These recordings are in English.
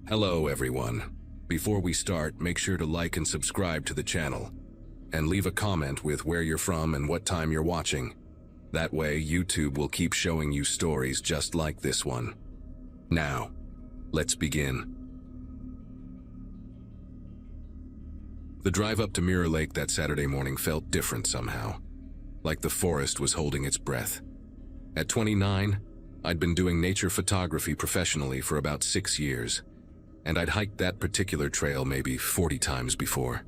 Hello everyone. Before we start, make sure to like and subscribe to the channel. And leave a comment with where you're from and what time you're watching. That way, YouTube will keep showing you stories just like this one. Now, let's begin. The drive up to Mirror Lake that Saturday morning felt different somehow. Like the forest was holding its breath. At 29, I'd been doing nature photography professionally for about 6 years. And I'd hiked that particular trail maybe 40 times before.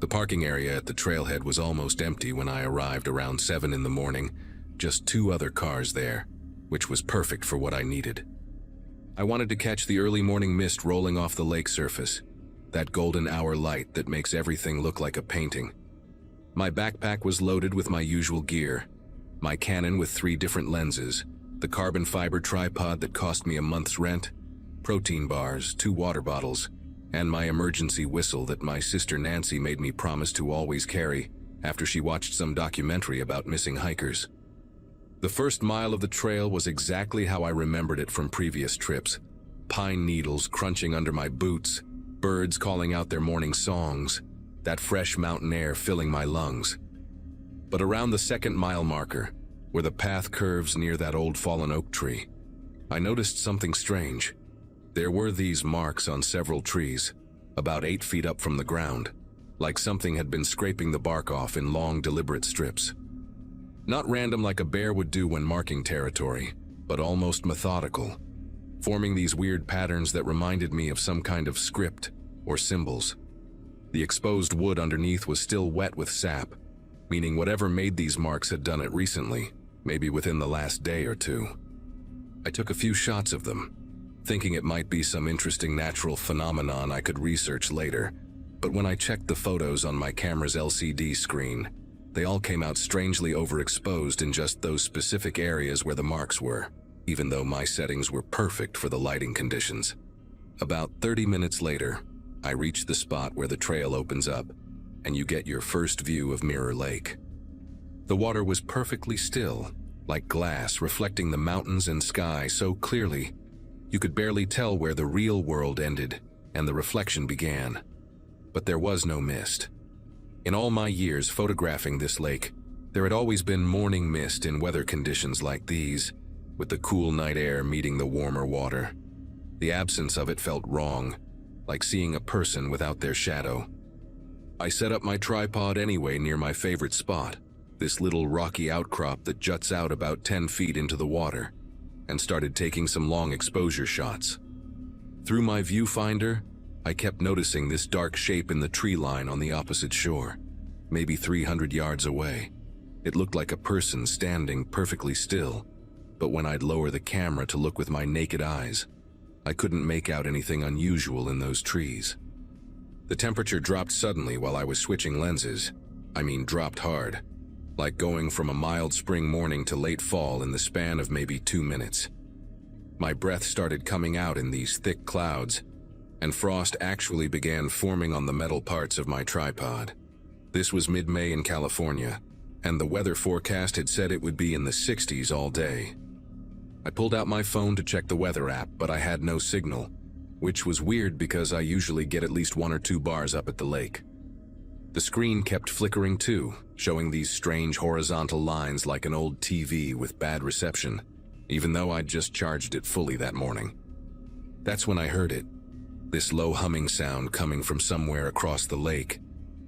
The parking area at the trailhead was almost empty when I arrived around 7 in the morning, just 2 other cars there, which was perfect for what I needed. I wanted to catch the early morning mist rolling off the lake surface, that golden hour light that makes everything look like a painting. My backpack was loaded with my usual gear, my Canon with 3 different lenses, the carbon fiber tripod that cost me a month's rent, protein bars, 2 water bottles, and my emergency whistle that my sister Nancy made me promise to always carry after she watched some documentary about missing hikers. The first mile of the trail was exactly how I remembered it from previous trips. Pine needles crunching under my boots, birds calling out their morning songs, that fresh mountain air filling my lungs. But around the 2nd mile marker, where the path curves near that old fallen oak tree, I noticed something strange. There were these marks on several trees, about 8 feet up from the ground, like something had been scraping the bark off in long, deliberate strips. Not random like a bear would do when marking territory, but almost methodical, forming these weird patterns that reminded me of some kind of script or symbols. The exposed wood underneath was still wet with sap, meaning whatever made these marks had done it recently, maybe within the last day or 2. I took a few shots of them, thinking it might be some interesting natural phenomenon I could research later, but when I checked the photos on my camera's LCD screen, they all came out strangely overexposed in just those specific areas where the marks were, even though my settings were perfect for the lighting conditions. About 30 minutes later, I reached the spot where the trail opens up, and you get your first view of Mirror Lake. The water was perfectly still, like glass reflecting the mountains and sky so clearly you could barely tell where the real world ended and the reflection began. But there was no mist. In all my years photographing this lake, there had always been morning mist in weather conditions like these, with the cool night air meeting the warmer water. The absence of it felt wrong, like seeing a person without their shadow. I set up my tripod anyway near my favorite spot, this little rocky outcrop that juts out about 10 feet into the water, and started taking some long exposure shots. Through my viewfinder, I kept noticing this dark shape in the tree line on the opposite shore, maybe 300 yards away. It looked like a person standing perfectly still, but when I'd lower the camera to look with my naked eyes, I couldn't make out anything unusual in those trees. The temperature dropped suddenly while I was switching lenses. I mean, dropped hard. Like going from a mild spring morning to late fall in the span of maybe 2 minutes. My breath started coming out in these thick clouds, and frost actually began forming on the metal parts of my tripod. This was mid-May in California, and the weather forecast had said it would be in the 60s all day. I pulled out my phone to check the weather app, but I had no signal, which was weird because I usually get at least 1 or 2 bars up at the lake. The screen kept flickering too, showing these strange horizontal lines like an old TV with bad reception, even though I'd just charged it fully that morning. That's when I heard it, this low humming sound coming from somewhere across the lake,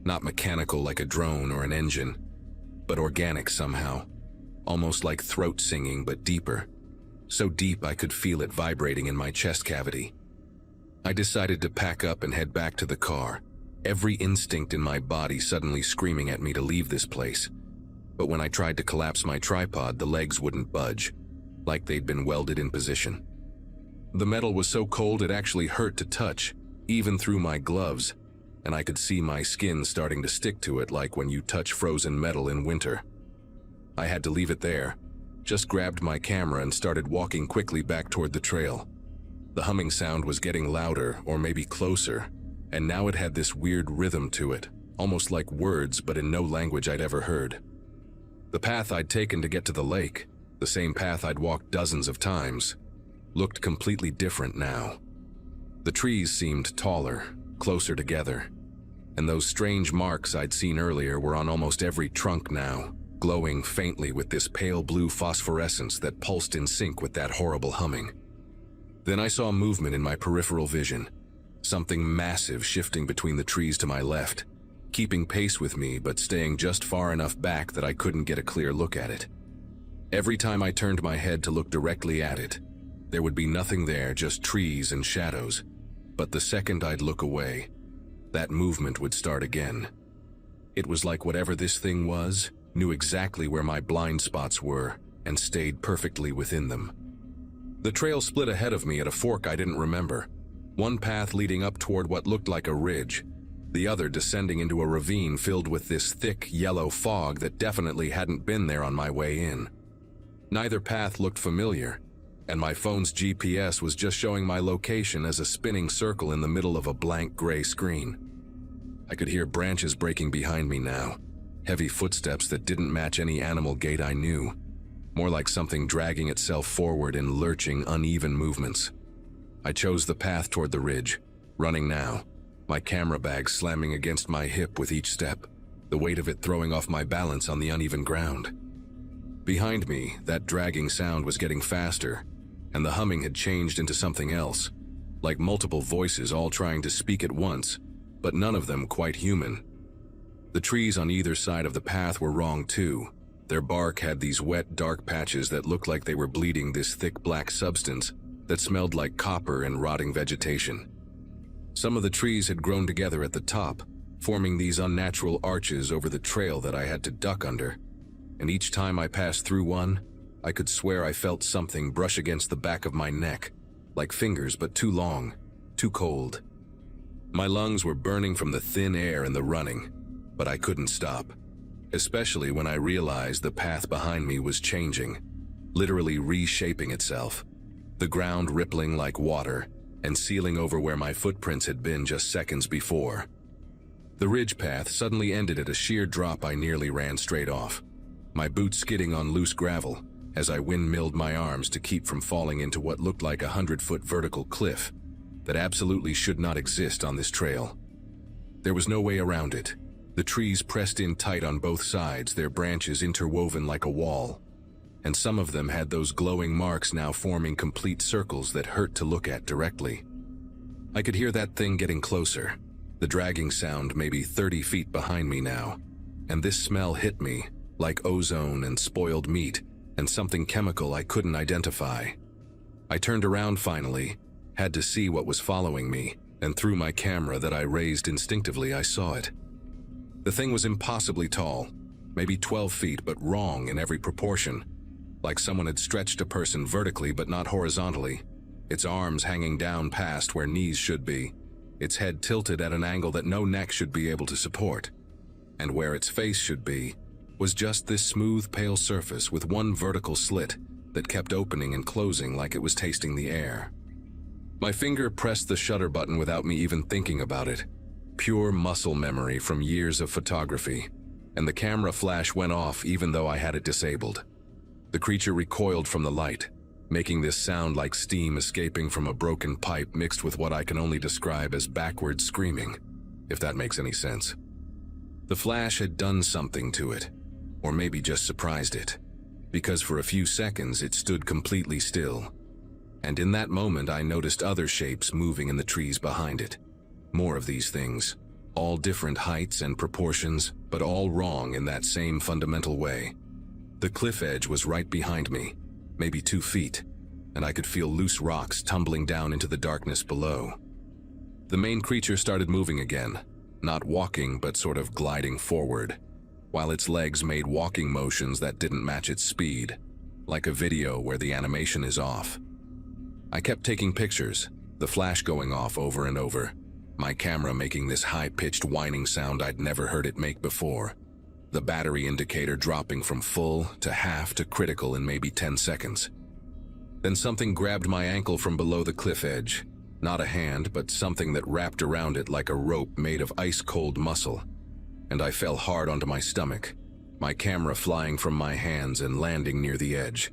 not mechanical like a drone or an engine, but organic somehow, almost like throat singing but deeper, so deep I could feel it vibrating in my chest cavity. I decided to pack up and head back to the car, every instinct in my body suddenly screaming at me to leave this place. But when I tried to collapse my tripod, the legs wouldn't budge, like they'd been welded in position. The metal was so cold it actually hurt to touch, even through my gloves, and I could see my skin starting to stick to it like when you touch frozen metal in winter. I had to leave it there, just grabbed my camera and started walking quickly back toward the trail. The humming sound was getting louder, or maybe closer, and now it had this weird rhythm to it, almost like words but in no language I'd ever heard. The path I'd taken to get to the lake, the same path I'd walked dozens of times, looked completely different now. The trees seemed taller, closer together, and those strange marks I'd seen earlier were on almost every trunk now, glowing faintly with this pale blue phosphorescence that pulsed in sync with that horrible humming. Then I saw movement in my peripheral vision, something massive shifting between the trees to my left, keeping pace with me but staying just far enough back that I couldn't get a clear look at it. Every time I turned my head to look directly at it, there would be nothing there, just trees and shadows. But the second I'd look away, that movement would start again. It was like whatever this thing was knew exactly where my blind spots were and stayed perfectly within them. The trail split ahead of me at a fork I didn't remember, one path leading up toward what looked like a ridge, the other descending into a ravine filled with this thick, yellow fog that definitely hadn't been there on my way in. Neither path looked familiar, and my phone's GPS was just showing my location as a spinning circle in the middle of a blank gray screen. I could hear branches breaking behind me now, heavy footsteps that didn't match any animal gait I knew, more like something dragging itself forward in lurching, uneven movements. I chose the path toward the ridge, running now, my camera bag slamming against my hip with each step, the weight of it throwing off my balance on the uneven ground. Behind me, that dragging sound was getting faster, and the humming had changed into something else, like multiple voices all trying to speak at once, but none of them quite human. The trees on either side of the path were wrong too. Their bark had these wet, dark patches that looked like they were bleeding this thick black substance that smelled like copper and rotting vegetation. Some of the trees had grown together at the top, forming these unnatural arches over the trail that I had to duck under, and each time I passed through one, I could swear I felt something brush against the back of my neck, like fingers but too long, too cold. My lungs were burning from the thin air and the running, but I couldn't stop, especially when I realized the path behind me was changing, literally reshaping itself, the ground rippling like water and sealing over where my footprints had been just seconds before. The ridge path suddenly ended at a sheer drop I nearly ran straight off, my boots skidding on loose gravel as I windmilled my arms to keep from falling into what looked like a 100-foot vertical cliff that absolutely should not exist on this trail. There was no way around it. The trees pressed in tight on both sides, their branches interwoven like a wall, and some of them had those glowing marks now forming complete circles that hurt to look at directly. I could hear that thing getting closer, the dragging sound maybe 30 feet behind me now, and this smell hit me like ozone and spoiled meat and something chemical I couldn't identify. I turned around finally, had to see what was following me, and through my camera that I raised instinctively I saw it. The thing was impossibly tall, maybe 12 feet, but wrong in every proportion, like someone had stretched a person vertically but not horizontally, its arms hanging down past where knees should be, its head tilted at an angle that no neck should be able to support, and where its face should be was just this smooth, pale surface with one vertical slit that kept opening and closing like it was tasting the air. My finger pressed the shutter button without me even thinking about it. Pure muscle memory from years of photography, and the camera flash went off even though I had it disabled. The creature recoiled from the light, making this sound like steam escaping from a broken pipe mixed with what I can only describe as backward screaming, if that makes any sense. The flash had done something to it, or maybe just surprised it, because for a few seconds it stood completely still, and in that moment I noticed other shapes moving in the trees behind it. More of these things, all different heights and proportions, but all wrong in that same fundamental way. The cliff edge was right behind me, maybe 2 feet, and I could feel loose rocks tumbling down into the darkness below. The main creature started moving again, not walking but sort of gliding forward, while its legs made walking motions that didn't match its speed, like a video where the animation is off. I kept taking pictures, the flash going off over and over, my camera making this high-pitched whining sound I'd never heard it make before, the battery indicator dropping from full to half to critical in maybe 10 seconds. Then something grabbed my ankle from below the cliff edge, not a hand, but something that wrapped around it like a rope made of ice-cold muscle, and I fell hard onto my stomach, my camera flying from my hands and landing near the edge.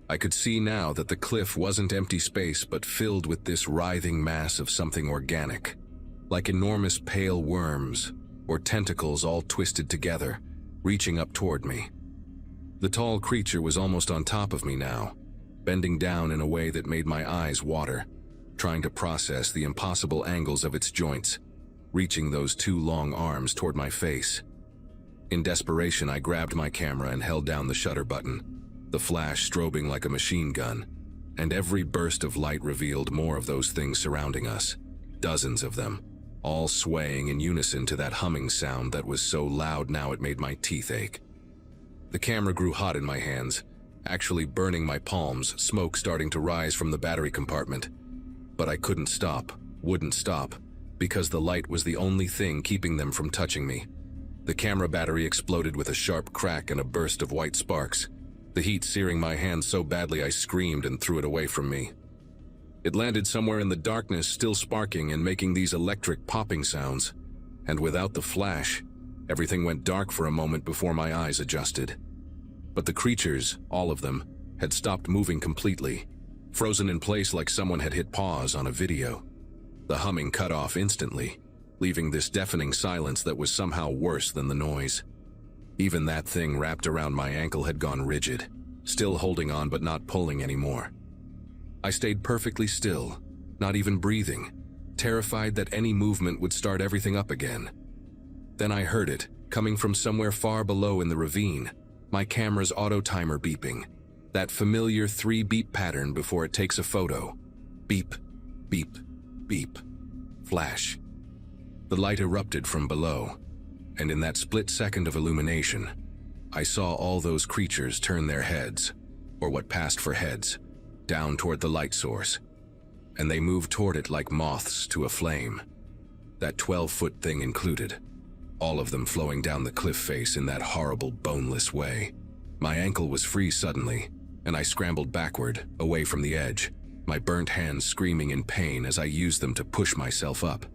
I could see now that the cliff wasn't empty space but filled with this writhing mass of something organic, like enormous pale worms or tentacles all twisted together, reaching up toward me. The tall creature was almost on top of me now, bending down in a way that made my eyes water, trying to process the impossible angles of its joints, reaching those two long arms toward my face. In desperation, I grabbed my camera and held down the shutter button, the flash strobing like a machine gun, and every burst of light revealed more of those things surrounding us, dozens of them, all swaying in unison to that humming sound that was so loud now it made my teeth ache. The camera grew hot in my hands, actually burning my palms, smoke starting to rise from the battery compartment. But I couldn't stop, wouldn't stop, because the light was the only thing keeping them from touching me. The camera battery exploded with a sharp crack and a burst of white sparks, the heat searing my hands so badly I screamed and threw it away from me. It landed somewhere in the darkness, still sparking and making these electric popping sounds, and without the flash, everything went dark for a moment before my eyes adjusted. But the creatures, all of them, had stopped moving completely, frozen in place like someone had hit pause on a video. The humming cut off instantly, leaving this deafening silence that was somehow worse than the noise. Even that thing wrapped around my ankle had gone rigid, still holding on but not pulling anymore. I stayed perfectly still, not even breathing, terrified that any movement would start everything up again. Then I heard it, coming from somewhere far below in the ravine, my camera's auto timer beeping, that familiar 3-beep pattern before it takes a photo. Beep, beep, beep, flash. The light erupted from below, and in that split second of illumination, I saw all those creatures turn their heads, or what passed for heads, down toward the light source, and they moved toward it like moths to a flame. That 12-foot thing included, all of them flowing down the cliff face in that horrible, boneless way. My ankle was free suddenly, and I scrambled backward, away from the edge, my burnt hands screaming in pain as I used them to push myself up.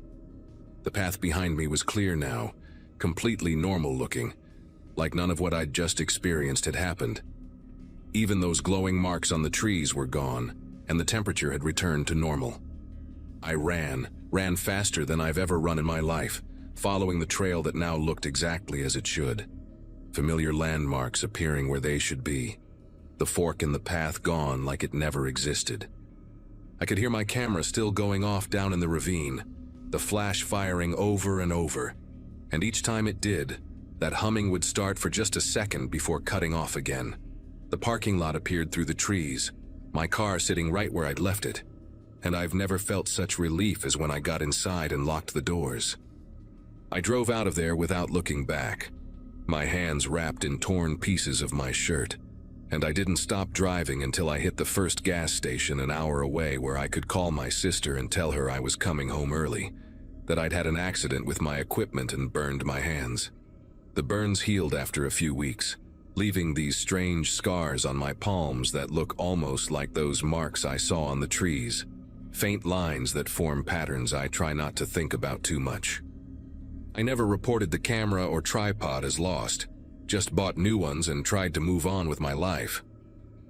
The path behind me was clear now, completely normal looking, like none of what I'd just experienced had happened. Even those glowing marks on the trees were gone, and the temperature had returned to normal. I ran faster than I've ever run in my life, following the trail that now looked exactly as it should. Familiar landmarks appearing where they should be. The fork in the path gone like it never existed. I could hear my camera still going off down in the ravine, the flash firing over and over, and each time it did, that humming would start for just a second before cutting off again. The parking lot appeared through the trees, my car sitting right where I'd left it, and I've never felt such relief as when I got inside and locked the doors. I drove out of there without looking back, my hands wrapped in torn pieces of my shirt, and I didn't stop driving until I hit the first gas station an hour away where I could call my sister and tell her I was coming home early, that I'd had an accident with my equipment and burned my hands. The burns healed after a few weeks, leaving these strange scars on my palms that look almost like those marks I saw on the trees, faint lines that form patterns I try not to think about too much. I never reported the camera or tripod as lost, just bought new ones and tried to move on with my life.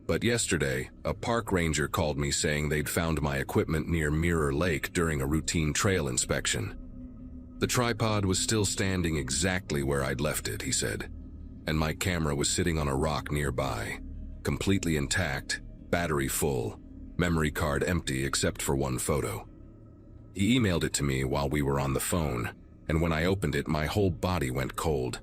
But yesterday, a park ranger called me saying they'd found my equipment near Mirror Lake during a routine trail inspection. The tripod was still standing exactly where I'd left it, he said, and my camera was sitting on a rock nearby, completely intact, battery full, memory card empty except for one photo. He emailed it to me while we were on the phone, and when I opened it, my whole body went cold.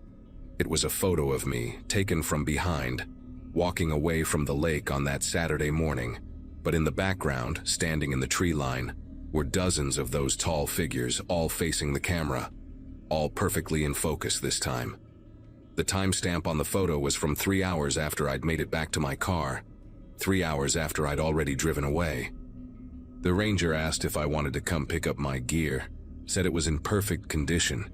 It was a photo of me, taken from behind, walking away from the lake on that Saturday morning, but in the background, standing in the tree line, were dozens of those tall figures, all facing the camera, all perfectly in focus this time. The timestamp on the photo was from 3 hours after I'd made it back to my car, 3 hours after I'd already driven away. The ranger asked if I wanted to come pick up my gear, said it was in perfect condition,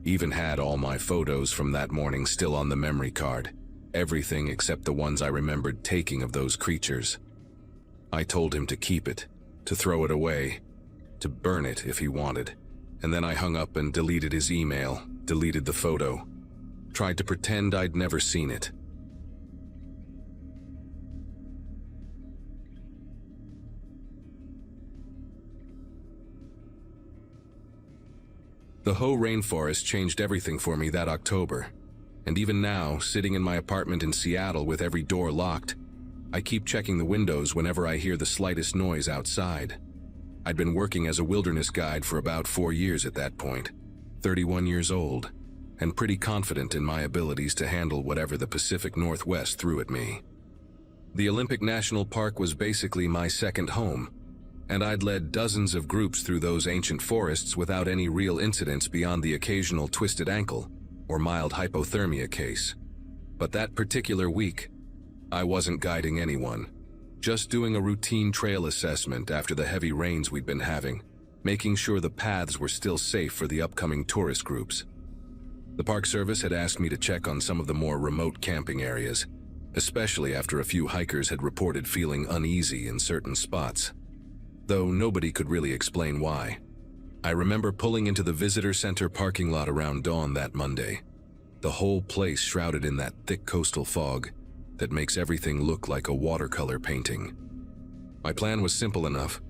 even had all my photos from that morning still on the memory card, everything except the ones I remembered taking of those creatures. I told him to keep it, to throw it away, to burn it if he wanted, and then I hung up and deleted his email, deleted the photo, tried to pretend I'd never seen it. The Hoh rainforest changed everything for me that October, and even now, sitting in my apartment in Seattle with every door locked, I keep checking the windows whenever I hear the slightest noise outside. I'd been working as a wilderness guide for about 4 years at that point, 31 years old, and pretty confident in my abilities to handle whatever the Pacific Northwest threw at me. The Olympic National Park was basically my second home, and I'd led dozens of groups through those ancient forests without any real incidents beyond the occasional twisted ankle or mild hypothermia case. But that particular week, I wasn't guiding anyone, just doing a routine trail assessment after the heavy rains we'd been having, making sure the paths were still safe for the upcoming tourist groups. The Park Service had asked me to check on some of the more remote camping areas, especially after a few hikers had reported feeling uneasy in certain spots, though nobody could really explain why. I remember pulling into the visitor center parking lot around dawn that Monday, the whole place shrouded in that thick coastal fog that makes everything look like a watercolor painting. My plan was simple enough: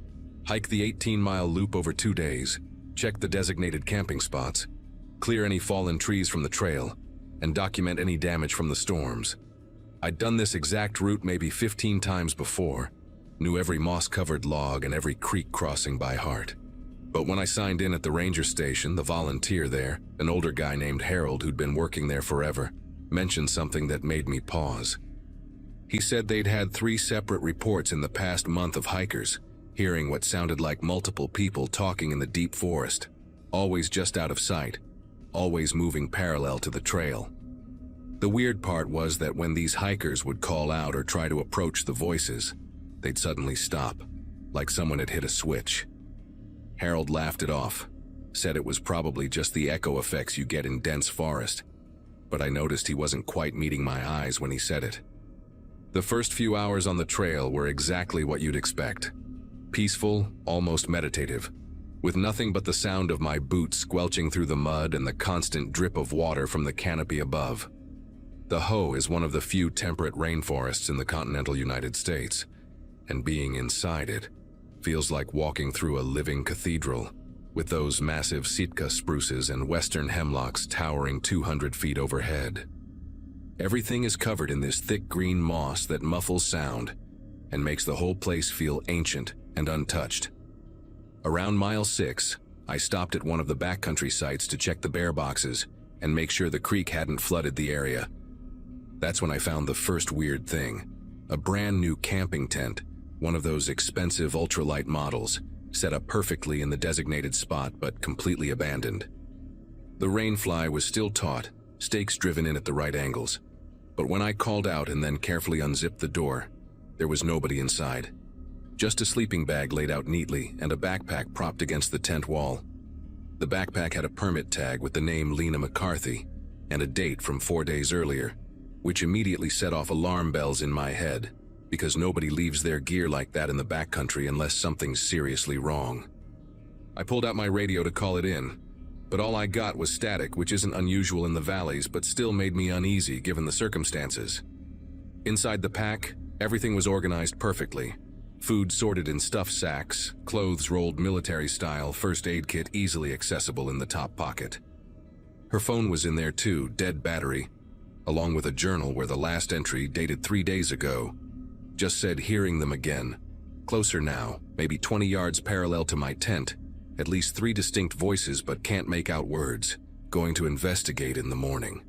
hike the 18-mile loop over 2 days, check the designated camping spots, clear any fallen trees from the trail, and document any damage from the storms. I'd done this exact route maybe 15 times before, knew every moss-covered log and every creek crossing by heart. But when I signed in at the ranger station, the volunteer there, an older guy named Harold who'd been working there forever, mentioned something that made me pause. He said they'd had 3 separate reports in the past month of hikers, hearing what sounded like multiple people talking in the deep forest, always just out of sight, always moving parallel to the trail. The weird part was that when these hikers would call out or try to approach the voices, they'd suddenly stop, like someone had hit a switch. Harold laughed it off, said it was probably just the echo effects you get in dense forest, but I noticed he wasn't quite meeting my eyes when he said it. The first few hours on the trail were exactly what you'd expect. Peaceful, almost meditative, with nothing but the sound of my boots squelching through the mud and the constant drip of water from the canopy above. The Hoh is one of the few temperate rainforests in the continental United States, and being inside it feels like walking through a living cathedral, with those massive Sitka spruces and western hemlocks towering 200 feet overhead. Everything is covered in this thick green moss that muffles sound and makes the whole place feel ancient and untouched. Around mile 6, I stopped at one of the backcountry sites to check the bear boxes and make sure the creek hadn't flooded the area. That's when I found the first weird thing: a brand new camping tent, one of those expensive ultralight models, set up perfectly in the designated spot but completely abandoned. The rainfly was still taut, stakes driven in at the right angles, but when I called out and then carefully unzipped the door, there was nobody inside. Just a sleeping bag laid out neatly and a backpack propped against the tent wall. The backpack had a permit tag with the name Lena McCarthy and a date from 4 days earlier, which immediately set off alarm bells in my head, because nobody leaves their gear like that in the backcountry unless something's seriously wrong. I pulled out my radio to call it in, but all I got was static, which isn't unusual in the valleys but still made me uneasy given the circumstances. Inside the pack, everything was organized perfectly. Food sorted in stuff sacks, clothes rolled military-style, first aid kit easily accessible in the top pocket. Her phone was in there too, dead battery, along with a journal where the last entry, dated 3 days ago, just said hearing them again. Closer now, maybe 20 yards parallel to my tent, at least 3 distinct voices but can't make out words, going to investigate in the morning.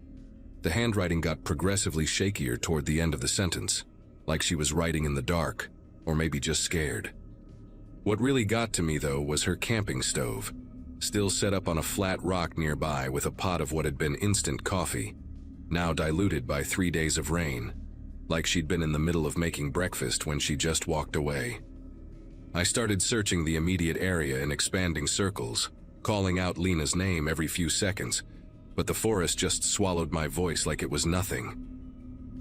The handwriting got progressively shakier toward the end of the sentence, like she was writing in the dark, or maybe just scared. What really got to me though was her camping stove, still set up on a flat rock nearby with a pot of what had been instant coffee, now diluted by 3 days of rain, like she'd been in the middle of making breakfast when she just walked away. I started searching the immediate area in expanding circles, calling out Lena's name every few seconds, but the forest just swallowed my voice like it was nothing.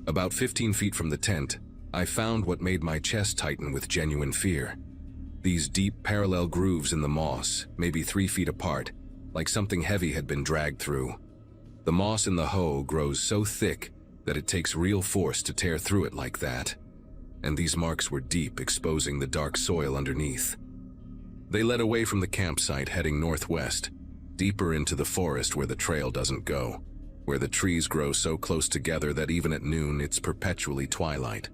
About 15 feet from the tent, I found what made my chest tighten with genuine fear. These deep parallel grooves in the moss, maybe 3 feet apart, like something heavy had been dragged through. The moss in the Hoh grows so thick that it takes real force to tear through it like that, and these marks were deep, exposing the dark soil underneath. They led away from the campsite, heading northwest, deeper into the forest where the trail doesn't go, where the trees grow so close together that even at noon it's perpetually twilight.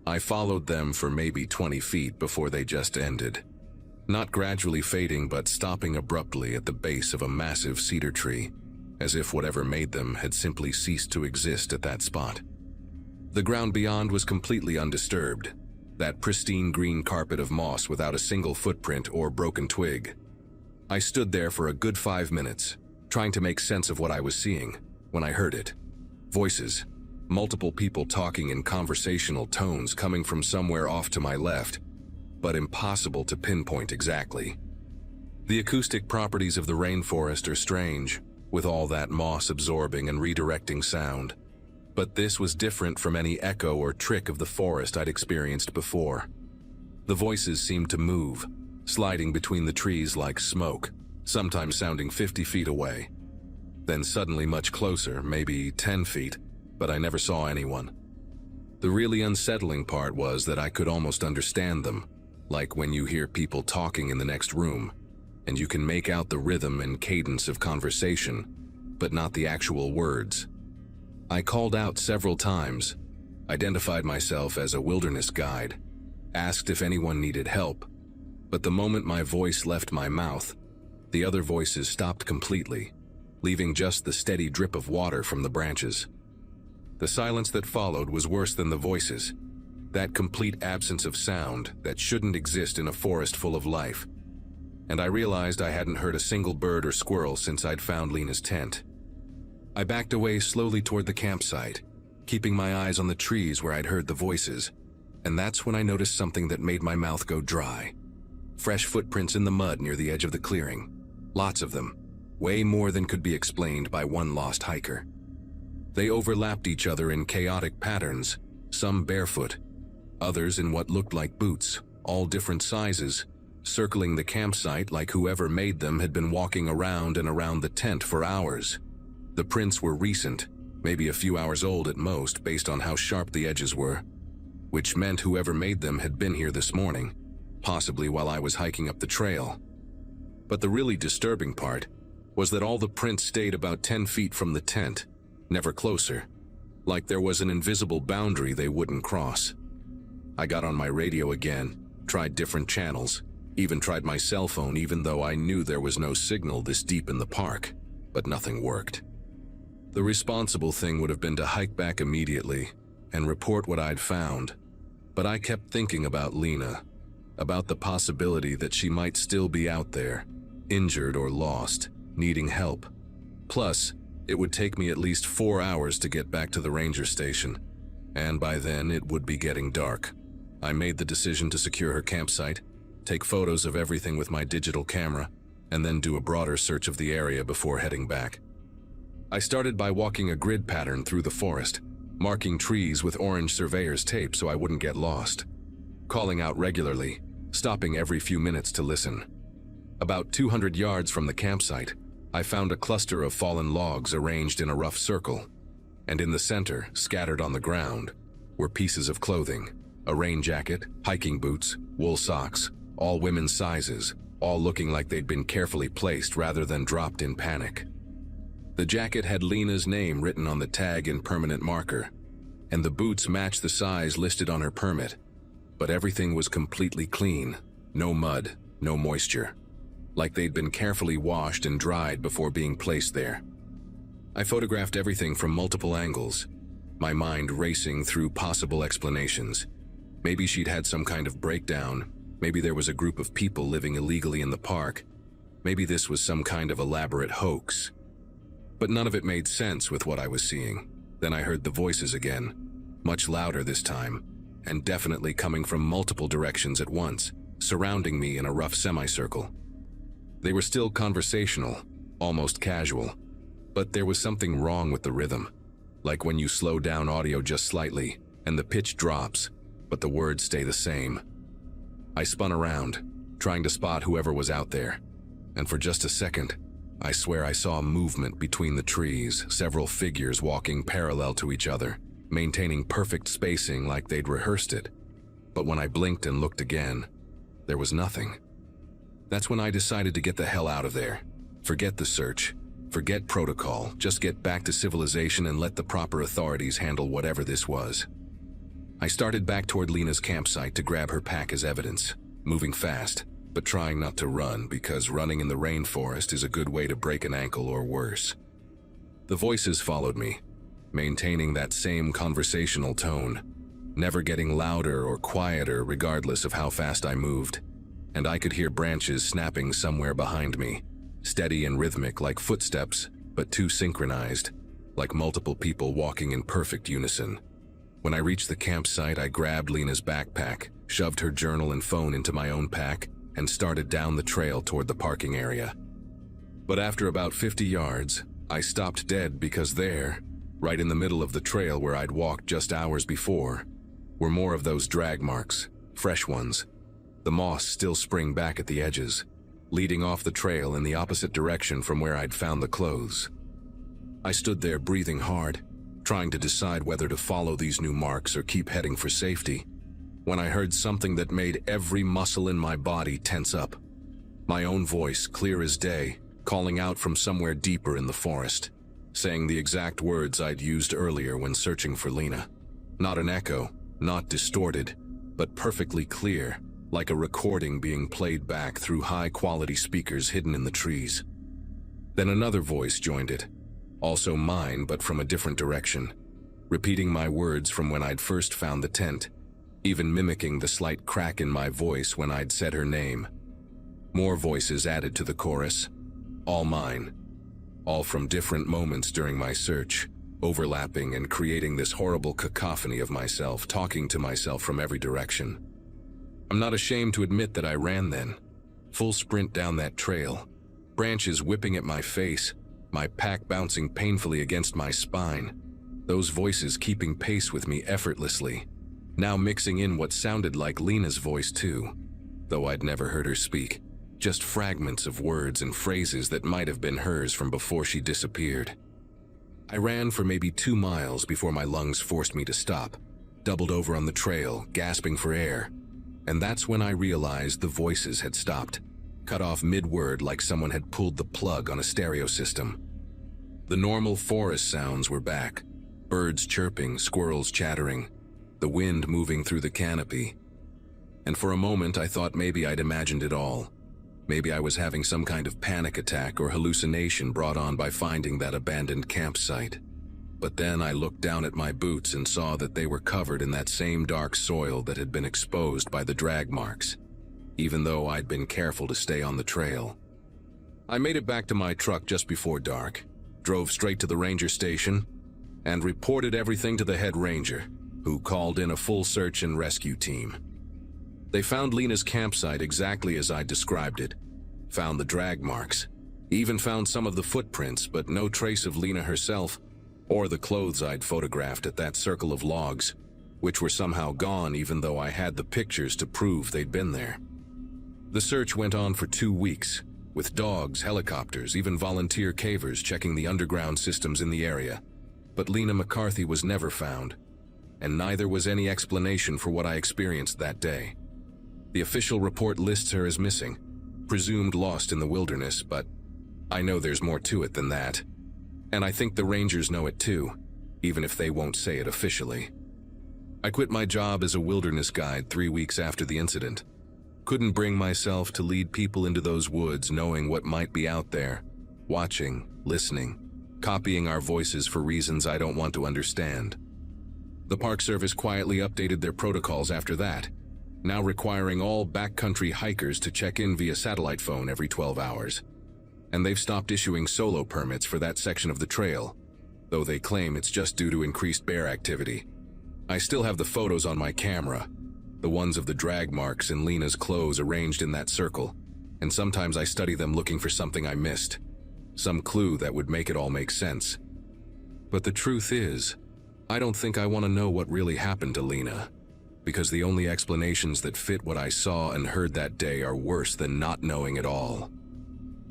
I followed them for maybe 20 feet before they just ended, not gradually fading but stopping abruptly at the base of a massive cedar tree, as if whatever made them had simply ceased to exist at that spot. The ground beyond was completely undisturbed, that pristine green carpet of moss without a single footprint or broken twig. I stood there for a good 5 minutes, trying to make sense of what I was seeing, when I heard it. Voices, multiple people talking in conversational tones coming from somewhere off to my left, but impossible to pinpoint exactly. The acoustic properties of the rainforest are strange, with all that moss absorbing and redirecting sound. But this was different from any echo or trick of the forest I'd experienced before. The voices seemed to move, sliding between the trees like smoke, sometimes sounding 50 feet away. Then suddenly much closer, maybe 10 feet, but I never saw anyone. The really unsettling part was that I could almost understand them, like when you hear people talking in the next room, and you can make out the rhythm and cadence of conversation, but not the actual words. I called out several times, identified myself as a wilderness guide, asked if anyone needed help, but the moment my voice left my mouth, the other voices stopped completely, leaving just the steady drip of water from the branches. The silence that followed was worse than the voices, that complete absence of sound that shouldn't exist in a forest full of life. And I realized I hadn't heard a single bird or squirrel since I'd found Lena's tent. I backed away slowly toward the campsite, keeping my eyes on the trees where I'd heard the voices, and that's when I noticed something that made my mouth go dry. Fresh footprints in the mud near the edge of the clearing. Lots of them, way more than could be explained by one lost hiker. They overlapped each other in chaotic patterns, some barefoot, others in what looked like boots, all different sizes, circling the campsite like whoever made them had been walking around and around the tent for hours. The prints were recent, maybe a few hours old at most based on how sharp the edges were, which meant whoever made them had been here this morning, possibly while I was hiking up the trail. But the really disturbing part was that all the prints stayed about 10 feet from the tent, never closer, like there was an invisible boundary they wouldn't cross. I got on my radio again, tried different channels, even tried my cell phone even though I knew there was no signal this deep in the park, but nothing worked. The responsible thing would have been to hike back immediately and report what I'd found, but I kept thinking about Lena, about the possibility that she might still be out there, injured or lost, needing help. Plus, it would take me at least 4 hours to get back to the ranger station, and by then it would be getting dark. I made the decision to secure her campsite, take photos of everything with my digital camera, and then do a broader search of the area before heading back. I started by walking a grid pattern through the forest, marking trees with orange surveyor's tape so I wouldn't get lost, calling out regularly, stopping every few minutes to listen. About 200 yards from the campsite, I found a cluster of fallen logs arranged in a rough circle, and in the center, scattered on the ground, were pieces of clothing, a rain jacket, hiking boots, wool socks, all women's sizes, all looking like they'd been carefully placed rather than dropped in panic. The jacket had Lena's name written on the tag in permanent marker, and the boots matched the size listed on her permit, but everything was completely clean, no mud, no moisture, like they'd been carefully washed and dried before being placed there. I photographed everything from multiple angles, my mind racing through possible explanations. Maybe she'd had some kind of breakdown, maybe there was a group of people living illegally in the park, maybe this was some kind of elaborate hoax. But none of it made sense with what I was seeing. Then I heard the voices again, much louder this time, and definitely coming from multiple directions at once, surrounding me in a rough semicircle. They were still conversational, almost casual, but there was something wrong with the rhythm, like when you slow down audio just slightly, and the pitch drops, but the words stay the same. I spun around, trying to spot whoever was out there, and for just a second, I swear I saw movement between the trees, several figures walking parallel to each other, maintaining perfect spacing like they'd rehearsed it. But when I blinked and looked again, there was nothing. That's when I decided to get the hell out of there. Forget the search. Forget protocol. Just get back to civilization and let the proper authorities handle whatever this was. I started back toward Lena's campsite to grab her pack as evidence, moving fast, but trying not to run because running in the rainforest is a good way to break an ankle or worse. The voices followed me, maintaining that same conversational tone, never getting louder or quieter regardless of how fast I moved, and I could hear branches snapping somewhere behind me, steady and rhythmic like footsteps, but too synchronized, like multiple people walking in perfect unison. When I reached the campsite, I grabbed Lena's backpack, shoved her journal and phone into my own pack, and started down the trail toward the parking area. But after about 50 yards, I stopped dead because there, right in the middle of the trail where I'd walked just hours before, were more of those drag marks, fresh ones. The moss still spring back at the edges, leading off the trail in the opposite direction from where I'd found the clothes. I stood there breathing hard, trying to decide whether to follow these new marks or keep heading for safety, when I heard something that made every muscle in my body tense up. My own voice, clear as day, calling out from somewhere deeper in the forest, saying the exact words I'd used earlier when searching for Lena. Not an echo, not distorted, but perfectly clear, like a recording being played back through high-quality speakers hidden in the trees. Then another voice joined it, also mine but from a different direction, repeating my words from when I'd first found the tent, even mimicking the slight crack in my voice when I'd said her name. More voices added to the chorus, all mine, all from different moments during my search, overlapping and creating this horrible cacophony of myself talking to myself from every direction. I'm not ashamed to admit that I ran then, full sprint down that trail, branches whipping at my face, my pack bouncing painfully against my spine, those voices keeping pace with me effortlessly, now mixing in what sounded like Lena's voice too, though I'd never heard her speak, just fragments of words and phrases that might have been hers from before she disappeared. I ran for maybe 2 miles before my lungs forced me to stop, doubled over on the trail, gasping for air, and that's when I realized the voices had stopped, cut off mid-word like someone had pulled the plug on a stereo system. The normal forest sounds were back, birds chirping, squirrels chattering, the wind moving through the canopy. And for a moment I thought maybe I'd imagined it all. Maybe I was having some kind of panic attack or hallucination brought on by finding that abandoned campsite. But then I looked down at my boots and saw that they were covered in that same dark soil that had been exposed by the drag marks, even though I'd been careful to stay on the trail. I made it back to my truck just before dark, drove straight to the ranger station, and reported everything to the head ranger, who called in a full search and rescue team. They found Lena's campsite exactly as I described it, found the drag marks, even found some of the footprints, but no trace of Lena herself, or the clothes I'd photographed at that circle of logs, which were somehow gone even though I had the pictures to prove they'd been there. The search went on for 2 weeks, with dogs, helicopters, even volunteer cavers checking the underground systems in the area, but Lena McCarthy was never found, and neither was any explanation for what I experienced that day. The official report lists her as missing, presumed lost in the wilderness, but I know there's more to it than that. And I think the Rangers know it too, even if they won't say it officially. I quit my job as a wilderness guide 3 weeks after the incident. Couldn't bring myself to lead people into those woods knowing what might be out there, watching, listening, copying our voices for reasons I don't want to understand. The Park Service quietly updated their protocols after that, now requiring all backcountry hikers to check in via satellite phone every 12 hours. And they've stopped issuing solo permits for that section of the trail, though they claim it's just due to increased bear activity. I still have the photos on my camera, the ones of the drag marks and Lena's clothes arranged in that circle, and sometimes I study them looking for something I missed, some clue that would make it all make sense. But the truth is, I don't think I want to know what really happened to Lena, because the only explanations that fit what I saw and heard that day are worse than not knowing at all.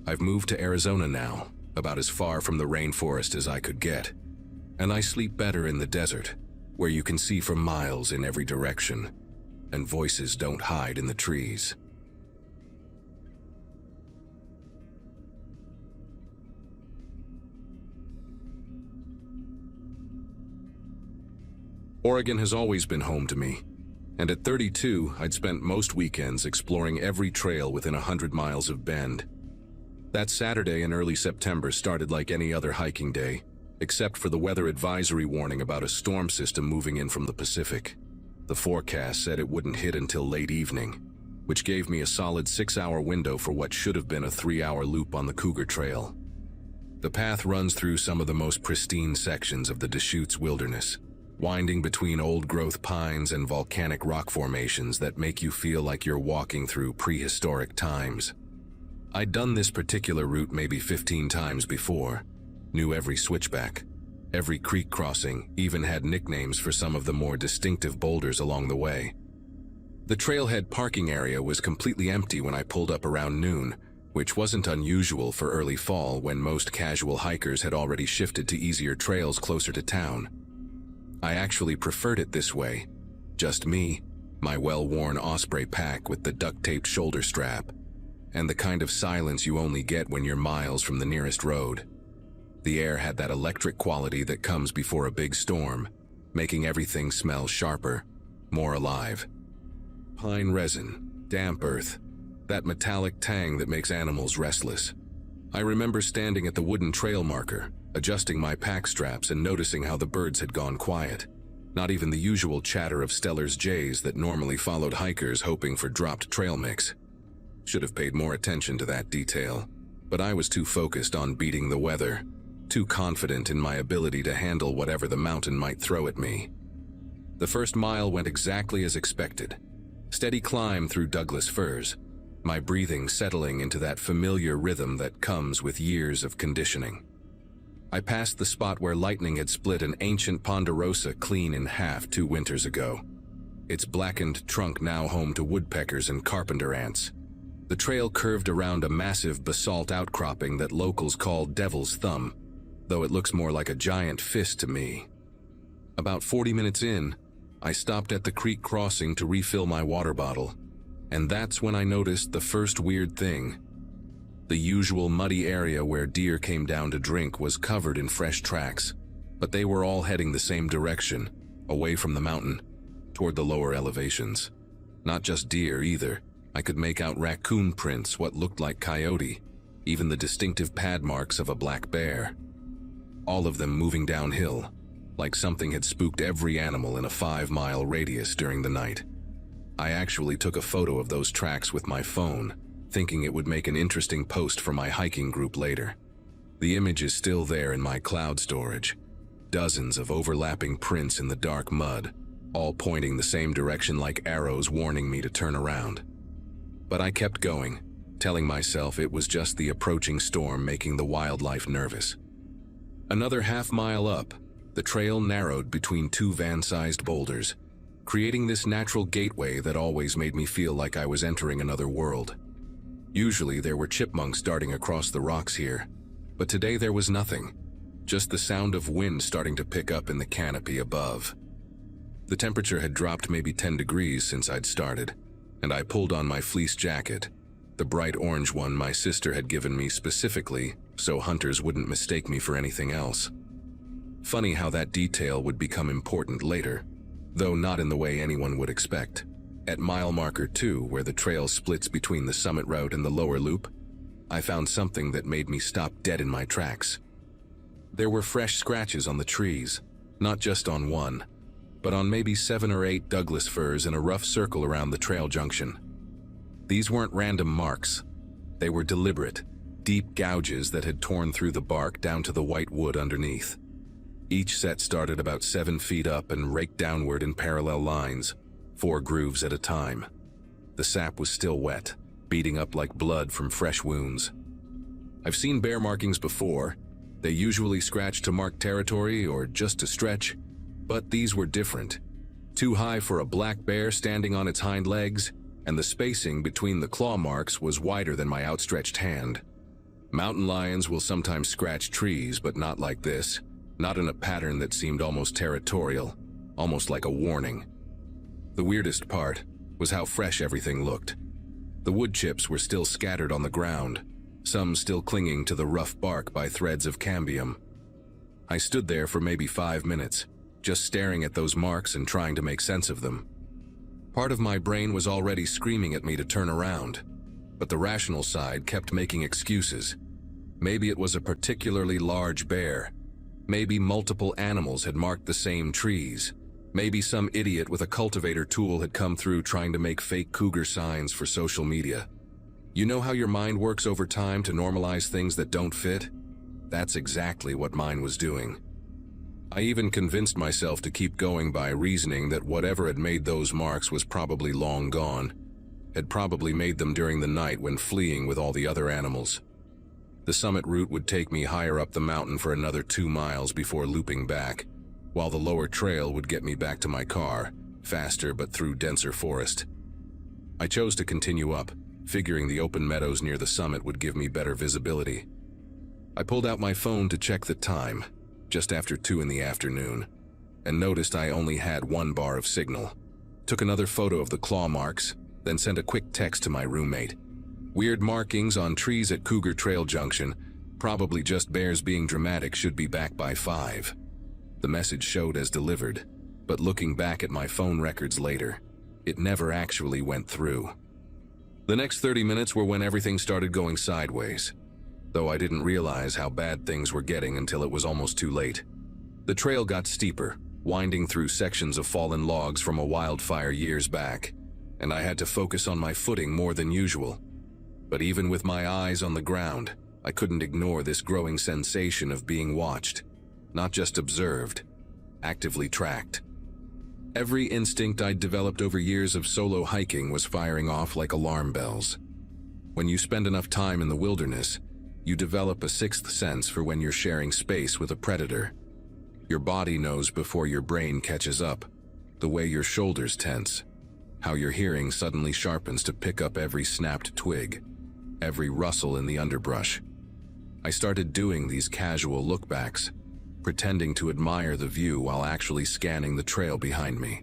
I've moved to Arizona now, about as far from the rainforest as I could get, and I sleep better in the desert, where you can see for miles in every direction, and voices don't hide in the trees. Oregon has always been home to me, and at 32, I'd spent most weekends exploring every trail within 100 miles of Bend. That Saturday in early September started like any other hiking day, except for the weather advisory warning about a storm system moving in from the Pacific. The forecast said it wouldn't hit until late evening, which gave me a solid 6-hour window for what should have been a 3-hour loop on the Cougar Trail. The path runs through some of the most pristine sections of the Deschutes Wilderness, winding between old-growth pines and volcanic rock formations that make you feel like you're walking through prehistoric times. I'd done this particular route maybe 15 times before, knew every switchback, every creek crossing, even had nicknames for some of the more distinctive boulders along the way. The trailhead parking area was completely empty when I pulled up around noon, which wasn't unusual for early fall when most casual hikers had already shifted to easier trails closer to town. I actually preferred it this way. Just me, my well-worn Osprey pack with the duct-taped shoulder strap, and the kind of silence you only get when you're miles from the nearest road. The air had that electric quality that comes before a big storm, making everything smell sharper, more alive. Pine resin, damp earth, that metallic tang that makes animals restless. I remember standing at the wooden trail marker, adjusting my pack straps and noticing how the birds had gone quiet. Not even the usual chatter of Steller's jays that normally followed hikers hoping for dropped trail mix. Should have paid more attention to that detail, but I was too focused on beating the weather, too confident in my ability to handle whatever the mountain might throw at me. The first mile went exactly as expected. Steady climb through Douglas firs, my breathing settling into that familiar rhythm that comes with years of conditioning. I passed the spot where lightning had split an ancient ponderosa clean in half 2 winters ago, its blackened trunk now home to woodpeckers and carpenter ants. The trail curved around a massive basalt outcropping that locals call Devil's Thumb, though it looks more like a giant fist to me. About 40 minutes in, I stopped at the creek crossing to refill my water bottle, and that's when I noticed the first weird thing. The usual muddy area where deer came down to drink was covered in fresh tracks, but they were all heading the same direction, away from the mountain, toward the lower elevations. Not just deer either. I could make out raccoon prints, what looked like coyote, even the distinctive pad marks of a black bear. All of them moving downhill, like something had spooked every animal in a 5-mile radius during the night. I actually took a photo of those tracks with my phone, thinking it would make an interesting post for my hiking group later. The image is still there in my cloud storage. Dozens of overlapping prints in the dark mud, all pointing the same direction like arrows warning me to turn around. But I kept going, telling myself it was just the approaching storm making the wildlife nervous. Another half-mile up, the trail narrowed between 2 van-sized boulders, creating this natural gateway that always made me feel like I was entering another world. Usually there were chipmunks darting across the rocks here, but today there was nothing, just the sound of wind starting to pick up in the canopy above. The temperature had dropped maybe 10 degrees since I'd started, and I pulled on my fleece jacket, the bright orange one my sister had given me specifically so hunters wouldn't mistake me for anything else. Funny how that detail would become important later, though not in the way anyone would expect. At mile marker 2, where the trail splits between the summit road and the lower loop, I found something that made me stop dead in my tracks. There were fresh scratches on the trees, not just on one, but on maybe 7 or 8 Douglas firs in a rough circle around the trail junction. These weren't random marks. They were deliberate, deep gouges that had torn through the bark down to the white wood underneath. Each set started about 7 feet up and raked downward in parallel lines, 4 grooves at a time. The sap was still wet, beating up like blood from fresh wounds. I've seen bear markings before. They usually scratch to mark territory or just to stretch, but these were different. Too high for a black bear standing on its hind legs, and the spacing between the claw marks was wider than my outstretched hand. Mountain lions will sometimes scratch trees, but not like this, not in a pattern that seemed almost territorial, almost like a warning. The weirdest part was how fresh everything looked. The wood chips were still scattered on the ground, some still clinging to the rough bark by threads of cambium. I stood there for maybe 5 minutes, just staring at those marks and trying to make sense of them. Part of my brain was already screaming at me to turn around, but the rational side kept making excuses. Maybe it was a particularly large bear. Maybe multiple animals had marked the same trees. Maybe some idiot with a cultivator tool had come through trying to make fake cougar signs for social media. You know how your mind works over time to normalize things that don't fit? That's exactly what mine was doing. I even convinced myself to keep going by reasoning that whatever had made those marks was probably long gone, had probably made them during the night when fleeing with all the other animals. The summit route would take me higher up the mountain for another 2 miles before looping back, while the lower trail would get me back to my car, faster but through denser forest. I chose to continue up, figuring the open meadows near the summit would give me better visibility. I pulled out my phone to check the time, just after 2 in the afternoon, and noticed I only had 1 bar of signal. Took another photo of the claw marks, then sent a quick text to my roommate. Weird markings on trees at Cougar Trail Junction, probably just bears being dramatic, should be back by 5. The message showed as delivered, but looking back at my phone records later, it never actually went through. The next 30 minutes were when everything started going sideways, though I didn't realize how bad things were getting until it was almost too late. The trail got steeper, winding through sections of fallen logs from a wildfire years back, and I had to focus on my footing more than usual. But even with my eyes on the ground, I couldn't ignore this growing sensation of being watched, not just observed, actively tracked. Every instinct I'd developed over years of solo hiking was firing off like alarm bells. When you spend enough time in the wilderness, you develop a sixth sense for when you're sharing space with a predator. Your body knows before your brain catches up, the way your shoulders tense, how your hearing suddenly sharpens to pick up every snapped twig, every rustle in the underbrush. I started doing these casual lookbacks, pretending to admire the view while actually scanning the trail behind me.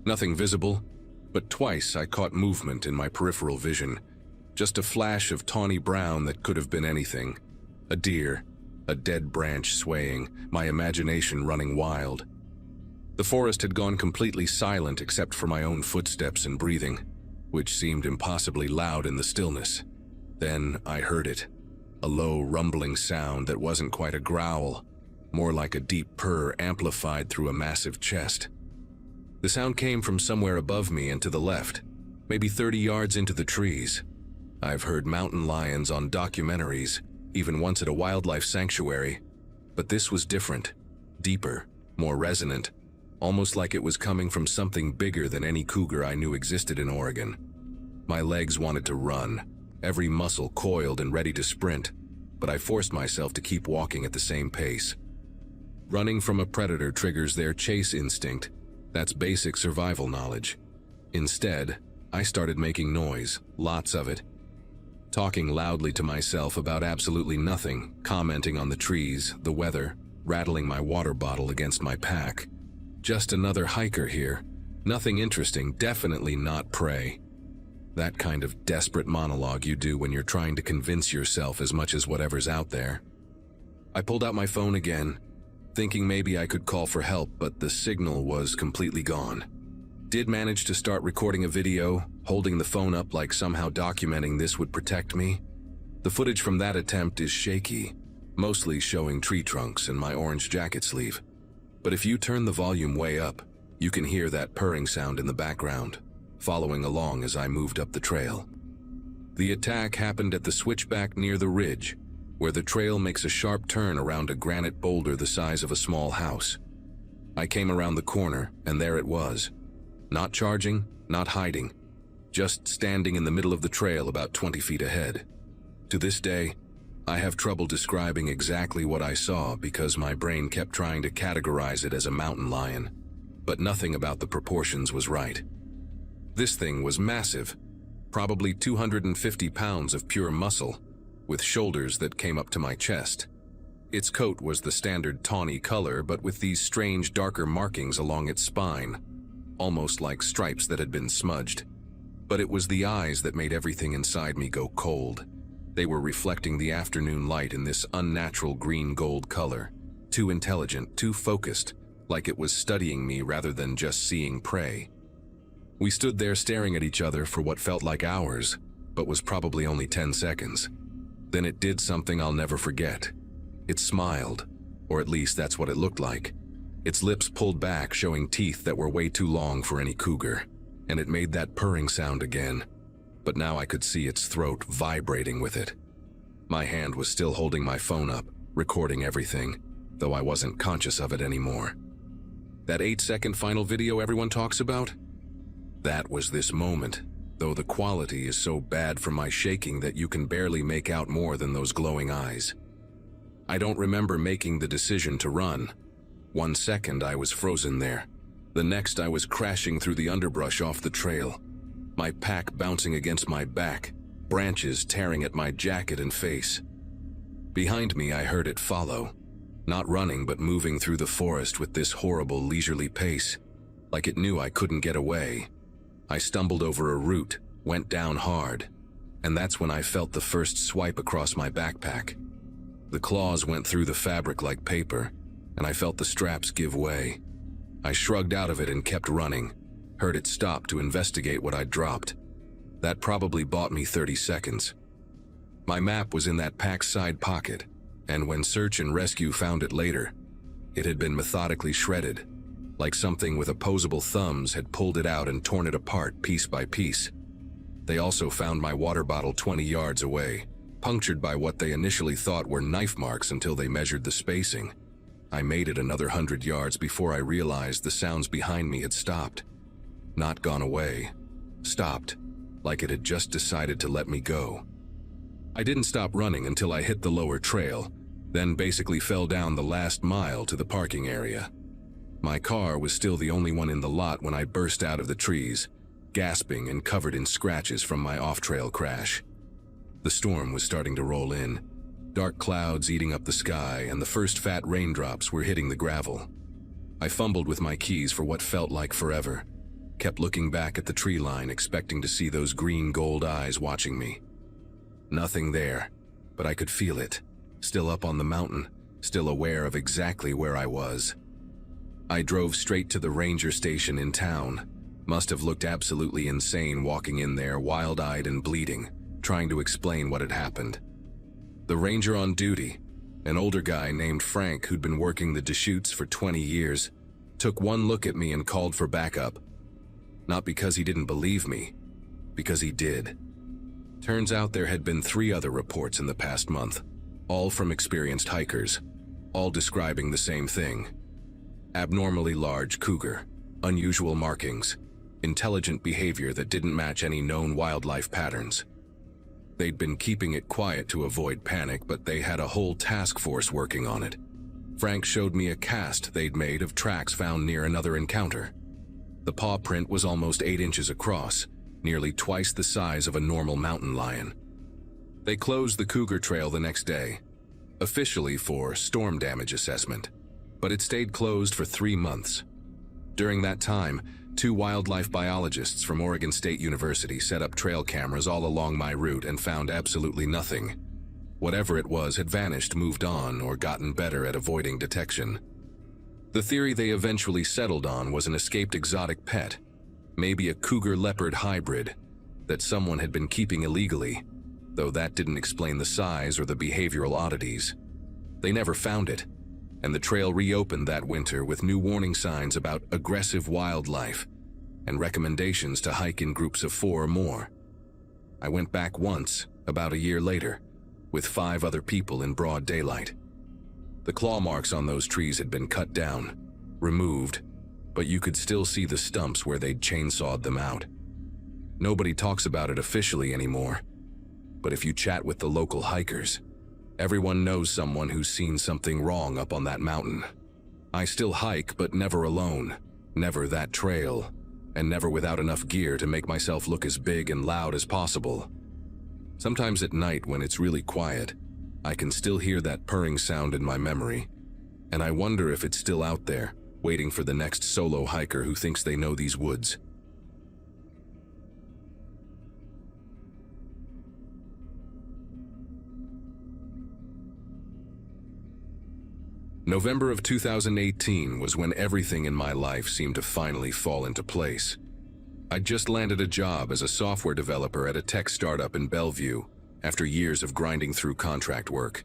Nothing visible, but twice I caught movement in my peripheral vision, just a flash of tawny brown that could have been anything. A deer, a dead branch swaying, my imagination running wild. The forest had gone completely silent except for my own footsteps and breathing, which seemed impossibly loud in the stillness. Then I heard it, a low rumbling sound that wasn't quite a growl, more like a deep purr amplified through a massive chest. The sound came from somewhere above me and to the left, maybe 30 yards into the trees. I've heard mountain lions on documentaries, even once at a wildlife sanctuary, but this was different, deeper, more resonant, almost like it was coming from something bigger than any cougar I knew existed in Oregon. My legs wanted to run, every muscle coiled and ready to sprint, but I forced myself to keep walking at the same pace. Running from a predator triggers their chase instinct. That's basic survival knowledge. Instead, I started making noise, lots of it. Talking loudly to myself about absolutely nothing, commenting on the trees, the weather, rattling my water bottle against my pack. Just another hiker here. Nothing interesting, definitely not prey. That kind of desperate monologue you do when you're trying to convince yourself as much as whatever's out there. I pulled out my phone again, thinking maybe I could call for help, but the signal was completely gone. Did manage to start recording a video, holding the phone up like somehow documenting this would protect me. The footage from that attempt is shaky, mostly showing tree trunks and my orange jacket sleeve. But if you turn the volume way up, you can hear that purring sound in the background, following along as I moved up the trail. The attack happened at the switchback near the ridge, where the trail makes a sharp turn around a granite boulder the size of a small house. I came around the corner, and there it was. Not charging, not hiding, just standing in the middle of the trail about 20 feet ahead. To this day, I have trouble describing exactly what I saw because my brain kept trying to categorize it as a mountain lion, but nothing about the proportions was right. This thing was massive, probably 250 pounds of pure muscle, with shoulders that came up to my chest. Its coat was the standard tawny color, but with these strange darker markings along its spine, almost like stripes that had been smudged. But it was the eyes that made everything inside me go cold. They were reflecting the afternoon light in this unnatural green-gold color, too intelligent, too focused, like it was studying me rather than just seeing prey. We stood there staring at each other for what felt like hours, but was probably only 10 seconds. Then it did something I'll never forget. It smiled, or at least that's what it looked like. Its lips pulled back, showing teeth that were way too long for any cougar, and it made that purring sound again, but now I could see its throat vibrating with it. My hand was still holding my phone up, recording everything, though I wasn't conscious of it anymore. That 8-second final video everyone talks about? That was this moment, though the quality is so bad from my shaking that you can barely make out more than those glowing eyes. I don't remember making the decision to run. 1 second I was frozen there. The next I was crashing through the underbrush off the trail, my pack bouncing against my back, branches tearing at my jacket and face. Behind me I heard it follow, not running but moving through the forest with this horrible leisurely pace, like it knew I couldn't get away. I stumbled over a root, went down hard, and that's when I felt the first swipe across my backpack. The claws went through the fabric like paper, and I felt the straps give way. I shrugged out of it and kept running, heard it stop to investigate what I'd dropped. That probably bought me 30 seconds. My map was in that pack's side pocket, and when search and rescue found it later, it had been methodically shredded, like something with opposable thumbs had pulled it out and torn it apart piece by piece. They also found my water bottle 20 yards away, punctured by what they initially thought were knife marks until they measured the spacing. I made it another 100 yards before I realized the sounds behind me had stopped. Not gone away. Stopped, like it had just decided to let me go. I didn't stop running until I hit the lower trail, then basically fell down the last mile to the parking area. My car was still the only one in the lot when I burst out of the trees, gasping and covered in scratches from my off-trail crash. The storm was starting to roll in, dark clouds eating up the sky, and the first fat raindrops were hitting the gravel. I fumbled with my keys for what felt like forever, kept looking back at the tree line, expecting to see those green gold eyes watching me. Nothing there, but I could feel it, still up on the mountain, still aware of exactly where I was. I drove straight to the ranger station in town. Must have looked absolutely insane walking in there, wild-eyed and bleeding, trying to explain what had happened. The ranger on duty, an older guy named Frank who'd been working the Deschutes for 20 years, took one look at me and called for backup. Not because he didn't believe me, because he did. Turns out there had been 3 other reports in the past month, all from experienced hikers, all describing the same thing. Abnormally large cougar, unusual markings, intelligent behavior that didn't match any known wildlife patterns. They'd been keeping it quiet to avoid panic, but they had a whole task force working on it. Frank showed me a cast they'd made of tracks found near another encounter. The paw print was almost 8 inches across, nearly twice the size of a normal mountain lion. They closed the cougar trail the next day, officially for storm damage assessment, but it stayed closed for 3 months. During that time, 2 wildlife biologists from Oregon State University set up trail cameras all along my route and found absolutely nothing. Whatever it was had vanished, moved on, or gotten better at avoiding detection. The theory they eventually settled on was an escaped exotic pet, maybe a cougar-leopard hybrid, that someone had been keeping illegally, though that didn't explain the size or the behavioral oddities. They never found it, and the trail reopened that winter with new warning signs about aggressive wildlife and recommendations to hike in groups of 4 or more. I went back once, about a year later, with 5 other people in broad daylight. The claw marks on those trees had been cut down, removed, but you could still see the stumps where they'd chainsawed them out. Nobody talks about it officially anymore, but if you chat with the local hikers, everyone knows someone who's seen something wrong up on that mountain. I still hike, but never alone, never that trail, and never without enough gear to make myself look as big and loud as possible. Sometimes at night when it's really quiet, I can still hear that purring sound in my memory, and I wonder if it's still out there, waiting for the next solo hiker who thinks they know these woods. November of 2018 was when everything in my life seemed to finally fall into place. I'd just landed a job as a software developer at a tech startup in Bellevue after years of grinding through contract work,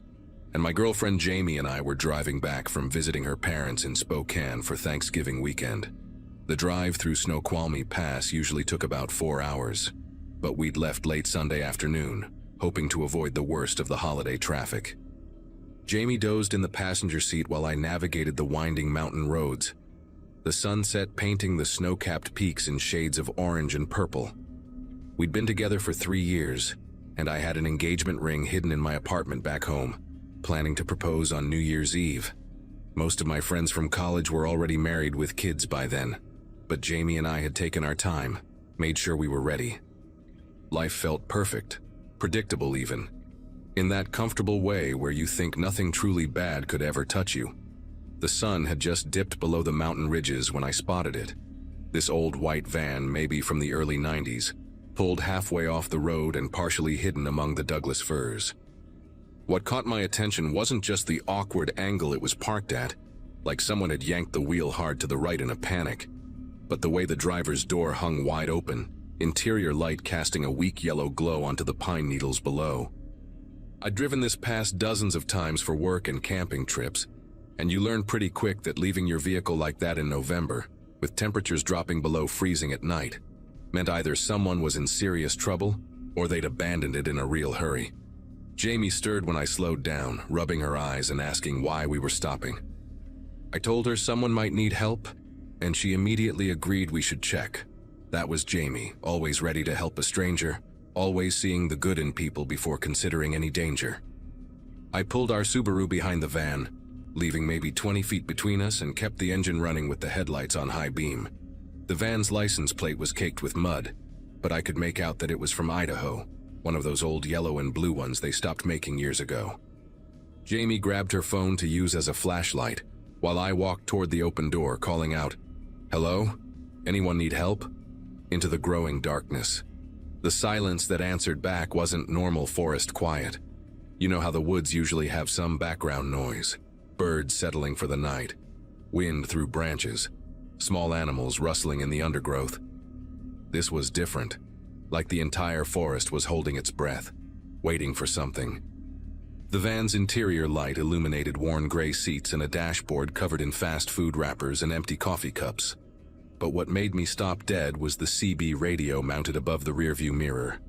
and my girlfriend Jamie and I were driving back from visiting her parents in Spokane for Thanksgiving weekend. The drive through Snoqualmie Pass usually took about 4 hours, but we'd left late Sunday afternoon, hoping to avoid the worst of the holiday traffic. Jamie dozed in the passenger seat while I navigated the winding mountain roads, the sunset painting the snow-capped peaks in shades of orange and purple. We'd been together for 3 years, and I had an engagement ring hidden in my apartment back home, planning to propose on New Year's Eve. Most of my friends from college were already married with kids by then, but Jamie and I had taken our time, made sure we were ready. Life felt perfect, predictable even, in that comfortable way where you think nothing truly bad could ever touch you. The sun had just dipped below the mountain ridges when I spotted it. This old white van, maybe from the early 90s, pulled halfway off the road and partially hidden among the Douglas firs. What caught my attention wasn't just the awkward angle it was parked at, like someone had yanked the wheel hard to the right in a panic, but the way the driver's door hung wide open, interior light casting a weak yellow glow onto the pine needles below. I'd driven this past dozens of times for work and camping trips, and you learn pretty quick that leaving your vehicle like that in November, with temperatures dropping below freezing at night, meant either someone was in serious trouble or they'd abandoned it in a real hurry. Jamie stirred when I slowed down, rubbing her eyes and asking why we were stopping. I told her someone might need help, and she immediately agreed we should check. That was Jamie, always ready to help a stranger, always seeing the good in people before considering any danger. I pulled our Subaru behind the van, leaving maybe 20 feet between us, and kept the engine running with the headlights on high beam. The van's license plate was caked with mud, but I could make out that it was from Idaho, one of those old yellow and blue ones they stopped making years ago. Jamie grabbed her phone to use as a flashlight, while I walked toward the open door, calling out, "Hello? Anyone need help?" into the growing darkness. The silence that answered back wasn't normal forest quiet. You know how the woods usually have some background noise. Birds settling for the night, wind through branches, small animals rustling in the undergrowth. This was different, like the entire forest was holding its breath, waiting for something. The van's interior light illuminated worn gray seats and a dashboard covered in fast food wrappers and empty coffee cups. But what made me stop dead was the CB radio mounted above the rearview mirror,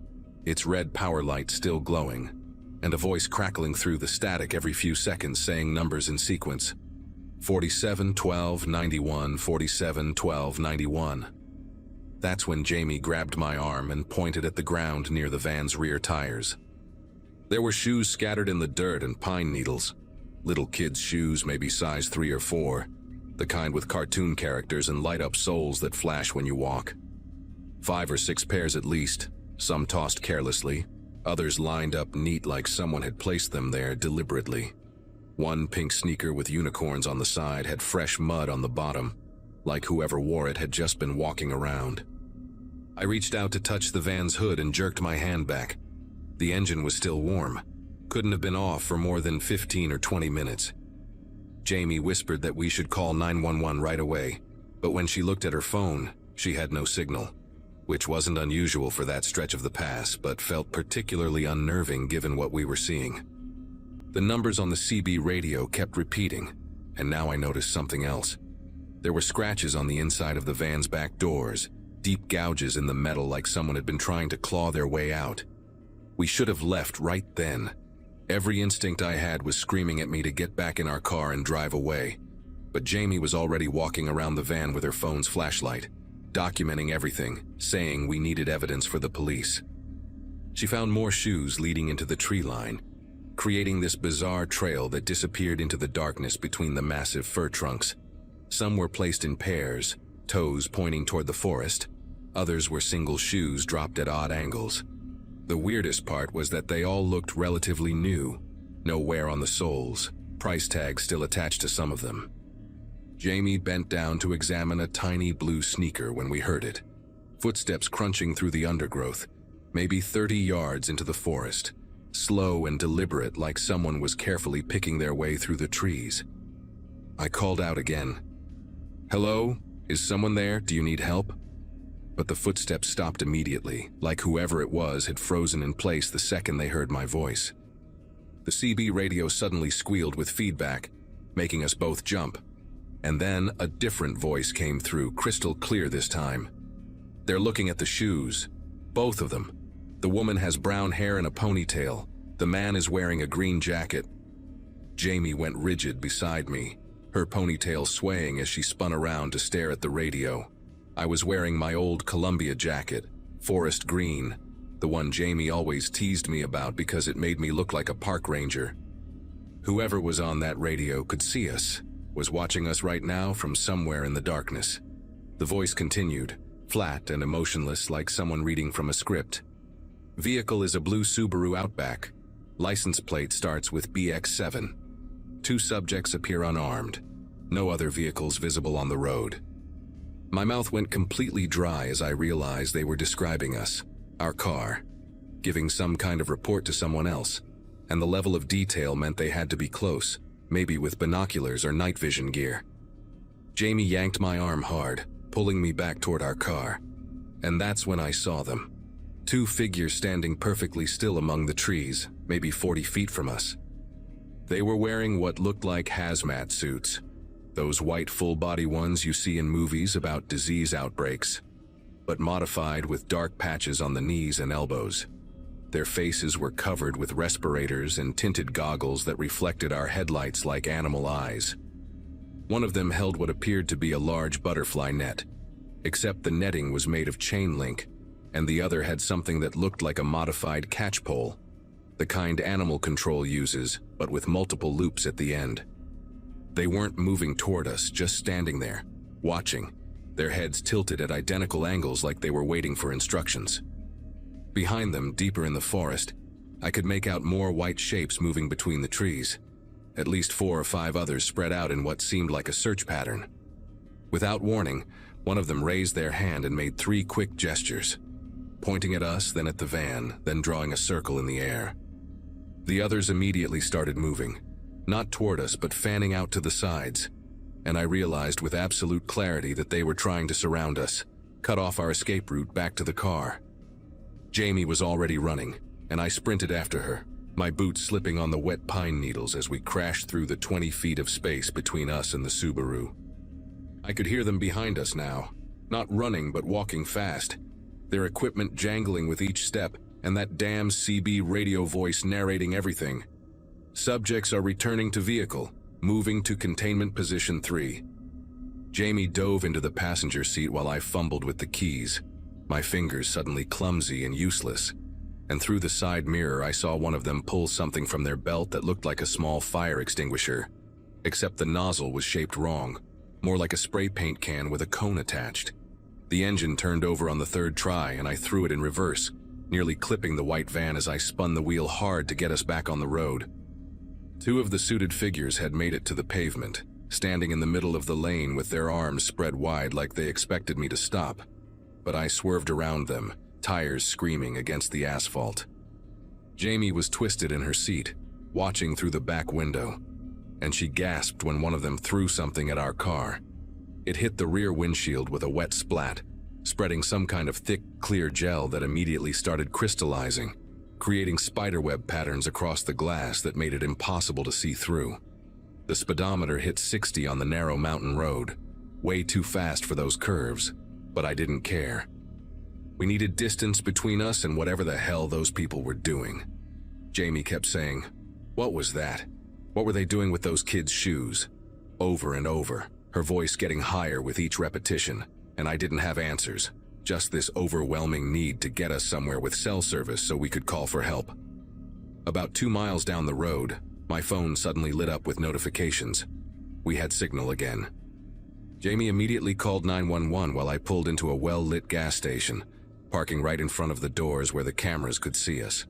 its red power light still glowing, and a voice crackling through the static every few seconds saying numbers in sequence. 47 12 91, 47 12 91. That's when Jamie grabbed my arm and pointed at the ground near the van's rear tires. There were shoes scattered in the dirt and pine needles. Little kids' shoes, maybe size 3 or 4. The kind with cartoon characters and light-up soles that flash when you walk. 5 or 6 pairs at least, some tossed carelessly, others lined up neat like someone had placed them there deliberately. One pink sneaker with unicorns on the side had fresh mud on the bottom, like whoever wore it had just been walking around. I reached out to touch the van's hood and jerked my hand back. The engine was still warm, couldn't have been off for more than 15 or 20 minutes. Jamie whispered that we should call 911 right away, but when she looked at her phone, she had no signal, which wasn't unusual for that stretch of the pass, but felt particularly unnerving given what we were seeing. The numbers on the CB radio kept repeating, and now I noticed something else. There were scratches on the inside of the van's back doors, deep gouges in the metal like someone had been trying to claw their way out. We should have left right then. Every instinct I had was screaming at me to get back in our car and drive away, but Jamie was already walking around the van with her phone's flashlight, documenting everything, saying we needed evidence for the police. She found more shoes leading into the tree line, creating this bizarre trail that disappeared into the darkness between the massive fir trunks. Some were placed in pairs, toes pointing toward the forest. Others were single shoes dropped at odd angles. The weirdest part was that they all looked relatively new, no wear on the soles, price tags still attached to some of them. Jamie bent down to examine a tiny blue sneaker when we heard it. Footsteps crunching through the undergrowth, maybe 30 yards into the forest, slow and deliberate like someone was carefully picking their way through the trees. I called out again. "Hello? Is someone there? Do you need help?" But the footsteps stopped immediately, like whoever it was had frozen in place the second they heard my voice. The CB radio suddenly squealed with feedback, making us both jump. And then a different voice came through, crystal clear this time. "They're looking at the shoes. Both of them. The woman has brown hair and a ponytail. The man is wearing a green jacket." Jamie went rigid beside me, her ponytail swaying as she spun around to stare at the radio. I was wearing my old Columbia jacket, forest green, the one Jamie always teased me about because it made me look like a park ranger. Whoever was on that radio could see us, was watching us right now from somewhere in the darkness. The voice continued, flat and emotionless like someone reading from a script. "Vehicle is a blue Subaru Outback. License plate starts with BX7. 2 subjects appear unarmed. No other vehicles visible on the road." My mouth went completely dry as I realized they were describing us, our car, giving some kind of report to someone else, and the level of detail meant they had to be close, maybe with binoculars or night vision gear. Jamie yanked my arm hard, pulling me back toward our car, and that's when I saw them. 2 figures standing perfectly still among the trees, maybe 40 feet from us. They were wearing what looked like hazmat suits, those white full-body ones you see in movies about disease outbreaks, but modified with dark patches on the knees and elbows. Their faces were covered with respirators and tinted goggles that reflected our headlights like animal eyes. One of them held what appeared to be a large butterfly net, except the netting was made of chain link, and the other had something that looked like a modified catch pole, the kind animal control uses, but with multiple loops at the end. They weren't moving toward us, just standing there, watching, their heads tilted at identical angles like they were waiting for instructions. Behind them, deeper in the forest, I could make out more white shapes moving between the trees, at least 4 or 5 others spread out in what seemed like a search pattern. Without warning, one of them raised their hand and made 3 quick gestures, pointing at us, then at the van, then drawing a circle in the air. The others immediately started moving, not toward us but fanning out to the sides, and I realized with absolute clarity that they were trying to surround us, cut off our escape route back to the car. Jamie was already running, and I sprinted after her, my boots slipping on the wet pine needles as we crashed through the 20 feet of space between us and the Subaru. I could hear them behind us now, not running but walking fast, their equipment jangling with each step, and that damn CB radio voice narrating everything. "Subjects are returning to vehicle, moving to containment position 3. Jamie dove into the passenger seat while I fumbled with the keys, my fingers suddenly clumsy and useless. And through the side mirror I saw one of them pull something from their belt that looked like a small fire extinguisher, except the nozzle was shaped wrong, more like a spray paint can with a cone attached. The engine turned over on the 3rd try and I threw it in reverse, nearly clipping the white van as I spun the wheel hard to get us back on the road. 2 of the suited figures had made it to the pavement, standing in the middle of the lane with their arms spread wide like they expected me to stop. But I swerved around them, tires screaming against the asphalt. Jamie was twisted in her seat, watching through the back window, and she gasped when one of them threw something at our car. It hit the rear windshield with a wet splat, spreading some kind of thick, clear gel that immediately started crystallizing, creating spiderweb patterns across the glass that made it impossible to see through. The speedometer hit 60 on the narrow mountain road, way too fast for those curves, but I didn't care. We needed distance between us and whatever the hell those people were doing. Jamie kept saying, "What was that? What were they doing with those kids' shoes?" Over and over, her voice getting higher with each repetition, and I didn't have answers. Just this overwhelming need to get us somewhere with cell service so we could call for help. About 2 miles down the road, my phone suddenly lit up with notifications. We had signal again. Jamie immediately called 911 while I pulled into a well-lit gas station, parking right in front of the doors where the cameras could see us.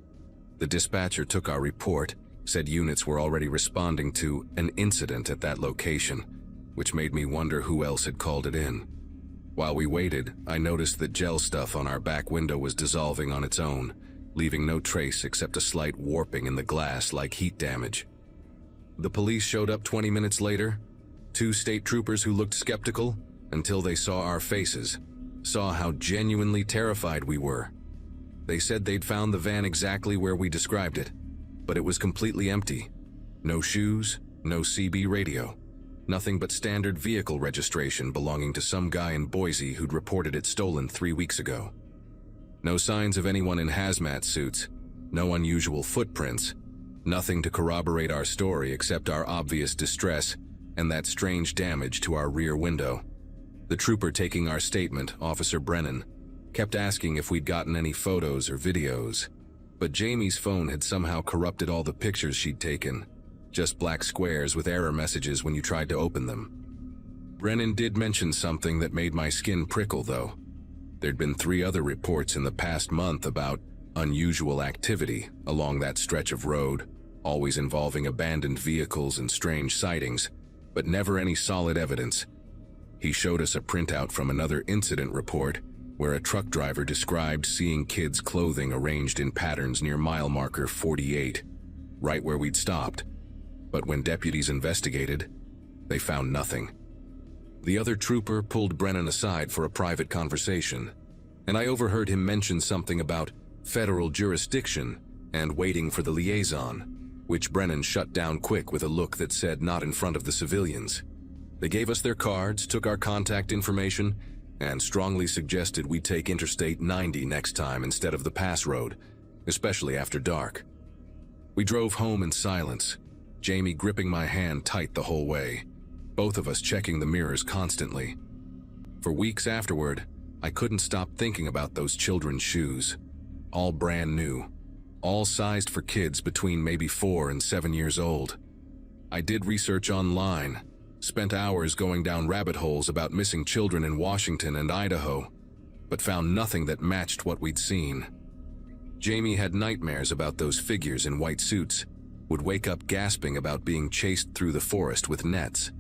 The dispatcher took our report, said units were already responding to an incident at that location, which made me wonder who else had called it in. While we waited, I noticed that gel stuff on our back window was dissolving on its own, leaving no trace except a slight warping in the glass like heat damage. The police showed up 20 minutes later, 2 state troopers who looked skeptical until they saw our faces, saw how genuinely terrified we were. They said they'd found the van exactly where we described it, but it was completely empty. No shoes, no CB radio. Nothing but standard vehicle registration belonging to some guy in Boise who'd reported it stolen 3 weeks ago. No signs of anyone in hazmat suits, no unusual footprints, nothing to corroborate our story except our obvious distress and that strange damage to our rear window. The trooper taking our statement, Officer Brennan, kept asking if we'd gotten any photos or videos, but Jamie's phone had somehow corrupted all the pictures she'd taken, just black squares with error messages when you tried to open them. Brennan did mention something that made my skin prickle, though. There'd been 3 other reports in the past month about unusual activity along that stretch of road, always involving abandoned vehicles and strange sightings, but never any solid evidence. He showed us a printout from another incident report where a truck driver described seeing kids' clothing arranged in patterns near mile marker 48, right where we'd stopped. But when deputies investigated, they found nothing. The other trooper pulled Brennan aside for a private conversation, and I overheard him mention something about federal jurisdiction and waiting for the liaison, which Brennan shut down quick with a look that said not in front of the civilians. They gave us their cards, took our contact information, and strongly suggested we take Interstate 90 next time instead of the pass road, especially after dark. We drove home in silence, Jamie gripping my hand tight the whole way, both of us checking the mirrors constantly. For weeks afterward, I couldn't stop thinking about those children's shoes. All brand new, all sized for kids between maybe 4 and 7 years old. I did research online, spent hours going down rabbit holes about missing children in Washington and Idaho, but found nothing that matched what we'd seen. Jamie had nightmares about those figures in white suits, would wake up gasping about being chased through the forest with nets.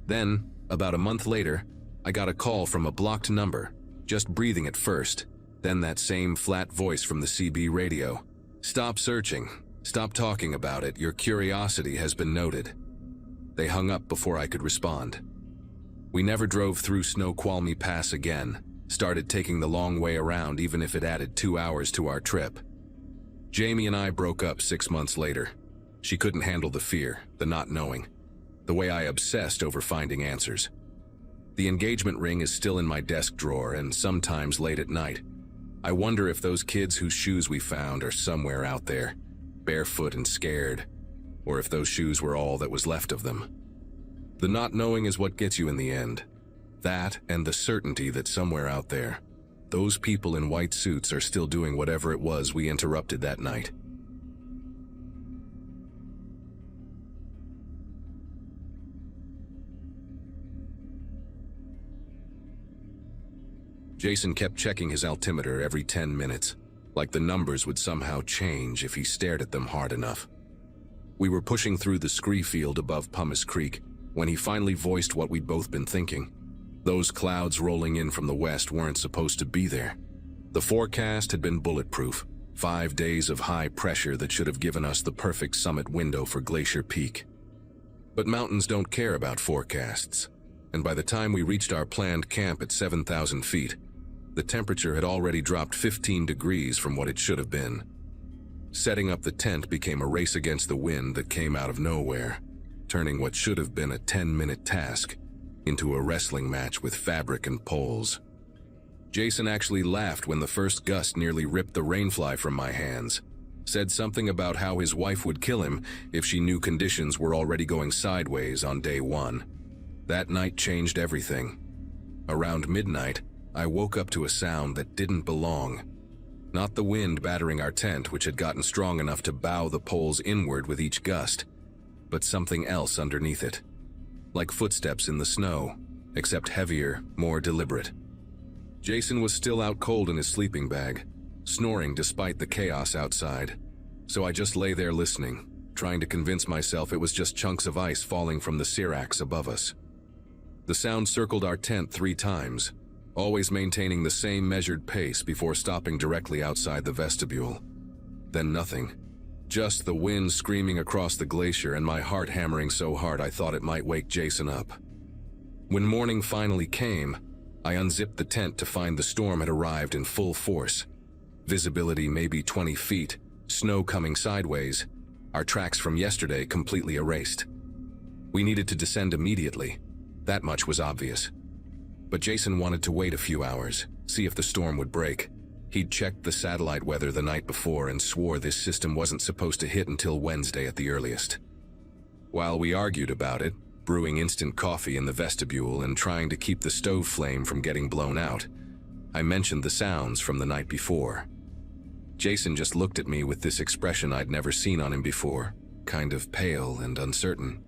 Then, about a month later, I got a call from a blocked number, just breathing at first, then that same flat voice from the CB radio. "Stop searching. Stop talking about it. Your curiosity has been noted." They hung up before I could respond. We never drove through Snoqualmie Pass again, started taking the long way around even if it added 2 hours to our trip. Jamie and I broke up 6 months later. She couldn't handle the fear, the not knowing, the way I obsessed over finding answers. The engagement ring is still in my desk drawer, and sometimes late at night, I wonder if those kids whose shoes we found are somewhere out there, barefoot and scared, or if those shoes were all that was left of them. The not knowing is what gets you in the end. That and the certainty that somewhere out there, those people in white suits are still doing whatever it was we interrupted that night. Jason kept checking his altimeter every 10 minutes, like the numbers would somehow change if he stared at them hard enough. We were pushing through the scree field above Pumice Creek when he finally voiced what we'd both been thinking. Those clouds rolling in from the west weren't supposed to be there. The forecast had been bulletproof, 5 days of high pressure that should have given us the perfect summit window for Glacier Peak. But mountains don't care about forecasts, and by the time we reached our planned camp at 7,000 feet, the temperature had already dropped 15 degrees from what it should have been. Setting up the tent became a race against the wind that came out of nowhere, turning what should have been a 10-minute task into a wrestling match with fabric and poles. Jason actually laughed when the first gust nearly ripped the rainfly from my hands, said something about how his wife would kill him if she knew conditions were already going sideways on day 1. That night changed everything. Around midnight, I woke up to a sound that didn't belong. Not the wind battering our tent, which had gotten strong enough to bow the poles inward with each gust, but something else underneath it. Like footsteps in the snow, except heavier, more deliberate. Jason was still out cold in his sleeping bag, snoring despite the chaos outside, so I just lay there listening, trying to convince myself it was just chunks of ice falling from the seracs above us. The sound circled our tent 3 times, always maintaining the same measured pace before stopping directly outside the vestibule. Then nothing. Just the wind screaming across the glacier and my heart hammering so hard I thought it might wake Jason up. When morning finally came, I unzipped the tent to find the storm had arrived in full force. Visibility maybe 20 feet, snow coming sideways, our tracks from yesterday completely erased. We needed to descend immediately. That much was obvious. But Jason wanted to wait a few hours, see if the storm would break. He'd checked the satellite weather the night before and swore this system wasn't supposed to hit until Wednesday at the earliest. While we argued about it, brewing instant coffee in the vestibule and trying to keep the stove flame from getting blown out, I mentioned the sounds from the night before. Jason just looked at me with this expression I'd never seen on him before, kind of pale and uncertain.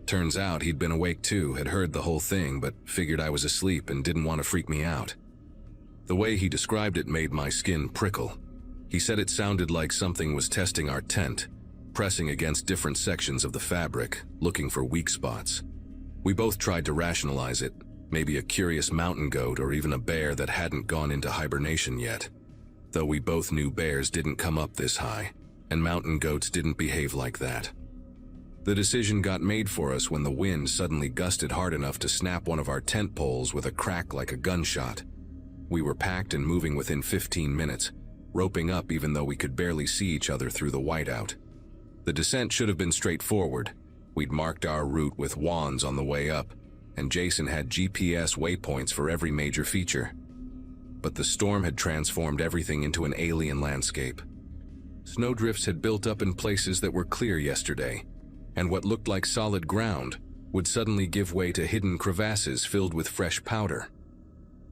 Turns out he'd been awake too, had heard the whole thing, but figured I was asleep and didn't want to freak me out. The way he described it made my skin prickle. He said it sounded like something was testing our tent, pressing against different sections of the fabric, looking for weak spots. We both tried to rationalize it, maybe a curious mountain goat or even a bear that hadn't gone into hibernation yet. Though we both knew bears didn't come up this high, and mountain goats didn't behave like that. The decision got made for us when the wind suddenly gusted hard enough to snap one of our tent poles with a crack like a gunshot. We were packed and moving within 15 minutes, roping up even though we could barely see each other through the whiteout. The descent should have been straightforward. We'd marked our route with wands on the way up, and Jason had GPS waypoints for every major feature. But the storm had transformed everything into an alien landscape. Snowdrifts had built up in places that were clear yesterday, and what looked like solid ground would suddenly give way to hidden crevasses filled with fresh powder.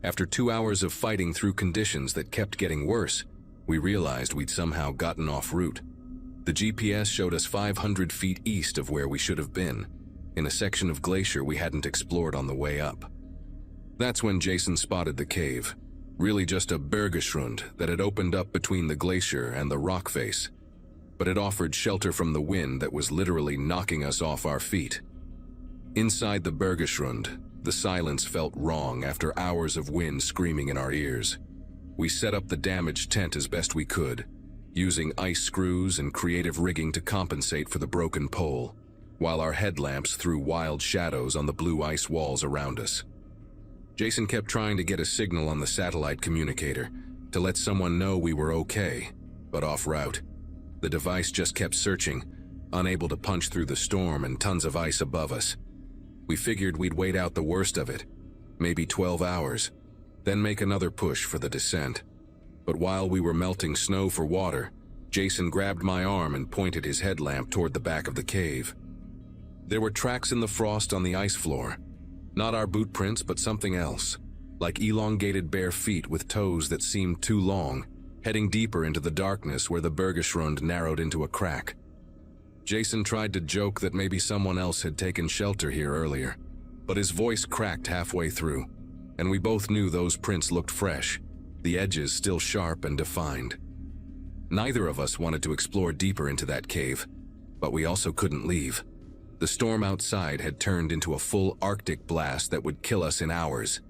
After 2 hours of fighting through conditions that kept getting worse, we realized we'd somehow gotten off route. The GPS showed us 500 feet east of where we should have been, in a section of glacier we hadn't explored on the way up. That's when Jason spotted the cave, really just a bergschrund that had opened up between the glacier and the rock face, but it offered shelter from the wind that was literally knocking us off our feet. Inside the bergschrund, the silence felt wrong after hours of wind screaming in our ears. We set up the damaged tent as best we could, using ice screws and creative rigging to compensate for the broken pole, while our headlamps threw wild shadows on the blue ice walls around us. Jason kept trying to get a signal on the satellite communicator to let someone know we were okay, but off route. The device just kept searching, unable to punch through the storm and tons of ice above us. We figured we'd wait out the worst of it, maybe 12 hours, then make another push for the descent. But while we were melting snow for water, Jason grabbed my arm and pointed his headlamp toward the back of the cave. There were tracks in the frost on the ice floor. Not our boot prints, but something else, like elongated bare feet with toes that seemed too long, heading deeper into the darkness where the bergschrund narrowed into a crack. Jason tried to joke that maybe someone else had taken shelter here earlier, but his voice cracked halfway through, and we both knew those prints looked fresh, the edges still sharp and defined. Neither of us wanted to explore deeper into that cave, but we also couldn't leave. The storm outside had turned into a full Arctic blast that would kill us in hours.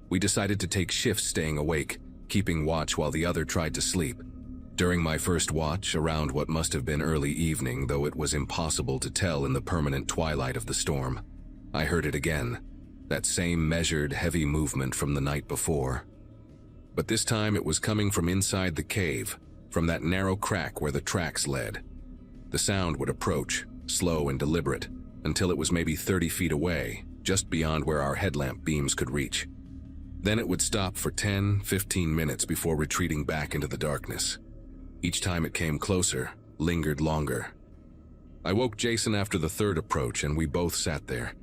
We decided to take shifts staying awake, keeping watch while the other tried to sleep. During my first watch, around what must have been early evening, though it was impossible to tell in the permanent twilight of the storm, I heard it again, that same measured, heavy movement from the night before. But this time it was coming from inside the cave, from that narrow crack where the tracks led. The sound would approach, slow and deliberate, until it was maybe 30 feet away, just beyond where our headlamp beams could reach. Then it would stop for 10-15 minutes before retreating back into the darkness. Each time it came closer, lingered longer. I woke Jason after the third approach, and we both sat there,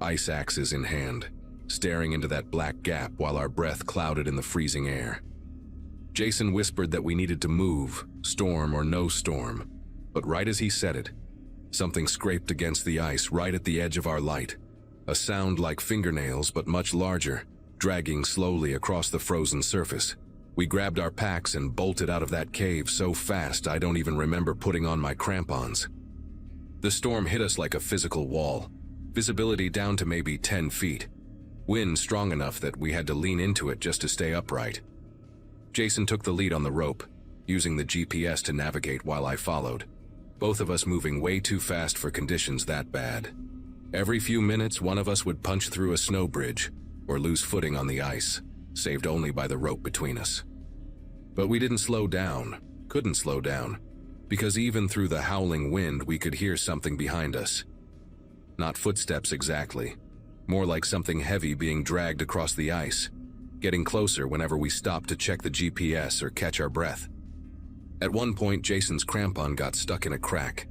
ice axes in hand, staring into that black gap while our breath clouded in the freezing air. Jason whispered that we needed to move, storm or no storm, but right as he said it, something scraped against the ice right at the edge of our light, a sound like fingernails but much larger, dragging slowly across the frozen surface. We grabbed our packs and bolted out of that cave so fast I don't even remember putting on my crampons. The storm hit us like a physical wall, visibility down to maybe 10 feet, wind strong enough that we had to lean into it just to stay upright. Jason took the lead on the rope, using the GPS to navigate while I followed, both of us moving way too fast for conditions that bad. Every few minutes, one of us would punch through a snow bridge or lose footing on the ice, saved only by the rope between us. But we didn't slow down, couldn't slow down, because even through the howling wind, we could hear something behind us. Not footsteps exactly, more like something heavy being dragged across the ice, getting closer whenever we stopped to check the GPS or catch our breath. At one point, Jason's crampon got stuck in a crack,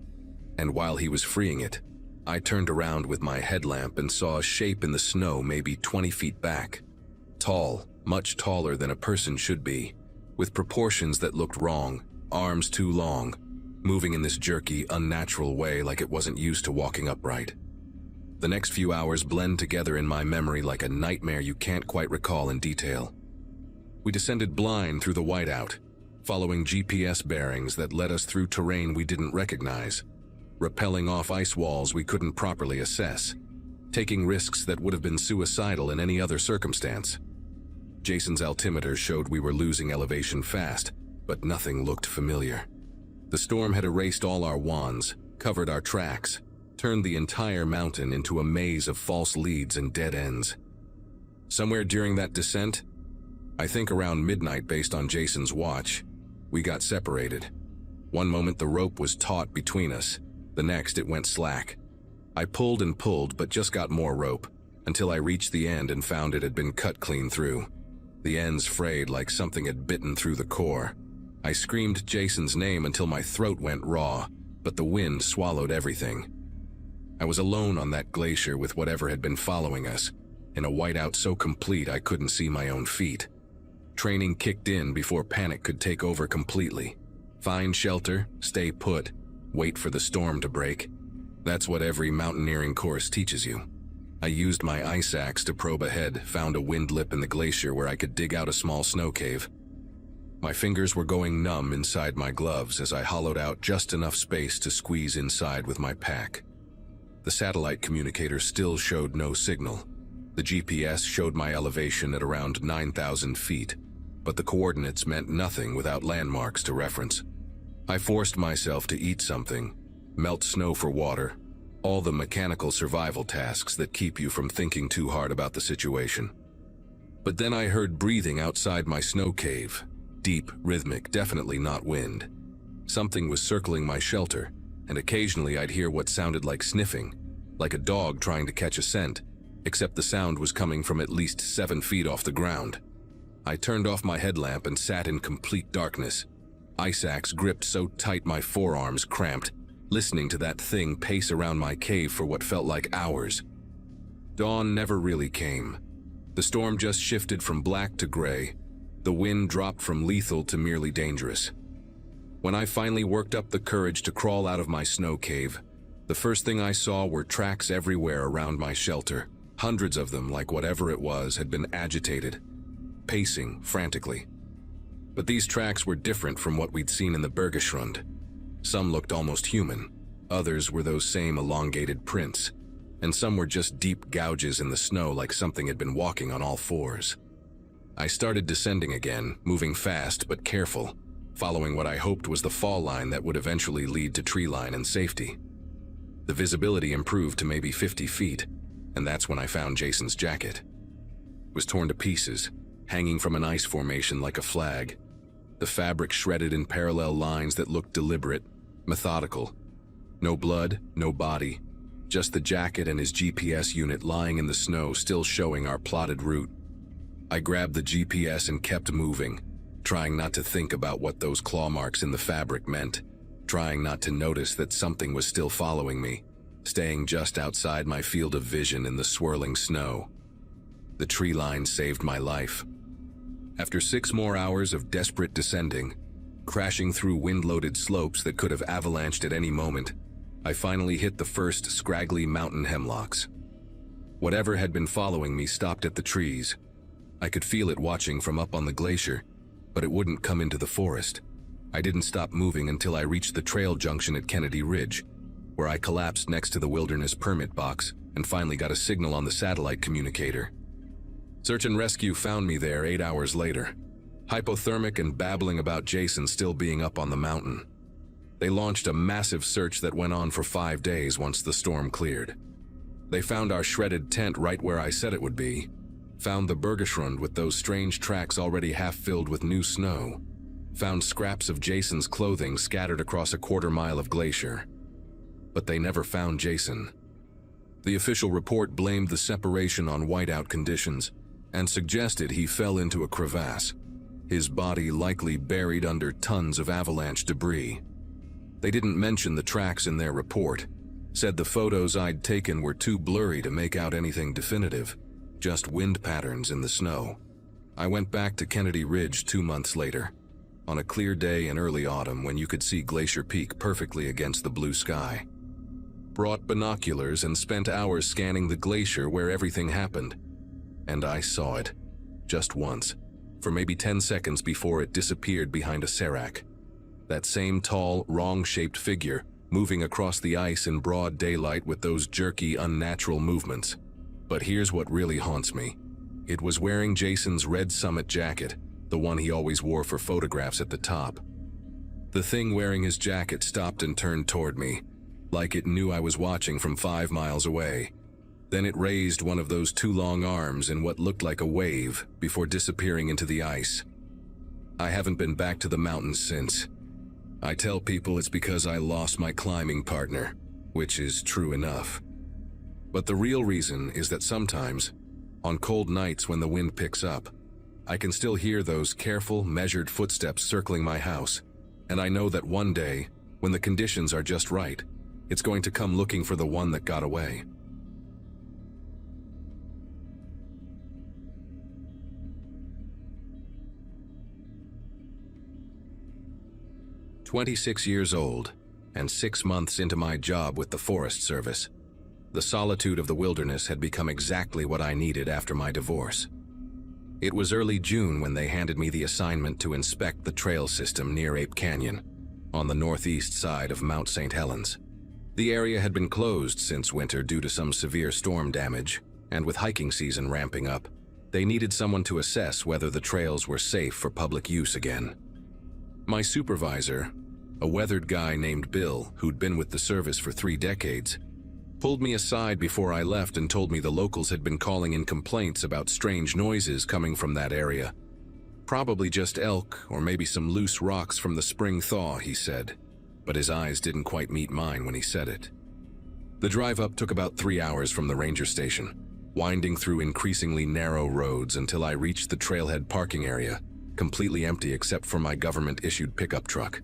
and while he was freeing it, I turned around with my headlamp and saw a shape in the snow maybe 20 feet back. Tall, much taller than a person should be, with proportions that looked wrong, arms too long, moving in this jerky, unnatural way like it wasn't used to walking upright. The next few hours blend together in my memory like a nightmare you can't quite recall in detail. We descended blind through the whiteout, following GPS bearings that led us through terrain we didn't recognize, rappelling off ice walls we couldn't properly assess, taking risks that would have been suicidal in any other circumstance. Jason's altimeter showed we were losing elevation fast, but nothing looked familiar. The storm had erased all our wands, covered our tracks, turned the entire mountain into a maze of false leads and dead ends. Somewhere during that descent, I think around midnight based on Jason's watch, we got separated. One moment the rope was taut between us, the next it went slack. I pulled and pulled but just got more rope, until I reached the end and found it had been cut clean through. The ends frayed like something had bitten through the core. I screamed Jason's name until my throat went raw, but the wind swallowed everything. I was alone on that glacier with whatever had been following us, in a whiteout so complete I couldn't see my own feet. Training kicked in before panic could take over completely. Find shelter, stay put, wait for the storm to break. That's what every mountaineering course teaches you. I used my ice axe to probe ahead, found a wind lip in the glacier where I could dig out a small snow cave. My fingers were going numb inside my gloves as I hollowed out just enough space to squeeze inside with my pack. The satellite communicator still showed no signal. The GPS showed my elevation at around 9,000 feet, but the coordinates meant nothing without landmarks to reference. I forced myself to eat something, melt snow for water, all the mechanical survival tasks that keep you from thinking too hard about the situation. But then I heard breathing outside my snow cave. Deep, rhythmic, definitely not wind. Something was circling my shelter, and occasionally I'd hear what sounded like sniffing, like a dog trying to catch a scent, except the sound was coming from at least 7 feet off the ground. I turned off my headlamp and sat in complete darkness, ice axe gripped so tight my forearms cramped, listening to that thing pace around my cave for what felt like hours. Dawn never really came. The storm just shifted from black to gray. The wind dropped from lethal to merely dangerous. When I finally worked up the courage to crawl out of my snow cave, the first thing I saw were tracks everywhere around my shelter. Hundreds of them, like whatever it was, had been agitated, pacing frantically. But these tracks were different from what we'd seen in the Bergeschrund. Some looked almost human, others were those same elongated prints, and some were just deep gouges in the snow like something had been walking on all fours. I started descending again, moving fast but careful, following what I hoped was the fall line that would eventually lead to tree line and safety. The visibility improved to maybe 50 feet, and that's when I found Jason's jacket. It was torn to pieces, hanging from an ice formation like a flag. The fabric shredded in parallel lines that looked deliberate, methodical. No blood, no body, just the jacket and his GPS unit lying in the snow still showing our plotted route. I grabbed the GPS and kept moving, trying not to think about what those claw marks in the fabric meant, trying not to notice that something was still following me, staying just outside my field of vision in the swirling snow. The tree line saved my life. After 6 more hours of desperate descending, crashing through wind-loaded slopes that could have avalanched at any moment, I finally hit the first scraggly mountain hemlocks. Whatever had been following me stopped at the trees. I could feel it watching from up on the glacier, but it wouldn't come into the forest. I didn't stop moving until I reached the trail junction at Kennedy Ridge, where I collapsed next to the wilderness permit box and finally got a signal on the satellite communicator. Search and rescue found me there 8 hours later, hypothermic and babbling about Jason still being up on the mountain. They launched a massive search that went on for 5 days once the storm cleared. They found our shredded tent right where I said it would be, found the Bergeschrund with those strange tracks already half filled with new snow, found scraps of Jason's clothing scattered across a quarter-mile of glacier. But they never found Jason. The official report blamed the separation on whiteout conditions and suggested he fell into a crevasse, his body likely buried under tons of avalanche debris. They didn't mention the tracks in their report, said the photos I'd taken were too blurry to make out anything definitive, just wind patterns in the snow. I went back to Kennedy Ridge 2 months later, on a clear day in early autumn when you could see Glacier Peak perfectly against the blue sky. Brought binoculars and spent hours scanning the glacier where everything happened. And I saw it, just once, for maybe 10 seconds before it disappeared behind a serac. That same tall, wrong-shaped figure, moving across the ice in broad daylight with those jerky, unnatural movements. But here's what really haunts me. It was wearing Jason's red Summit jacket, the one he always wore for photographs at the top. The thing wearing his jacket stopped and turned toward me, like it knew I was watching from 5 miles away. Then it raised one of those 2 long arms in what looked like a wave before disappearing into the ice. I haven't been back to the mountains since. I tell people it's because I lost my climbing partner, which is true enough. But the real reason is that sometimes, on cold nights when the wind picks up, I can still hear those careful, measured footsteps circling my house, and I know that one day, when the conditions are just right, it's going to come looking for the one that got away. "26 years old, and 6 months into my job with the Forest Service. The solitude of the wilderness had become exactly what I needed after my divorce. It was early June when they handed me the assignment to inspect the trail system near Ape Canyon, on the northeast side of Mount St. Helens. The area had been closed since winter due to some severe storm damage, and with hiking season ramping up, they needed someone to assess whether the trails were safe for public use again. My supervisor, a weathered guy named Bill, who'd been with the service for 3 decades, pulled me aside before I left and told me the locals had been calling in complaints about strange noises coming from that area. Probably just elk or maybe some loose rocks from the spring thaw, he said, but his eyes didn't quite meet mine when he said it. The drive up took about 3 hours from the ranger station, winding through increasingly narrow roads until I reached the trailhead parking area, completely empty except for my government-issued pickup truck.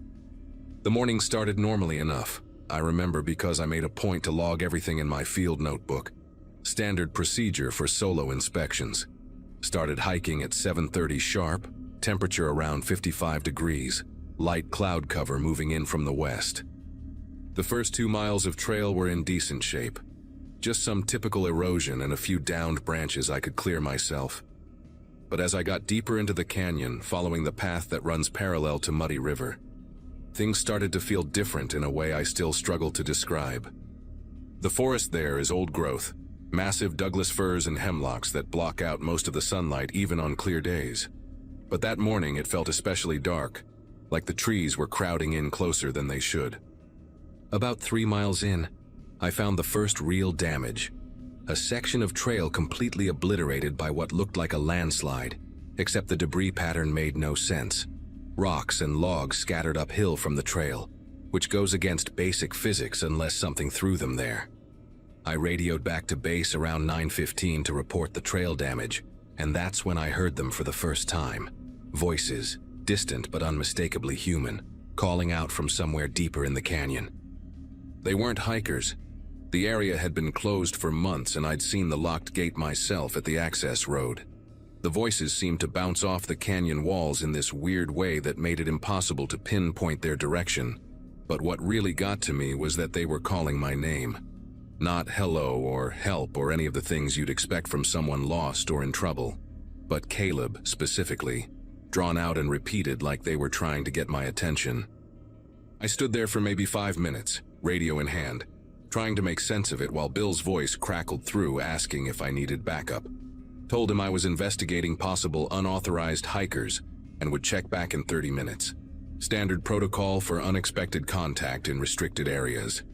The morning started normally enough, I remember, because I made a point to log everything in my field notebook. Standard procedure for solo inspections. Started hiking at 7:30 sharp, temperature around 55 degrees, light cloud cover moving in from the west. The first 2 miles of trail were in decent shape. Just some typical erosion and a few downed branches I could clear myself. But as I got deeper into the canyon, following the path that runs parallel to Muddy River, things started to feel different in a way I still struggle to describe. The forest there is old growth, massive Douglas firs and hemlocks that block out most of the sunlight even on clear days. But that morning it felt especially dark, like the trees were crowding in closer than they should. About 3 miles in, I found the first real damage. A section of trail completely obliterated by what looked like a landslide, except the debris pattern made no sense. Rocks and logs scattered uphill from the trail, which goes against basic physics unless something threw them there. I radioed back to base around 9:15 to report the trail damage, and that's when I heard them for the first time. Voices, distant but unmistakably human, calling out from somewhere deeper in the canyon. They weren't hikers. The area had been closed for months and I'd seen the locked gate myself at the access road. The voices seemed to bounce off the canyon walls in this weird way that made it impossible to pinpoint their direction. But what really got to me was that they were calling my name. Not hello or help or any of the things you'd expect from someone lost or in trouble, but Caleb specifically, drawn out and repeated like they were trying to get my attention. I stood there for maybe 5 minutes, radio in hand, trying to make sense of it while Bill's voice crackled through asking if I needed backup. Told him I was investigating possible unauthorized hikers and would check back in 30 minutes. Standard protocol for unexpected contact in restricted areas.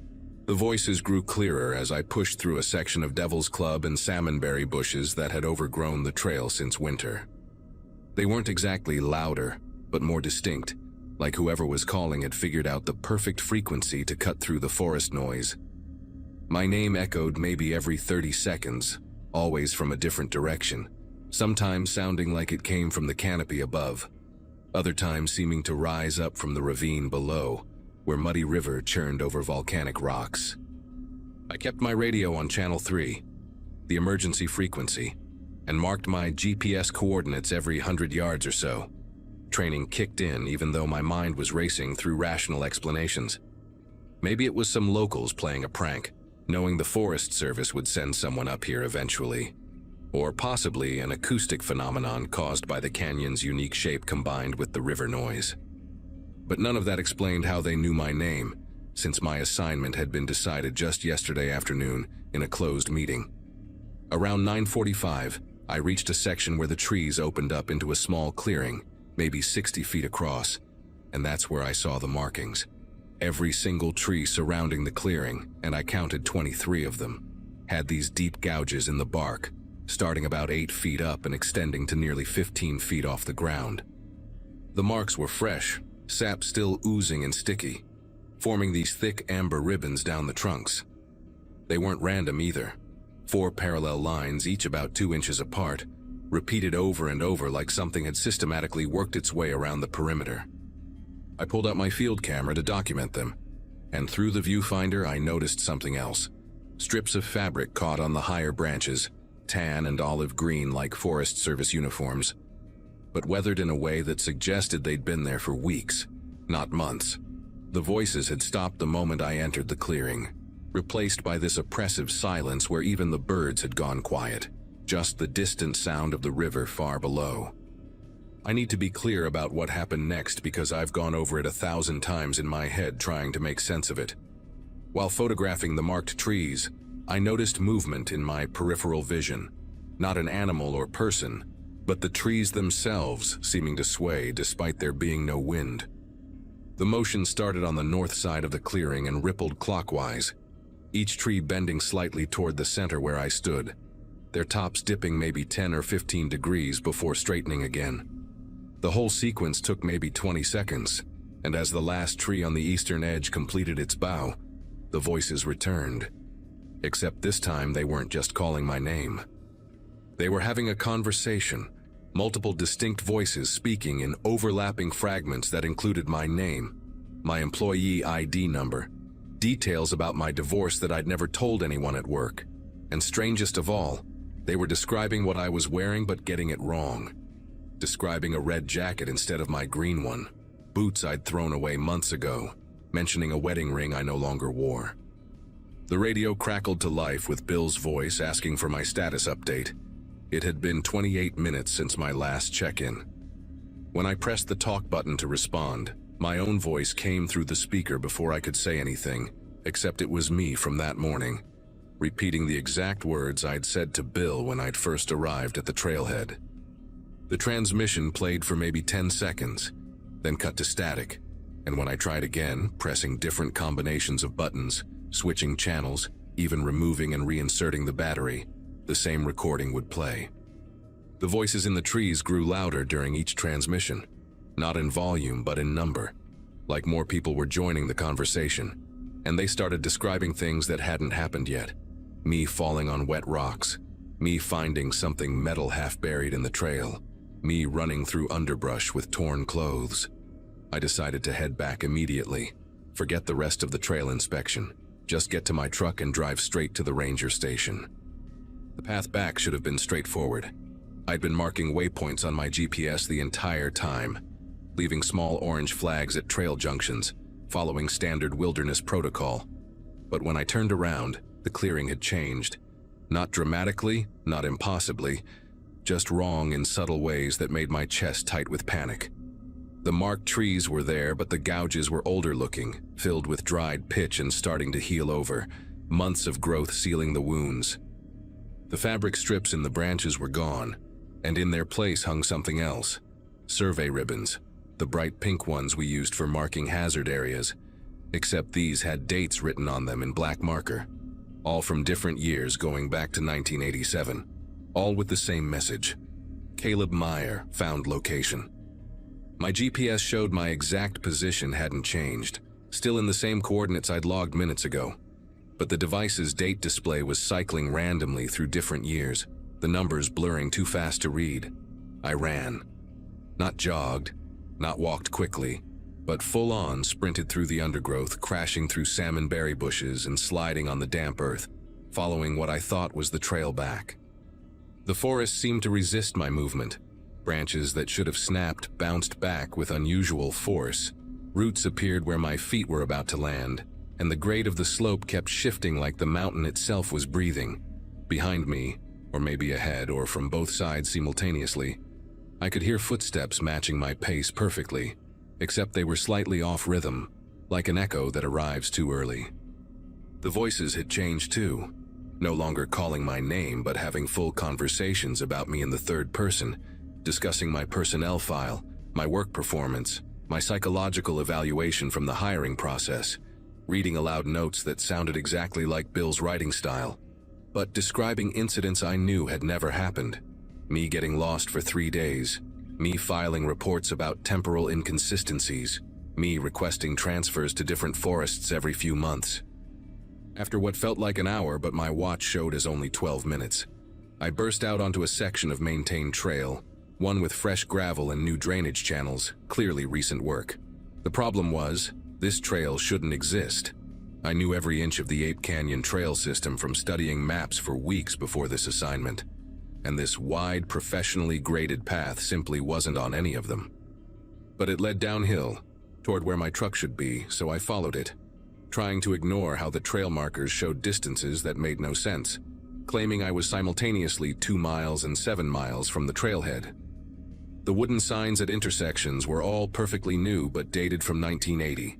The voices grew clearer as I pushed through a section of Devil's Club and salmonberry bushes that had overgrown the trail since winter. They weren't exactly louder, but more distinct, like whoever was calling had figured out the perfect frequency to cut through the forest noise. My name echoed maybe every 30 seconds, always from a different direction, sometimes sounding like it came from the canopy above, other times seeming to rise up from the ravine below, where muddy river churned over volcanic rocks. I kept my radio on channel 3, the emergency frequency, and marked my GPS coordinates every 100 yards or so. Training kicked in even though my mind was racing through rational explanations. Maybe it was some locals playing a prank, knowing the Forest Service would send someone up here eventually. Or possibly an acoustic phenomenon caused by the canyon's unique shape combined with the river noise. But none of that explained how they knew my name, since my assignment had been decided just yesterday afternoon in a closed meeting. Around 9:45, I reached a section where the trees opened up into a small clearing, maybe 60 feet across, and that's where I saw the markings. Every single tree surrounding the clearing, and I counted 23 of them, had these deep gouges in the bark, starting about 8 feet up and extending to nearly 15 feet off the ground. The marks were fresh, sap still oozing and sticky, forming these thick amber ribbons down the trunks. They weren't random either. 4 parallel lines, each about 2 inches apart, repeated over and over like something had systematically worked its way around the perimeter. I pulled out my field camera to document them, and through the viewfinder I noticed something else. Strips of fabric caught on the higher branches, tan and olive green like Forest Service uniforms, but weathered in a way that suggested they'd been there for weeks, not months. The voices had stopped the moment I entered the clearing, replaced by this oppressive silence where even the birds had gone quiet, just the distant sound of the river far below. I need to be clear about what happened next because I've gone over it 1,000 times in my head trying to make sense of it. While photographing the marked trees, I noticed movement in my peripheral vision, not an animal or person, but the trees themselves seeming to sway despite there being no wind. The motion started on the north side of the clearing and rippled clockwise, each tree bending slightly toward the center where I stood, their tops dipping maybe 10 or 15 degrees before straightening again. The whole sequence took maybe 20 seconds, and as the last tree on the eastern edge completed its bow, the voices returned. Except this time they weren't just calling my name. They were having a conversation, multiple distinct voices speaking in overlapping fragments that included my name, my employee ID number, details about my divorce that I'd never told anyone at work, and strangest of all, they were describing what I was wearing but getting it wrong. Describing a red jacket instead of my green one, boots I'd thrown away months ago, mentioning a wedding ring I no longer wore. The radio crackled to life with Bill's voice asking for my status update. It had been 28 minutes since my last check-in. When I pressed the talk button to respond, my own voice came through the speaker before I could say anything, except it was me from that morning, repeating the exact words I'd said to Bill when I'd first arrived at the trailhead. The transmission played for maybe 10 seconds, then cut to static, and when I tried again, pressing different combinations of buttons, switching channels, even removing and reinserting the battery, the same recording would play. The voices in the trees grew louder during each transmission, not in volume but in number, like more people were joining the conversation, and they started describing things that hadn't happened yet. Me falling on wet rocks, me finding something metal half buried in the trail, me running through underbrush with torn clothes. I decided to head back immediately, forget the rest of the trail inspection, just get to my truck and drive straight to the ranger station. The path back should have been straightforward. I'd been marking waypoints on my GPS the entire time, leaving small orange flags at trail junctions, following standard wilderness protocol. But when I turned around, the clearing had changed. Not dramatically, not impossibly, just wrong in subtle ways that made my chest tight with panic. The marked trees were there, but the gouges were older looking, filled with dried pitch and starting to heal over, months of growth sealing the wounds. The fabric strips in the branches were gone, and in their place hung something else. Survey ribbons, the bright pink ones we used for marking hazard areas, except these had dates written on them in black marker, all from different years going back to 1987, all with the same message: Caleb Meyer, found location. My GPS showed my exact position hadn't changed, still in the same coordinates I'd logged minutes ago. But the device's date display was cycling randomly through different years, the numbers blurring too fast to read. I ran. Not jogged, not walked quickly, but full-on sprinted through the undergrowth, crashing through salmonberry bushes and sliding on the damp earth, following what I thought was the trail back. The forest seemed to resist my movement. Branches that should have snapped bounced back with unusual force. Roots appeared where my feet were about to land, and the grade of the slope kept shifting like the mountain itself was breathing. Behind me, or maybe ahead or from both sides simultaneously, I could hear footsteps matching my pace perfectly, except they were slightly off rhythm, like an echo that arrives too early. The voices had changed too, no longer calling my name but having full conversations about me in the third person, discussing my personnel file, my work performance, my psychological evaluation from the hiring process, reading aloud notes that sounded exactly like Bill's writing style, but describing incidents I knew had never happened. Me getting lost for 3 days, me filing reports about temporal inconsistencies, me requesting transfers to different forests every few months. After what felt like an hour but my watch showed as only 12 minutes, I burst out onto a section of maintained trail, one with fresh gravel and new drainage channels, clearly recent work. The problem was, this trail shouldn't exist. I knew every inch of the Ape Canyon trail system from studying maps for weeks before this assignment, and this wide, professionally graded path simply wasn't on any of them. But it led downhill, toward where my truck should be, so I followed it, trying to ignore how the trail markers showed distances that made no sense, claiming I was simultaneously 2 miles and 7 miles from the trailhead. The wooden signs at intersections were all perfectly new but dated from 1980,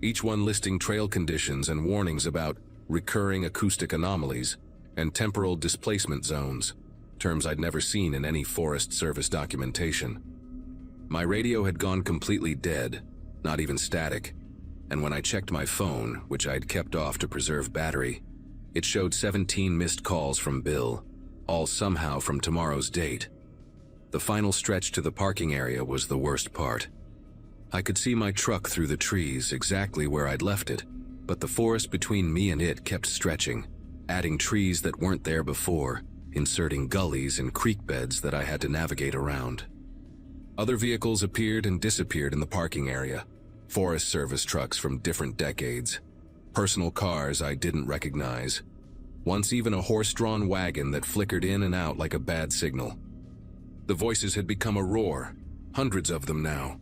each one listing trail conditions and warnings about recurring acoustic anomalies and temporal displacement zones, terms I'd never seen in any Forest Service documentation. My radio had gone completely dead, not even static, and when I checked my phone, which I'd kept off to preserve battery, it showed 17 missed calls from Bill, all somehow from tomorrow's date. The final stretch to the parking area was the worst part. I could see my truck through the trees exactly where I'd left it, but the forest between me and it kept stretching, adding trees that weren't there before, inserting gullies and creek beds that I had to navigate around. Other vehicles appeared and disappeared in the parking area, Forest Service trucks from different decades, personal cars I didn't recognize, once even a horse-drawn wagon that flickered in and out like a bad signal. The voices had become a roar, hundreds of them now,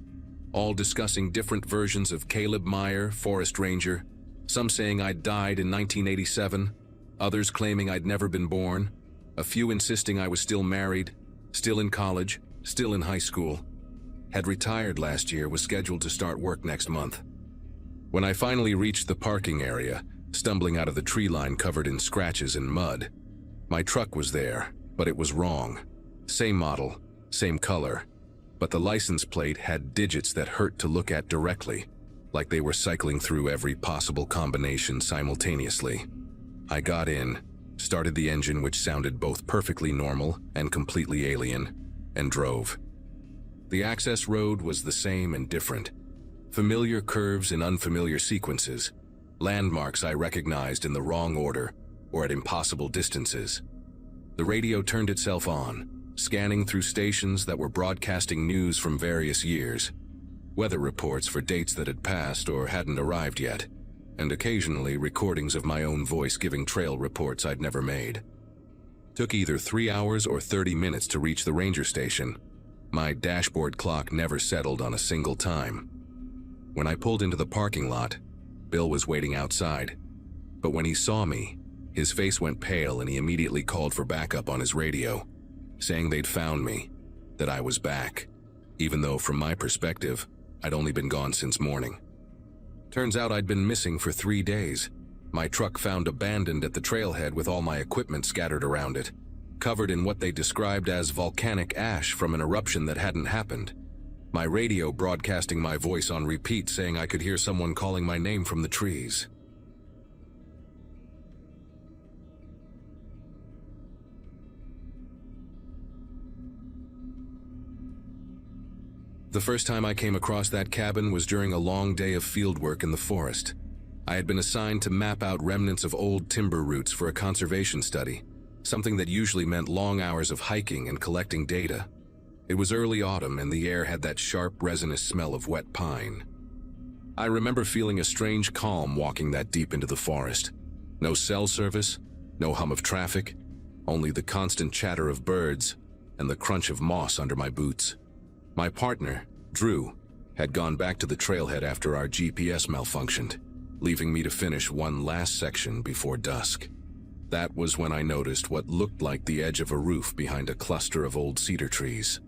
all discussing different versions of Caleb Meyer, Forest Ranger, some saying I'd died in 1987, others claiming I'd never been born, a few insisting I was still married, still in college, still in high school, had retired last year, was scheduled to start work next month. When I finally reached the parking area, stumbling out of the tree line covered in scratches and mud, my truck was there, but it was wrong. Same model, same color, but the license plate had digits that hurt to look at directly, like they were cycling through every possible combination simultaneously. I got in, started the engine, which sounded both perfectly normal and completely alien, and drove. The access road was the same and different. Familiar curves in unfamiliar sequences, landmarks I recognized in the wrong order or at impossible distances. The radio turned itself on, scanning through stations that were broadcasting news from various years, weather reports for dates that had passed or hadn't arrived yet, and occasionally recordings of my own voice giving trail reports I'd never made. Took either 3 hours or 30 minutes to reach the ranger station. My dashboard clock never settled on a single time. When I pulled into the parking lot, Bill was waiting outside, but when he saw me, his face went pale and he immediately called for backup on his radio, saying they'd found me, that I was back, even though from my perspective, I'd only been gone since morning. Turns out I'd been missing for 3 days. My truck found abandoned at the trailhead with all my equipment scattered around it, covered in what they described as volcanic ash from an eruption that hadn't happened. my radio broadcasting my voice on repeat saying I could hear someone calling my name from the trees. The first time I came across that cabin was during a long day of fieldwork in the forest. I had been assigned to map out remnants of old timber roots for a conservation study, something that usually meant long hours of hiking and collecting data. It was early autumn and the air had that sharp, resinous smell of wet pine. I remember feeling a strange calm walking that deep into the forest. No cell service, no hum of traffic, only the constant chatter of birds and the crunch of moss under my boots. My partner, Drew, had gone back to the trailhead after our GPS malfunctioned, leaving me to finish one last section before dusk. That was when I noticed what looked like the edge of a roof behind a cluster of old cedar trees.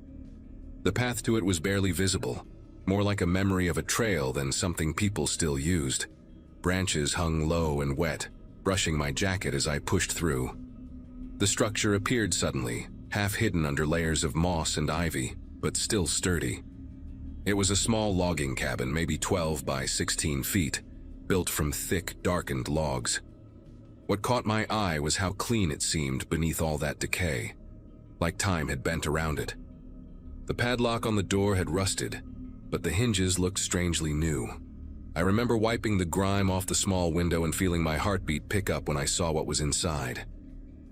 The path to it was barely visible, more like a memory of a trail than something people still used. Branches hung low and wet, brushing my jacket as I pushed through. The structure appeared suddenly, half hidden under layers of moss and ivy, but still sturdy. It was a small logging cabin, maybe 12 by 16 feet, built from thick, darkened logs. What caught my eye was how clean it seemed beneath all that decay, like time had bent around it. The padlock on the door had rusted, but the hinges looked strangely new. I remember wiping the grime off the small window and feeling my heartbeat pick up when I saw what was inside.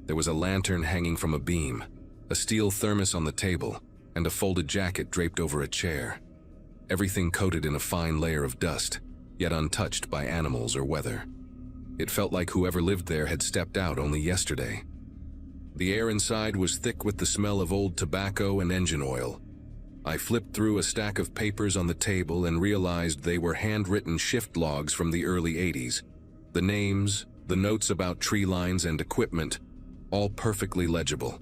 There was a lantern hanging from a beam, a steel thermos on the table, and a folded jacket draped over a chair. Everything coated in a fine layer of dust, yet untouched by animals or weather. It felt like whoever lived there had stepped out only yesterday. The air inside was thick with the smell of old tobacco and engine oil. I flipped through a stack of papers on the table and realized they were handwritten shift logs from the early 80s. The names, the notes about tree lines and equipment, all perfectly legible.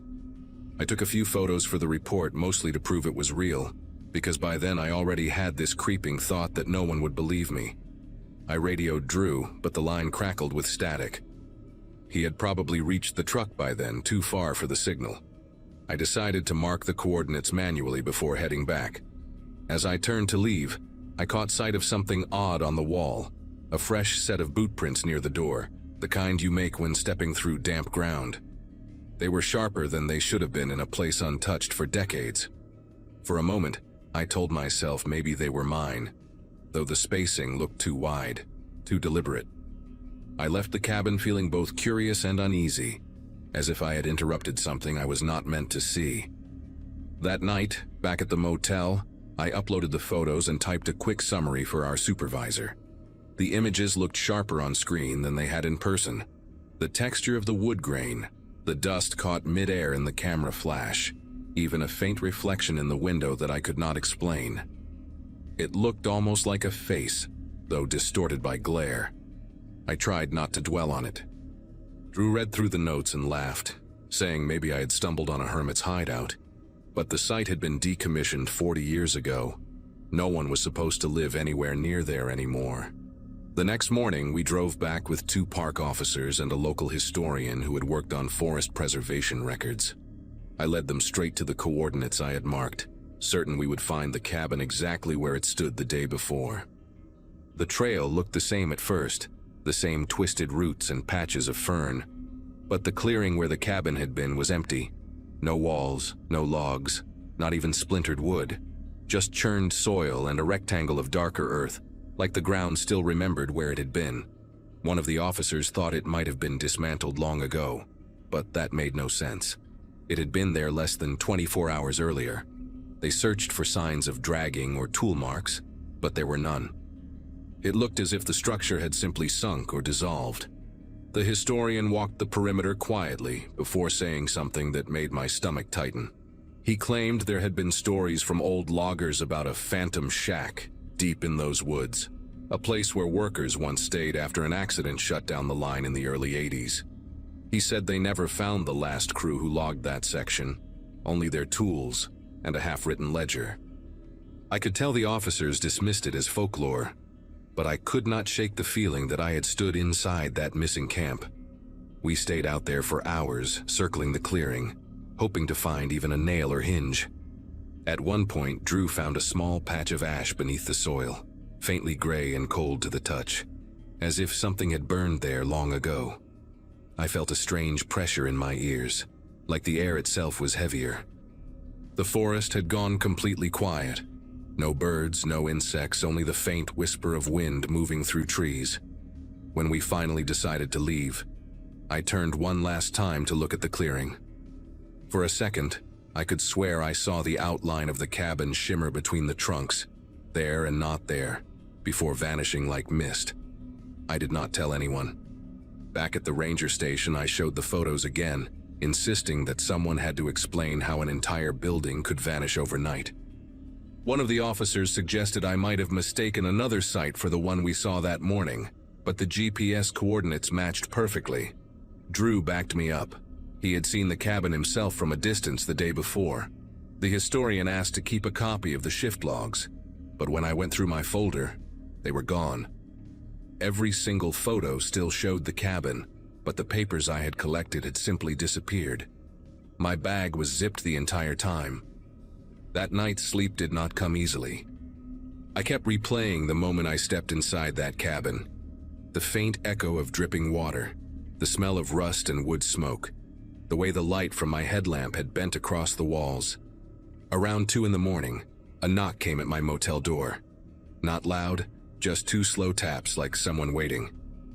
I took a few photos for the report, mostly to prove it was real, because by then I already had this creeping thought that no one would believe me. I radioed Drew, but the line crackled with static. He had probably reached the truck by then, too far for the signal. I decided to mark the coordinates manually before heading back. As I turned to leave, I caught sight of something odd on the wall, a fresh set of boot prints near the door, the kind you make when stepping through damp ground. They were sharper than they should have been in a place untouched for decades. For a moment, I told myself maybe they were mine, though the spacing looked too wide, too deliberate. I left the cabin feeling both curious and uneasy, as if I had interrupted something I was not meant to see. That night, back at the motel, I uploaded the photos and typed a quick summary for our supervisor. The images looked sharper on screen than they had in person. The texture of the wood grain, the dust caught mid-air in the camera flash, even a faint reflection in the window that I could not explain. It looked almost like a face, though distorted by glare. I tried not to dwell on it. Drew read through the notes and laughed, saying maybe I had stumbled on a hermit's hideout. But the site had been decommissioned 40 years ago. No one was supposed to live anywhere near there anymore. The next morning, we drove back with 2 park officers and a local historian who had worked on forest preservation records. I led them straight to the coordinates I had marked, certain we would find the cabin exactly where it stood the day before. The trail looked the same at first, the same twisted roots and patches of fern, but the clearing where the cabin had been was empty. No walls, no logs, not even splintered wood, just churned soil and a rectangle of darker earth, like the ground still remembered where it had been. One of the officers thought it might have been dismantled long ago, but that made no sense. It had been there less than 24 hours earlier. They searched for signs of dragging or tool marks, but there were none. It looked as if the structure had simply sunk or dissolved. The historian walked the perimeter quietly before saying something that made my stomach tighten. He claimed there had been stories from old loggers about a phantom shack deep in those woods, a place where workers once stayed after an accident shut down the line in the early 80s. He said they never found the last crew who logged that section, only their tools and a half-written ledger. I could tell the officers dismissed it as folklore, but I could not shake the feeling that I had stood inside that missing camp. We stayed out there for hours, circling the clearing, hoping to find even a nail or hinge. At one point, Drew found a small patch of ash beneath the soil, faintly gray and cold to the touch, as if something had burned there long ago. I felt a strange pressure in my ears, like the air itself was heavier. The forest had gone completely quiet. No birds, no insects, only the faint whisper of wind moving through trees. When we finally decided to leave, I turned one last time to look at the clearing. For a second, I could swear I saw the outline of the cabin shimmer between the trunks, there and not there, before vanishing like mist. I did not tell anyone. Back at the ranger station, I showed the photos again, insisting that someone had to explain how an entire building could vanish overnight. One of the officers suggested I might have mistaken another site for the one we saw that morning, but the GPS coordinates matched perfectly. Drew backed me up. He had seen the cabin himself from a distance the day before. The historian asked to keep a copy of the shift logs, but when I went through my folder, they were gone. Every single photo still showed the cabin, but the papers I had collected had simply disappeared. My bag was zipped the entire time. That night, sleep did not come easily. I kept replaying the moment I stepped inside that cabin. The faint echo of dripping water, the smell of rust and wood smoke, the way the light from my headlamp had bent across the walls. Around 2 a.m, a knock came at my motel door. Not loud, just 2 slow taps like someone waiting.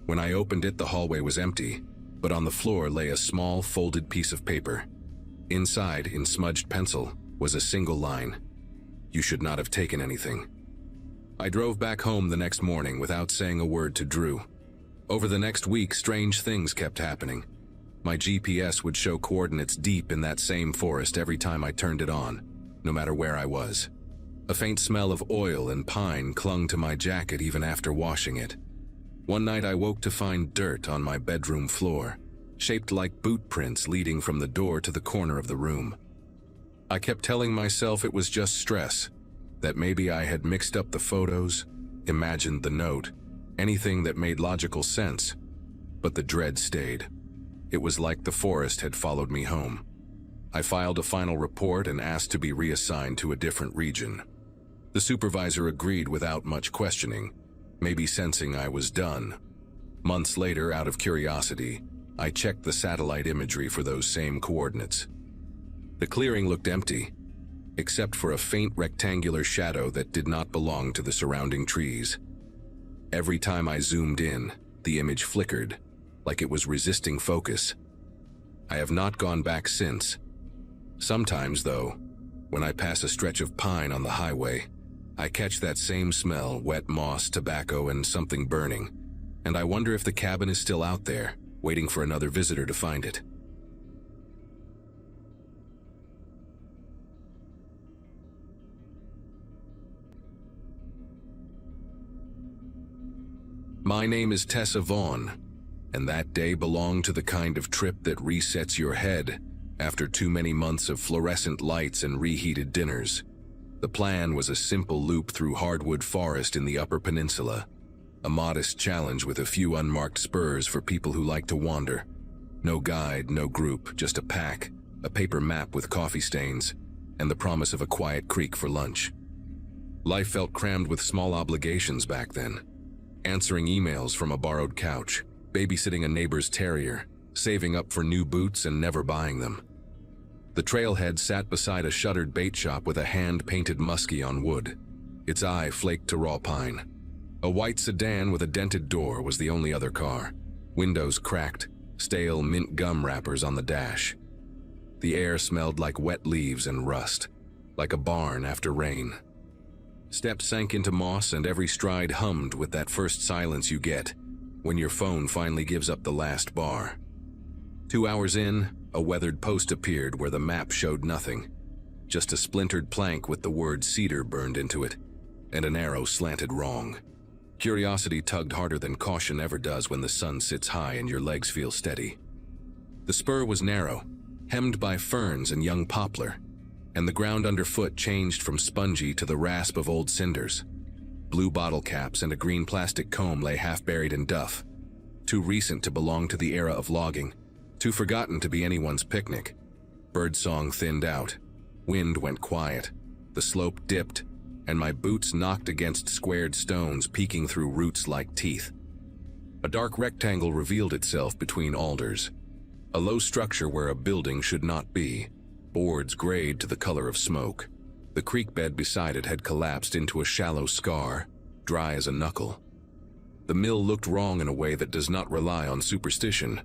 When I opened it, the hallway was empty, but on the floor lay a small folded piece of paper. Inside, in smudged pencil, was a single line: "You should not have taken anything." I drove back home the next morning without saying a word to Drew. Over the next week, strange things kept happening. My GPS would show coordinates deep in that same forest every time I turned it on, no matter where I was. A faint smell of oil and pine clung to my jacket even after washing it. One night I woke to find dirt on my bedroom floor, shaped like boot prints leading from the door to the corner of the room. I kept telling myself it was just stress, that maybe I had mixed up the photos, imagined the note, anything that made logical sense, but the dread stayed. It was like the forest had followed me home. I filed a final report and asked to be reassigned to a different region. The supervisor agreed without much questioning, maybe sensing I was done. Months later, out of curiosity, I checked the satellite imagery for those same coordinates. The clearing looked empty, except for a faint rectangular shadow that did not belong to the surrounding trees. Every time I zoomed in, the image flickered, like it was resisting focus. I have not gone back since. Sometimes, though, when I pass a stretch of pine on the highway, I catch that same smell: wet moss, tobacco, and something burning, and I wonder if the cabin is still out there, waiting for another visitor to find it. My name is Tessa Vaughn, and that day belonged to the kind of trip that resets your head after too many months of fluorescent lights and reheated dinners. The plan was a simple loop through hardwood forest in the Upper Peninsula, a modest challenge with a few unmarked spurs for people who like to wander. No guide, no group, just a pack, a paper map with coffee stains, and the promise of a quiet creek for lunch. Life felt crammed with small obligations back then. Answering emails from a borrowed couch, babysitting a neighbor's terrier, saving up for new boots and never buying them. The trailhead sat beside a shuttered bait shop with a hand-painted muskie on wood. Its eye flaked to raw pine. A white sedan with a dented door was the only other car. Windows cracked, stale mint gum wrappers on the dash. The air smelled like wet leaves and rust, like a barn after rain. Steps sank into moss and every stride hummed with that first silence you get when your phone finally gives up the last bar. 2 hours in, a weathered post appeared where the map showed nothing, just a splintered plank with the word cedar burned into it, and an arrow slanted wrong. Curiosity tugged harder than caution ever does when the sun sits high and your legs feel steady. The spur was narrow, hemmed by ferns and young poplar, and the ground underfoot changed from spongy to the rasp of old cinders. Blue bottle caps and a green plastic comb lay half buried in duff, too recent to belong to the era of logging, too forgotten to be anyone's picnic. Birdsong thinned out. Wind went quiet. The slope dipped, and my boots knocked against squared stones peeking through roots like teeth. A dark rectangle revealed itself between alders, a low structure where a building should not be, boards grayed to the color of smoke. The creek bed beside it had collapsed into a shallow scar, dry as a knuckle. The mill looked wrong in a way that does not rely on superstition.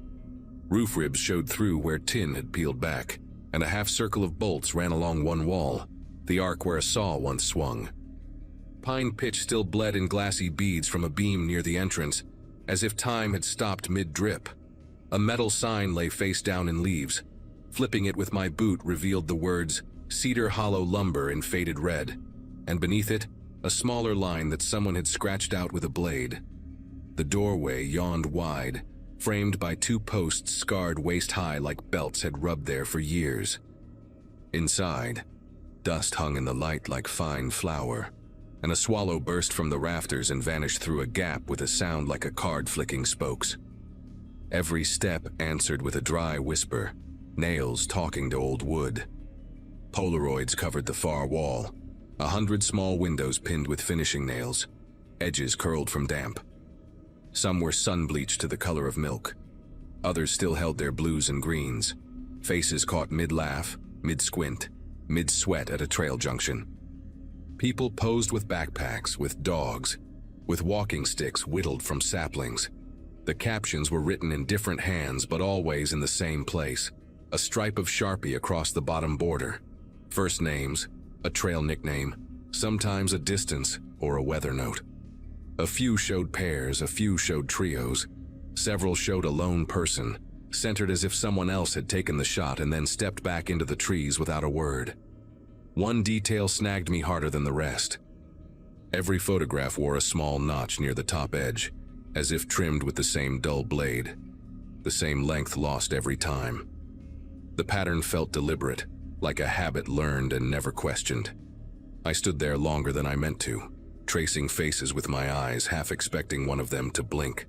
Roof ribs showed through where tin had peeled back, and a half circle of bolts ran along one wall, the arc where a saw once swung. Pine pitch still bled in glassy beads from a beam near the entrance, as if time had stopped mid-drip. A metal sign lay face down in leaves. Flipping it with my boot revealed the words, Cedar Hollow Lumber in faded red, and beneath it, a smaller line that someone had scratched out with a blade. The doorway yawned wide, framed by two posts scarred waist-high like belts had rubbed there for years. Inside, dust hung in the light like fine flour, and a swallow burst from the rafters and vanished through a gap with a sound like a card flicking spokes. Every step answered with a dry whisper, nails talking to old wood. Polaroids covered the far wall, 100 small windows pinned with finishing nails, edges curled from damp. Some were sun-bleached to the color of milk. Others still held their blues and greens, faces caught mid-laugh, mid-squint, mid-sweat at a trail junction. People posed with backpacks, with dogs, with walking sticks whittled from saplings. The captions were written in different hands but always in the same place, a stripe of Sharpie across the bottom border. First names, a trail nickname, sometimes a distance or a weather note. A few showed pairs, a few showed trios. Several showed a lone person, centered as if someone else had taken the shot and then stepped back into the trees without a word. One detail snagged me harder than the rest. Every photograph wore a small notch near the top edge, as if trimmed with the same dull blade, the same length lost every time. The pattern felt deliberate, like a habit learned and never questioned. I stood there longer than I meant to, tracing faces with my eyes, half expecting one of them to blink.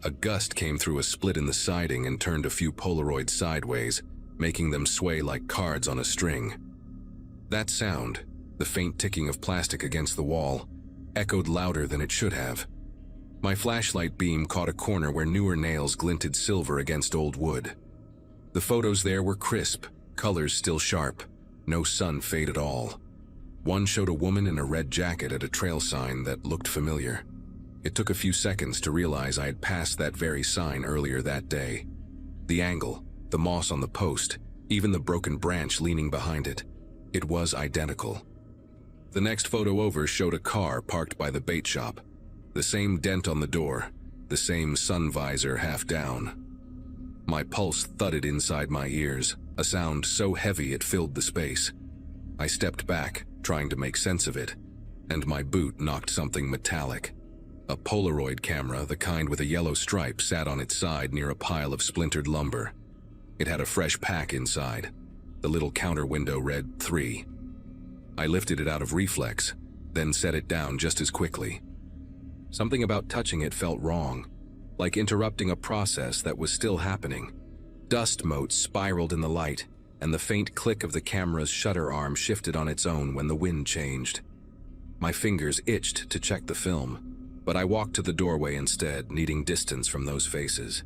A gust came through a split in the siding and turned a few Polaroids sideways, making them sway like cards on a string. That sound, the faint ticking of plastic against the wall, echoed louder than it should have. My flashlight beam caught a corner where newer nails glinted silver against old wood. The photos there were crisp, colors still sharp, no sun fade at all. One showed a woman in a red jacket at a trail sign that looked familiar. It took a few seconds to realize I had passed that very sign earlier that day. The angle, the moss on the post, even the broken branch leaning behind it. It was identical. The next photo over showed a car parked by the bait shop. The same dent on the door, the same sun visor half down. My pulse thudded inside my ears, a sound so heavy it filled the space. I stepped back, trying to make sense of it, and my boot knocked something metallic. A Polaroid camera, the kind with a yellow stripe, sat on its side near a pile of splintered lumber. It had a fresh pack inside. The little counter window read 3. I lifted it out of reflex, then set it down just as quickly. Something about touching it felt wrong, like interrupting a process that was still happening. Dust motes spiraled in the light, and the faint click of the camera's shutter arm shifted on its own when the wind changed. My fingers itched to check the film, but I walked to the doorway instead, needing distance from those faces.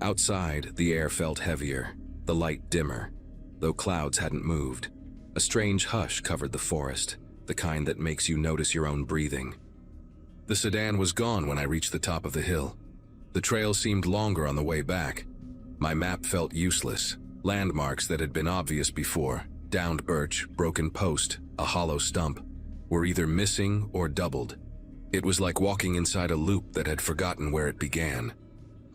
Outside, the air felt heavier, the light dimmer, though clouds hadn't moved. A strange hush covered the forest, the kind that makes you notice your own breathing. The sedan was gone when I reached the top of the hill. The trail seemed longer on the way back. My map felt useless. Landmarks that had been obvious before, downed birch, broken post, a hollow stump, were either missing or doubled. It was like walking inside a loop that had forgotten where it began.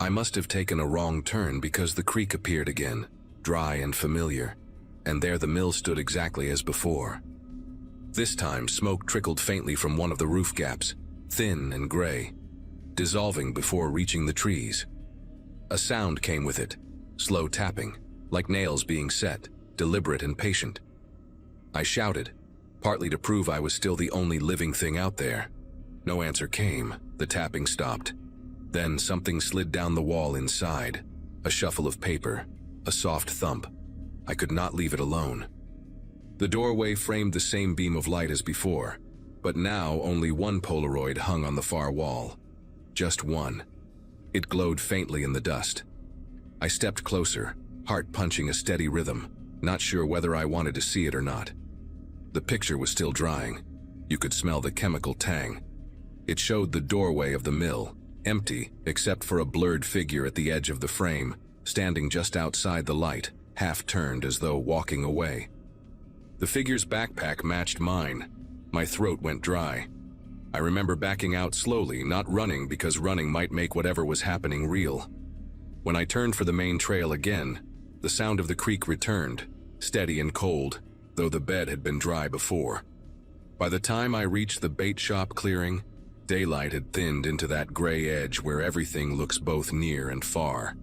I must have taken a wrong turn because the creek appeared again, dry and familiar, and there the mill stood exactly as before. This time, smoke trickled faintly from one of the roof gaps, thin and gray, dissolving before reaching the trees. A sound came with it, slow tapping, like nails being set, deliberate and patient. I shouted, partly to prove I was still the only living thing out there. No answer came. The tapping stopped. Then something slid down the wall inside, a shuffle of paper, a soft thump. I could not leave it alone. The doorway framed the same beam of light as before, but now only one Polaroid hung on the far wall. Just one. It glowed faintly in the dust. I stepped closer, heart punching a steady rhythm, not sure whether I wanted to see it or not. The picture was still drying. You could smell the chemical tang. It showed the doorway of the mill, empty except for a blurred figure at the edge of the frame, standing just outside the light, half turned as though walking away. The figure's backpack matched mine. My throat went dry. I remember backing out slowly, not running because running might make whatever was happening real. When I turned for the main trail again, the sound of the creek returned, steady and cold, though the bed had been dry before. By the time I reached the bait shop clearing, daylight had thinned into that gray edge where everything looks both near and far.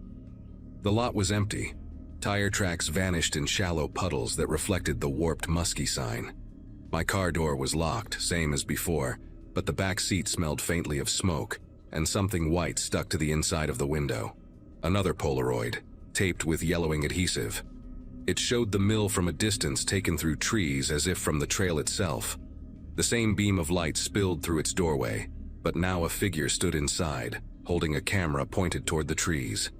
The lot was empty. Tire tracks vanished in shallow puddles that reflected the warped Muskie sign. My car door was locked, same as before, but the back seat smelled faintly of smoke, and something white stuck to the inside of the window. Another Polaroid, taped with yellowing adhesive. It showed the mill from a distance taken through trees as if from the trail itself. The same beam of light spilled through its doorway, but now a figure stood inside, holding a camera pointed toward the trees.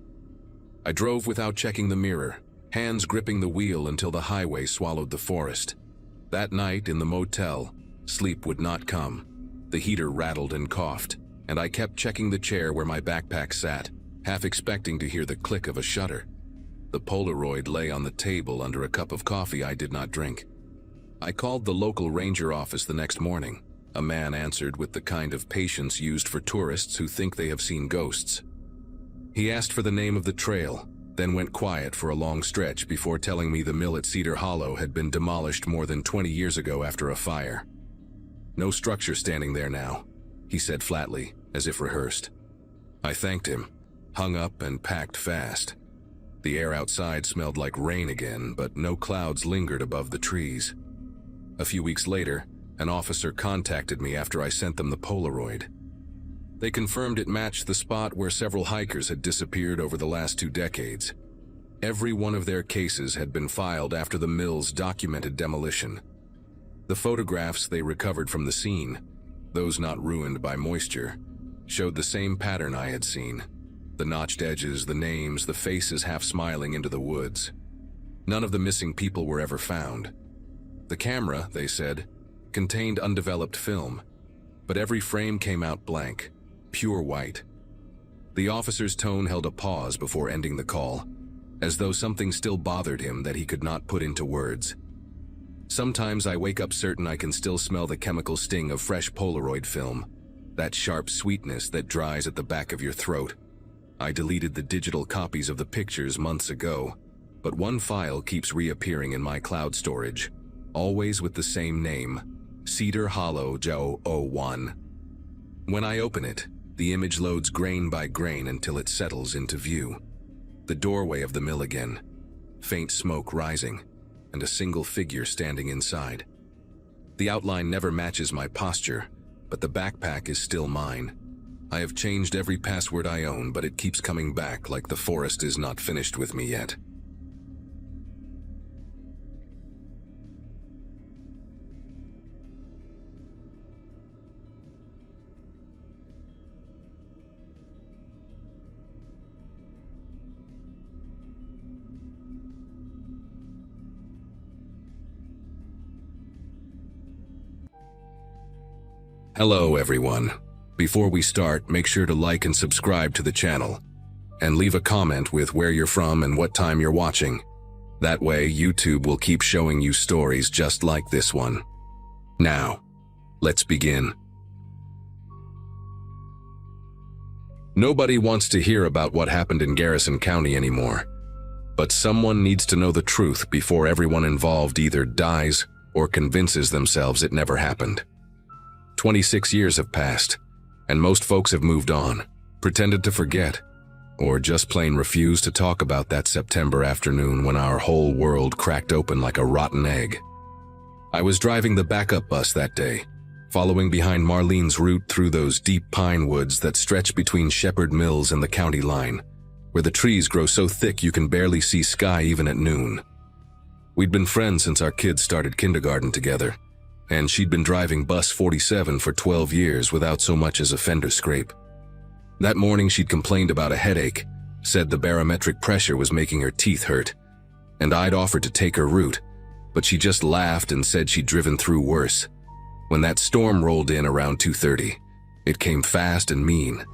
I drove without checking the mirror, hands gripping the wheel until the highway swallowed the forest. That night in the motel, sleep would not come. The heater rattled and coughed, and I kept checking the chair where my backpack sat, half expecting to hear the click of a shutter. The Polaroid lay on the table under a cup of coffee I did not drink. I called the local ranger office the next morning. A man answered with the kind of patience used for tourists who think they have seen ghosts. He asked for the name of the trail, then went quiet for a long stretch before telling me the mill at Cedar Hollow had been demolished more than 20 years ago after a fire. No structure standing there now, he said flatly, as if rehearsed. I thanked him, hung up and packed fast. The air outside smelled like rain again, but no clouds lingered above the trees. A few weeks later, an officer contacted me after I sent them the Polaroid. They confirmed it matched the spot where several hikers had disappeared over the last 2 decades. Every one of their cases had been filed after the mill's documented demolition. The photographs they recovered from the scene, those not ruined by moisture, showed the same pattern I had seen. The notched edges, the names, the faces half smiling into the woods. None of the missing people were ever found. The camera, they said, contained undeveloped film, but every frame came out blank, pure white. The officer's tone held a pause before ending the call, as though something still bothered him that he could not put into words. Sometimes I wake up certain I can still smell the chemical sting of fresh Polaroid film, that sharp sweetness that dries at the back of your throat. I deleted the digital copies of the pictures months ago, but one file keeps reappearing in my cloud storage, always with the same name, Cedar Hollow Joe 01. When I open it, the image loads grain by grain until it settles into view. The doorway of the mill again, faint smoke rising, and a single figure standing inside. The outline never matches my posture, but the backpack is still mine. I have changed every password I own, but it keeps coming back like the forest is not finished with me yet. Hello everyone. Before we start, make sure to like and subscribe to the channel, and leave a comment with where you're from and what time you're watching. That way, YouTube will keep showing you stories just like this one. Now, let's begin. Nobody wants to hear about what happened in Garrison County anymore, but someone needs to know the truth before everyone involved either dies or convinces themselves it never happened. 26 years have passed, and most folks have moved on, pretended to forget, or just plain refused to talk about that September afternoon when our whole world cracked open like a rotten egg. I was driving the backup bus that day, following behind Marlene's route through those deep pine woods that stretch between Shepherd Mills and the county line, where the trees grow so thick you can barely see sky even at noon. We'd been friends since our kids started kindergarten together, and she'd been driving bus 47 for 12 years without so much as a fender scrape. That morning she'd complained about a headache, said the barometric pressure was making her teeth hurt, and I'd offered to take her route, but she just laughed and said she'd driven through worse. When that storm rolled in around 2:30, it came fast and mean,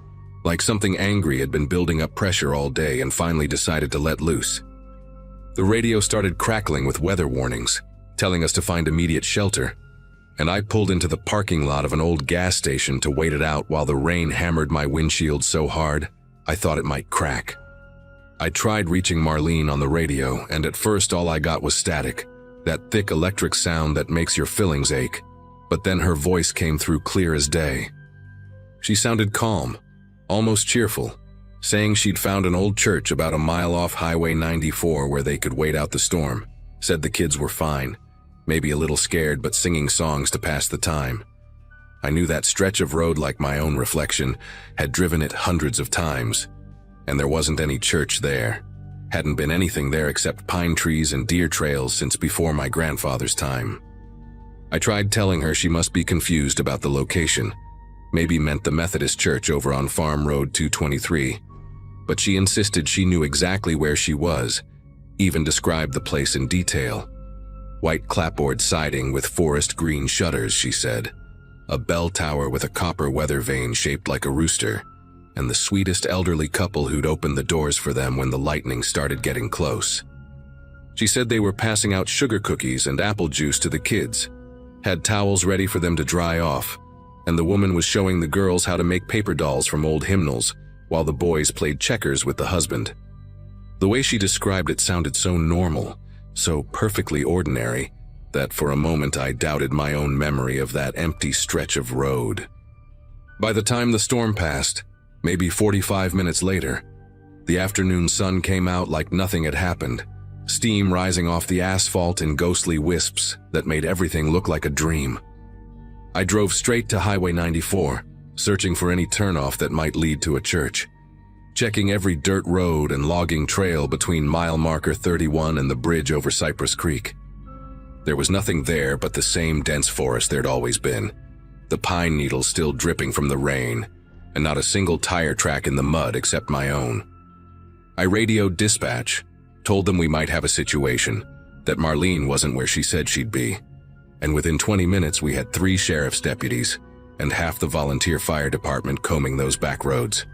like something angry had been building up pressure all day and finally decided to let loose. The radio started crackling with weather warnings, telling us to find immediate shelter, and I pulled into the parking lot of an old gas station to wait it out while the rain hammered my windshield so hard I thought it might crack. I tried reaching Marlene on the radio, and at first all I got was static, that thick electric sound that makes your fillings ache, but then her voice came through clear as day. She sounded calm, almost cheerful, saying she'd found an old church about a mile off Highway 94 where they could wait out the storm, said the kids were fine, maybe a little scared but singing songs to pass the time. I knew that stretch of road like my own reflection, had driven it hundreds of times, and there wasn't any church there. Hadn't been anything there except pine trees and deer trails since before my grandfather's time. I tried telling her she must be confused about the location, maybe meant the Methodist church over on Farm Road 223, but she insisted she knew exactly where she was, even described the place in detail. White clapboard siding with forest green shutters, she said, a bell tower with a copper weather vane shaped like a rooster, and the sweetest elderly couple who'd opened the doors for them when the lightning started getting close. She said they were passing out sugar cookies and apple juice to the kids, had towels ready for them to dry off, and the woman was showing the girls how to make paper dolls from old hymnals, while the boys played checkers with the husband. The way she described it sounded so normal, so perfectly ordinary, that for a moment I doubted my own memory of that empty stretch of road. By the time the storm passed, maybe 45 minutes later, the afternoon sun came out like nothing had happened, steam rising off the asphalt in ghostly wisps that made everything look like a dream. I drove straight to Highway 94, searching for any turnoff that might lead to a church, checking every dirt road and logging trail between mile marker 31 and the bridge over Cypress Creek. There was nothing there but the same dense forest there'd always been, the pine needles still dripping from the rain, and not a single tire track in the mud except my own. I radioed dispatch, told them we might have a situation, that Marlene wasn't where she said she'd be, and within 20 minutes we had 3 sheriff's deputies and half the volunteer fire department combing those back roads.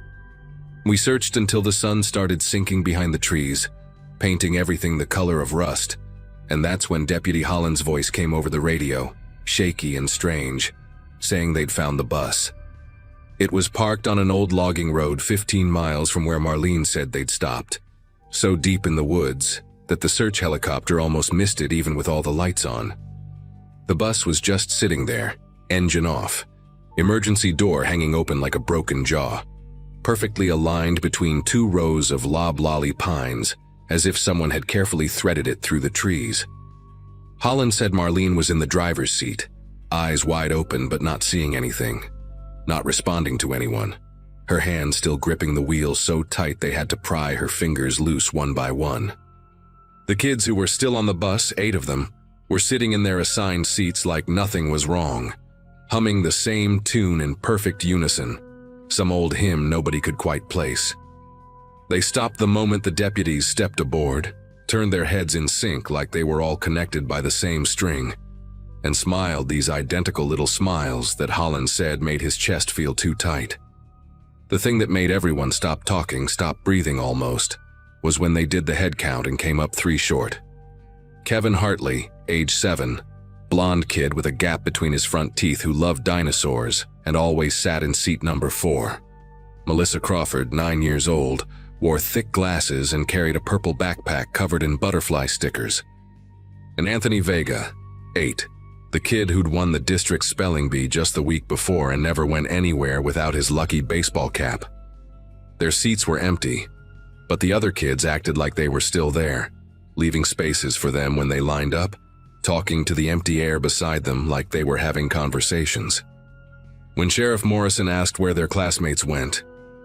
We searched until the sun started sinking behind the trees, painting everything the color of rust, and that's when Deputy Holland's voice came over the radio, shaky and strange, saying they'd found the bus. It was parked on an old logging road 15 miles from where Marlene said they'd stopped, so deep in the woods that the search helicopter almost missed it even with all the lights on. The bus was just sitting there, engine off, emergency door hanging open like a broken jaw, perfectly aligned between 2 rows of loblolly pines, as if someone had carefully threaded it through the trees. Holland said Marlene was in the driver's seat, eyes wide open but not seeing anything, not responding to anyone, her hands still gripping the wheel so tight they had to pry her fingers loose one by one. The kids who were still on the bus, 8 of them, were sitting in their assigned seats like nothing was wrong, humming the same tune in perfect unison, some old hymn nobody could quite place. They stopped the moment the deputies stepped aboard, turned their heads in sync like they were all connected by the same string, and smiled these identical little smiles that Holland said made his chest feel too tight. The thing that made everyone stop talking, stop breathing almost, was when they did the head count and came up 3 short. Kevin Hartley, age 7, blonde kid with a gap between his front teeth who loved dinosaurs and always sat in seat number 4. Melissa Crawford, 9 years old, wore thick glasses and carried a purple backpack covered in butterfly stickers. And Anthony Vega, 8, the kid who'd won the district spelling bee just the week before and never went anywhere without his lucky baseball cap. Their seats were empty, but the other kids acted like they were still there, leaving spaces for them when they lined up, talking to the empty air beside them like they were having conversations. When Sheriff Morrison asked where their classmates went,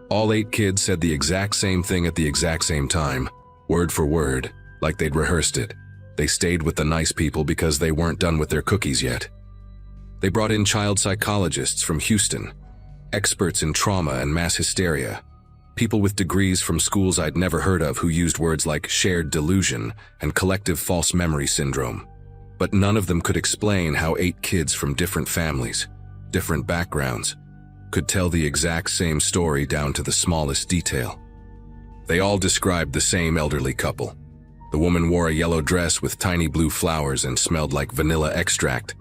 all 8 kids said the exact same thing at the exact same time, word for word, like they'd rehearsed it, They stayed with the nice people because they weren't done with their cookies yet. They brought in child psychologists from Houston, experts in trauma and mass hysteria, people with degrees from schools I'd never heard of who used words like shared delusion and collective false memory syndrome. But none of them could explain how 8 kids from different families, different backgrounds, could tell the exact same story down to the smallest detail. They all described the same elderly couple. The woman wore a yellow dress with tiny blue flowers and smelled like vanilla extract,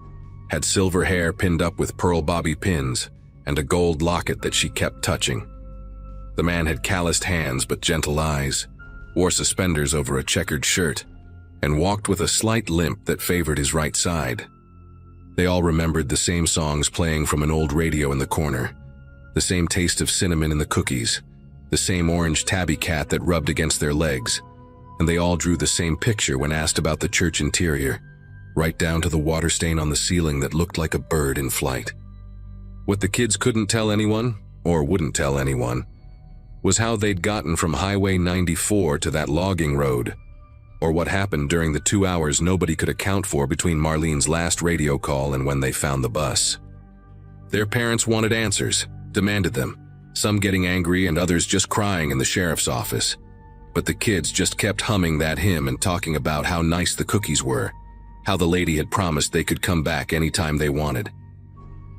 had silver hair pinned up with pearl bobby pins, and a gold locket that she kept touching. The man had calloused hands but gentle eyes, wore suspenders over a checkered shirt, and walked with a slight limp that favored his right side. They all remembered the same songs playing from an old radio in the corner, the same taste of cinnamon in the cookies, the same orange tabby cat that rubbed against their legs, and they all drew the same picture when asked about the church interior, right down to the water stain on the ceiling that looked like a bird in flight. What the kids couldn't tell anyone, or wouldn't tell anyone, was how they'd gotten from Highway 94 to that logging road, or what happened during the 2 hours nobody could account for between Marlene's last radio call and when they found the bus. Their parents wanted answers, demanded them, some getting angry and others just crying in the sheriff's office. But the kids just kept humming that hymn and talking about how nice the cookies were, how the lady had promised they could come back anytime they wanted.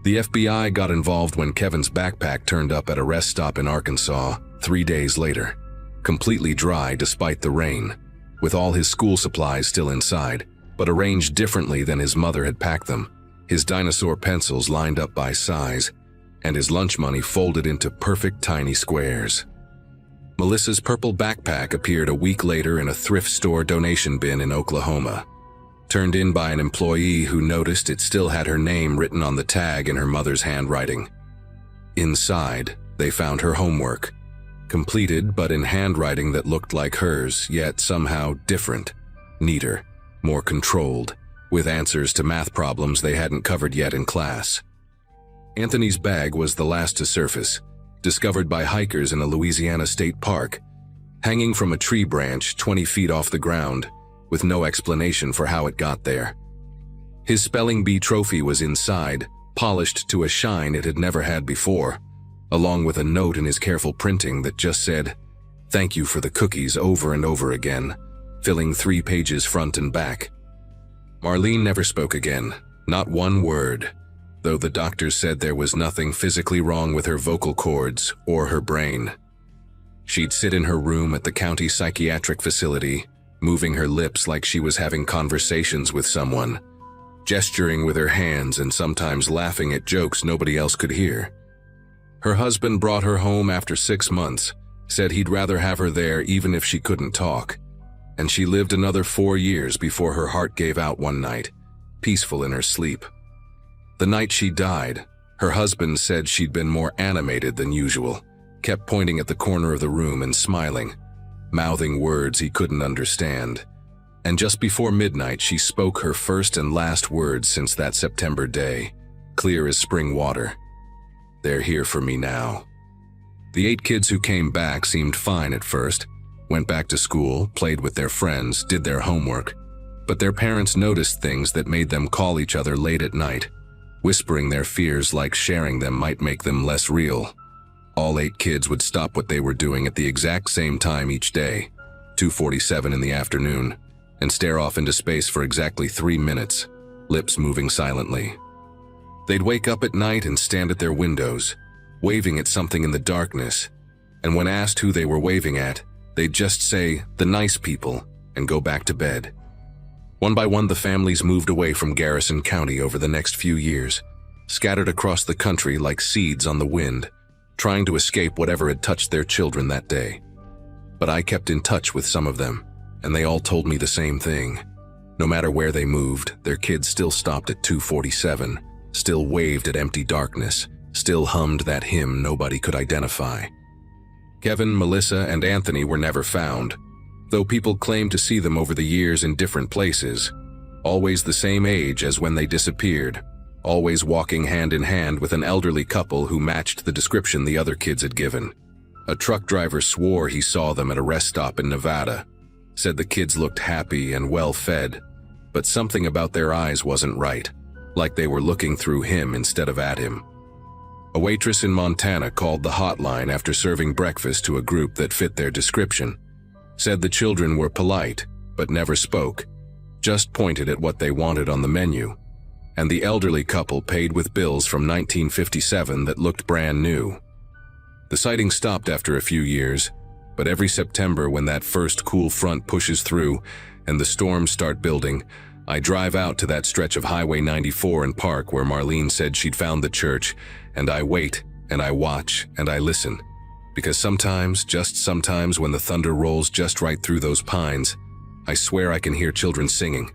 The FBI got involved when Kevin's backpack turned up at a rest stop in Arkansas 3 days later, completely dry despite the rain, with all his school supplies still inside, but arranged differently than his mother had packed them, his dinosaur pencils lined up by size, and his lunch money folded into perfect tiny squares. Melissa's purple backpack appeared a week later in a thrift store donation bin in Oklahoma, turned in by an employee who noticed it still had her name written on the tag in her mother's handwriting. Inside, they found her homework, completed but in handwriting that looked like hers, yet somehow different, neater, more controlled, with answers to math problems they hadn't covered yet in class. Anthony's bag was the last to surface, discovered by hikers in a Louisiana state park, hanging from a tree branch 20 feet off the ground, with no explanation for how it got there. His spelling bee trophy was inside, polished to a shine it had never had before, along with a note in his careful printing that just said, "Thank you for the cookies," over and over again, filling 3 pages front and back. Marlene never spoke again, not one word, though the doctors said there was nothing physically wrong with her vocal cords or her brain. She'd sit in her room at the county psychiatric facility, moving her lips like she was having conversations with someone, gesturing with her hands and sometimes laughing at jokes nobody else could hear. Her husband brought her home after 6 months, said he'd rather have her there even if she couldn't talk, and she lived another 4 years before her heart gave out one night, peaceful in her sleep. The night she died, her husband said she'd been more animated than usual, kept pointing at the corner of the room and smiling, mouthing words he couldn't understand. And just before midnight, she spoke her first and last words since that September day, clear as spring water. "They're here for me now." The 8 kids who came back seemed fine at first, went back to school, played with their friends, did their homework, but their parents noticed things that made them call each other late at night, whispering their fears like sharing them might make them less real. All 8 kids would stop what they were doing at the exact same time each day, 2:47 in the afternoon, and stare off into space for exactly 3 minutes, lips moving silently. They'd wake up at night and stand at their windows, waving at something in the darkness, and when asked who they were waving at, they'd just say, "The nice people," and go back to bed. One by one, the families moved away from Garrison County over the next few years, scattered across the country like seeds on the wind, trying to escape whatever had touched their children that day. But I kept in touch with some of them, and they all told me the same thing. No matter where they moved, their kids still stopped at 2:47, still waved at empty darkness, still hummed that hymn nobody could identify. Kevin, Melissa, and Anthony were never found, though people claimed to see them over the years in different places, always the same age as when they disappeared, always walking hand in hand with an elderly couple who matched the description the other kids had given. A truck driver swore he saw them at a rest stop in Nevada, said the kids looked happy and well-fed, but something about their eyes wasn't right, like they were looking through him instead of at him. A waitress in Montana called the hotline after serving breakfast to a group that fit their description, said the children were polite, but never spoke, just pointed at what they wanted on the menu, and the elderly couple paid with bills from 1957 that looked brand new. The sighting stopped after a few years, but every September when that first cool front pushes through and the storms start building, I drive out to that stretch of Highway 94 and park where Marlene said she'd found the church, and I wait, and I watch, and I listen. Because sometimes, just sometimes, when the thunder rolls just right through those pines, I swear I can hear children singing.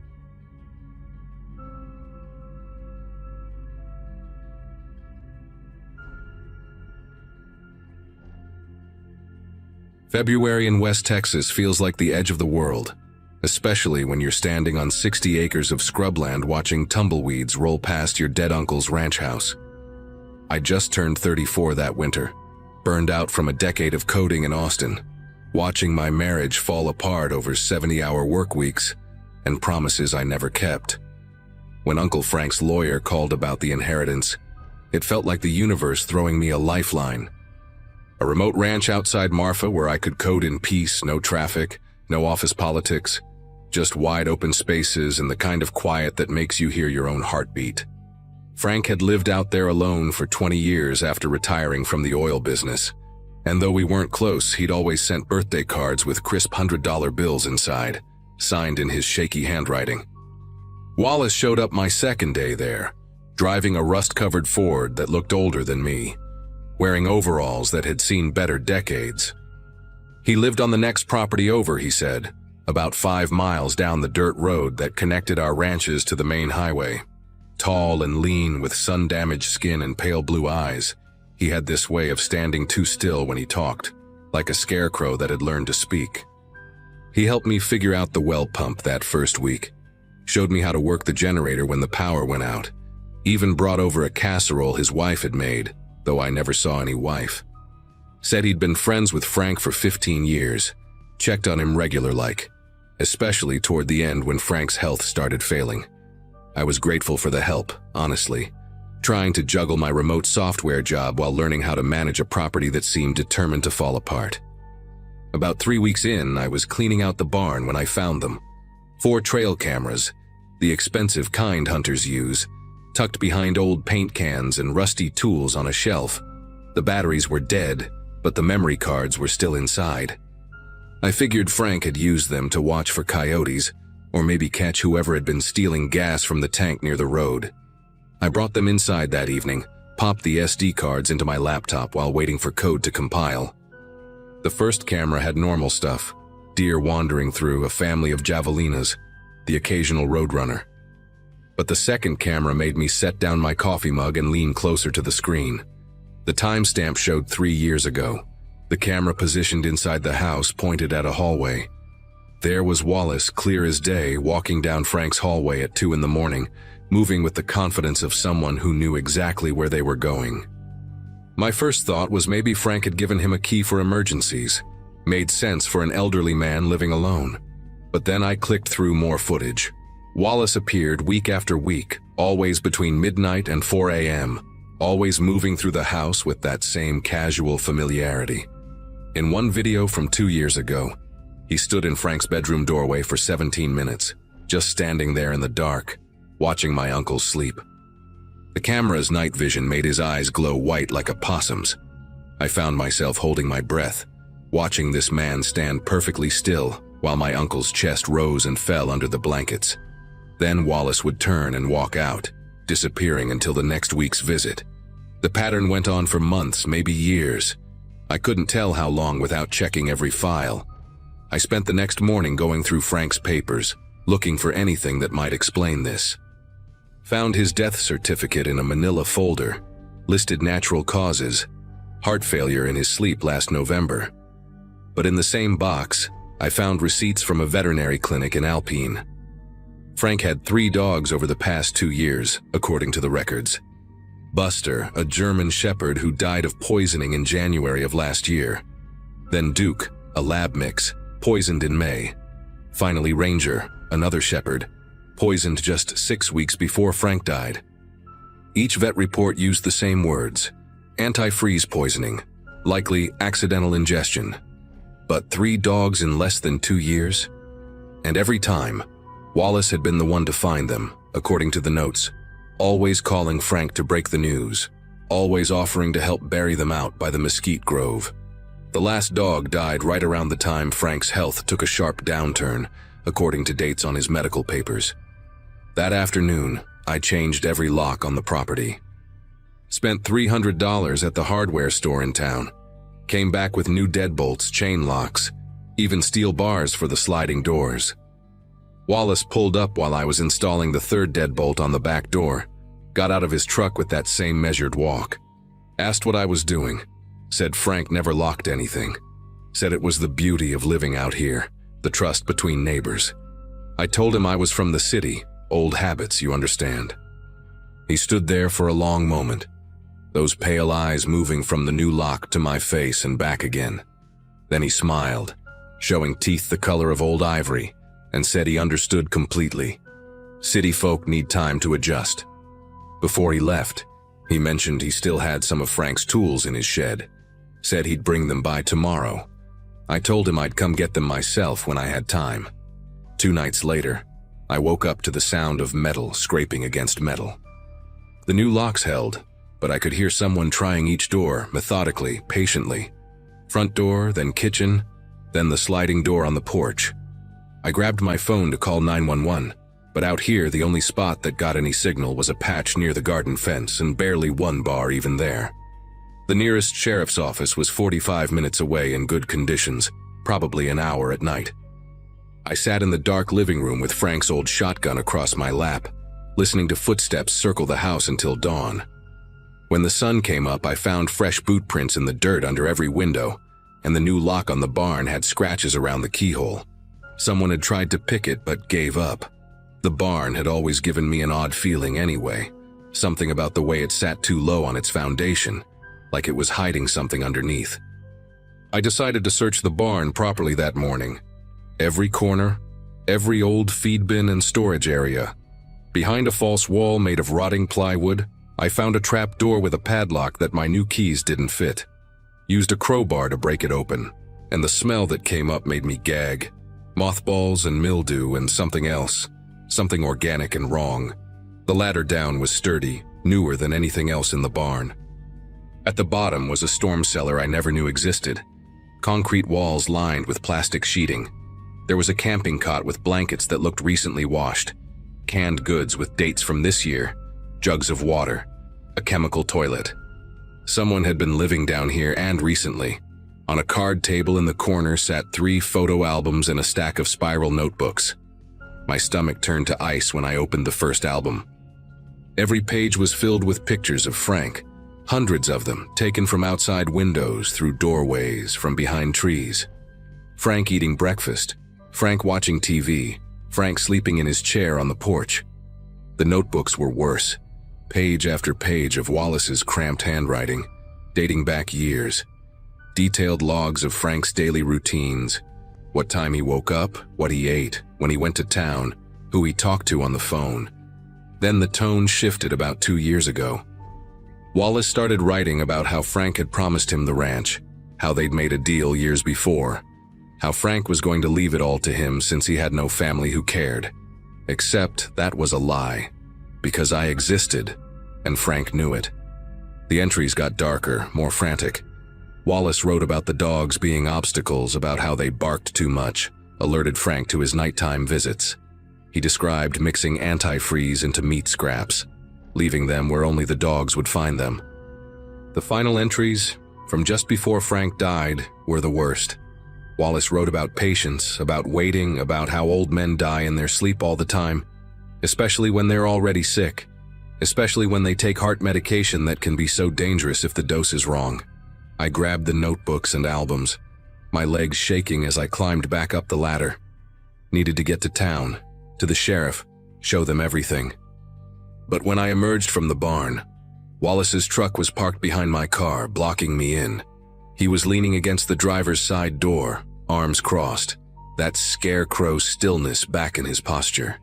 February in West Texas feels like the edge of the world, especially when you're standing on 60 acres of scrubland watching tumbleweeds roll past your dead uncle's ranch house. I just turned 34 that winter, burned out from a decade of coding in Austin, watching my marriage fall apart over 70-hour work weeks and promises I never kept. When Uncle Frank's lawyer called about the inheritance, it felt like the universe throwing me a lifeline. A remote ranch outside Marfa where I could code in peace, no traffic, no office politics, just wide open spaces and the kind of quiet that makes you hear your own heartbeat. Frank had lived out there alone for 20 years after retiring from the oil business, and though we weren't close, he'd always sent birthday cards with crisp $100 bills inside, signed in his shaky handwriting. Wallace showed up my second day there, driving a rust-covered Ford that looked older than me, wearing overalls that had seen better decades. He lived on the next property over, he said, about 5 miles down the dirt road that connected our ranches to the main highway. Tall and lean with sun-damaged skin and pale blue eyes, he had this way of standing too still when he talked, like a scarecrow that had learned to speak. He helped me figure out the well pump that first week, showed me how to work the generator when the power went out, even brought over a casserole his wife had made, though I never saw any wife. Said he'd been friends with Frank for 15 years, checked on him regular-like, especially toward the end when Frank's health started failing. I was grateful for the help, honestly, trying to juggle my remote software job while learning how to manage a property that seemed determined to fall apart. About 3 weeks in, I was cleaning out the barn when I found them. 4 trail cameras, the expensive kind hunters use, tucked behind old paint cans and rusty tools on a shelf. The batteries were dead, but the memory cards were still inside. I figured Frank had used them to watch for coyotes, or maybe catch whoever had been stealing gas from the tank near the road. I brought them inside that evening, popped the SD cards into my laptop while waiting for code to compile. The first camera had normal stuff, deer wandering through, a family of javelinas, the occasional roadrunner. But the second camera made me set down my coffee mug and lean closer to the screen. The timestamp showed 3 years ago. The camera positioned inside the house pointed at a hallway. There was Wallace, clear as day, walking down Frank's hallway at 2 in the morning, moving with the confidence of someone who knew exactly where they were going. My first thought was maybe Frank had given him a key for emergencies. Made sense for an elderly man living alone. But then I clicked through more footage. Wallace appeared week after week, always between midnight and 4 a.m., always moving through the house with that same casual familiarity. In one video from 2 years ago, he stood in Frank's bedroom doorway for 17 minutes, just standing there in the dark, watching my uncle sleep. The camera's night vision made his eyes glow white like a possum's. I found myself holding my breath, watching this man stand perfectly still while my uncle's chest rose and fell under the blankets. Then Wallace would turn and walk out, disappearing until the next week's visit. The pattern went on for months, maybe years. I couldn't tell how long without checking every file. I spent the next morning going through Frank's papers, looking for anything that might explain this. Found his death certificate in a manila folder, listed natural causes, heart failure in his sleep last November. But in the same box, I found receipts from a veterinary clinic in Alpine. Frank had 3 dogs over the past 2 years, according to the records. Buster, a German shepherd who died of poisoning in January of last year. Then Duke, a lab mix, poisoned in May. Finally, Ranger, another shepherd, poisoned just 6 weeks before Frank died. Each vet report used the same words: antifreeze poisoning, likely accidental ingestion. But 3 dogs in less than 2 years? And every time, Wallace had been the one to find them, according to the notes, always calling Frank to break the news, always offering to help bury them out by the mesquite grove. The last dog died right around the time Frank's health took a sharp downturn, according to dates on his medical papers. That afternoon, I changed every lock on the property. Spent $300 at the hardware store in town. Came back with new deadbolts, chain locks, even steel bars for the sliding doors. Wallace pulled up while I was installing the 3rd deadbolt on the back door, got out of his truck with that same measured walk. Asked what I was doing. Said Frank never locked anything. Said it was the beauty of living out here, the trust between neighbors. I told him I was from the city, old habits, you understand. He stood there for a long moment, those pale eyes moving from the new lock to my face and back again. Then he smiled, showing teeth the color of old ivory, and said he understood completely. City folk need time to adjust. Before he left, he mentioned he still had some of Frank's tools in his shed. Said he'd bring them by tomorrow. I told him I'd come get them myself when I had time. 2 nights later, I woke up to the sound of metal scraping against metal. The new locks held, but I could hear someone trying each door, methodically, patiently. Front door, then kitchen, then the sliding door on the porch. I grabbed my phone to call 911, but out here the only spot that got any signal was a patch near the garden fence and barely one bar even there. The nearest sheriff's office was 45 minutes away in good conditions, probably an hour at night. I sat in the dark living room with Frank's old shotgun across my lap, listening to footsteps circle the house until dawn. When the sun came up, I found fresh boot prints in the dirt under every window, and the new lock on the barn had scratches around the keyhole. Someone had tried to pick it but gave up. The barn had always given me an odd feeling anyway, something about the way it sat too low on its foundation, like it was hiding something underneath. I decided to search the barn properly that morning. Every corner, every old feed bin and storage area. Behind a false wall made of rotting plywood, I found a trap door with a padlock that my new keys didn't fit. Used a crowbar to break it open, and the smell that came up made me gag. Mothballs and mildew and something else, something organic and wrong. The ladder down was sturdy, newer than anything else in the barn. At the bottom was a storm cellar I never knew existed. Concrete walls lined with plastic sheeting. There was a camping cot with blankets that looked recently washed. Canned goods with dates from this year. Jugs of water. A chemical toilet. Someone had been living down here and recently. On a card table in the corner sat 3 photo albums and a stack of spiral notebooks. My stomach turned to ice when I opened the first album. Every page was filled with pictures of Frank. Hundreds of them, taken from outside windows, through doorways, from behind trees. Frank eating breakfast. Frank watching TV. Frank sleeping in his chair on the porch. The notebooks were worse. Page after page of Wallace's cramped handwriting, dating back years. Detailed logs of Frank's daily routines. What time he woke up, what he ate, when he went to town, who he talked to on the phone. Then the tone shifted about 2 years ago. Wallace started writing about how Frank had promised him the ranch, how they'd made a deal years before, how Frank was going to leave it all to him since he had no family who cared. Except that was a lie, because I existed, and Frank knew it. The entries got darker, more frantic. Wallace wrote about the dogs being obstacles, about how they barked too much, alerted Frank to his nighttime visits. He described mixing antifreeze into meat scraps, leaving them where only the dogs would find them. The final entries, from just before Frank died, were the worst. Wallace wrote about patience, about waiting, about how old men die in their sleep all the time, especially when they're already sick, especially when they take heart medication that can be so dangerous if the dose is wrong. I grabbed the notebooks and albums, my legs shaking as I climbed back up the ladder. Needed to get to town, to the sheriff, show them everything. But when I emerged from the barn, Wallace's truck was parked behind my car, blocking me in. He was leaning against the driver's side door, arms crossed. that scarecrow stillness back in his posture.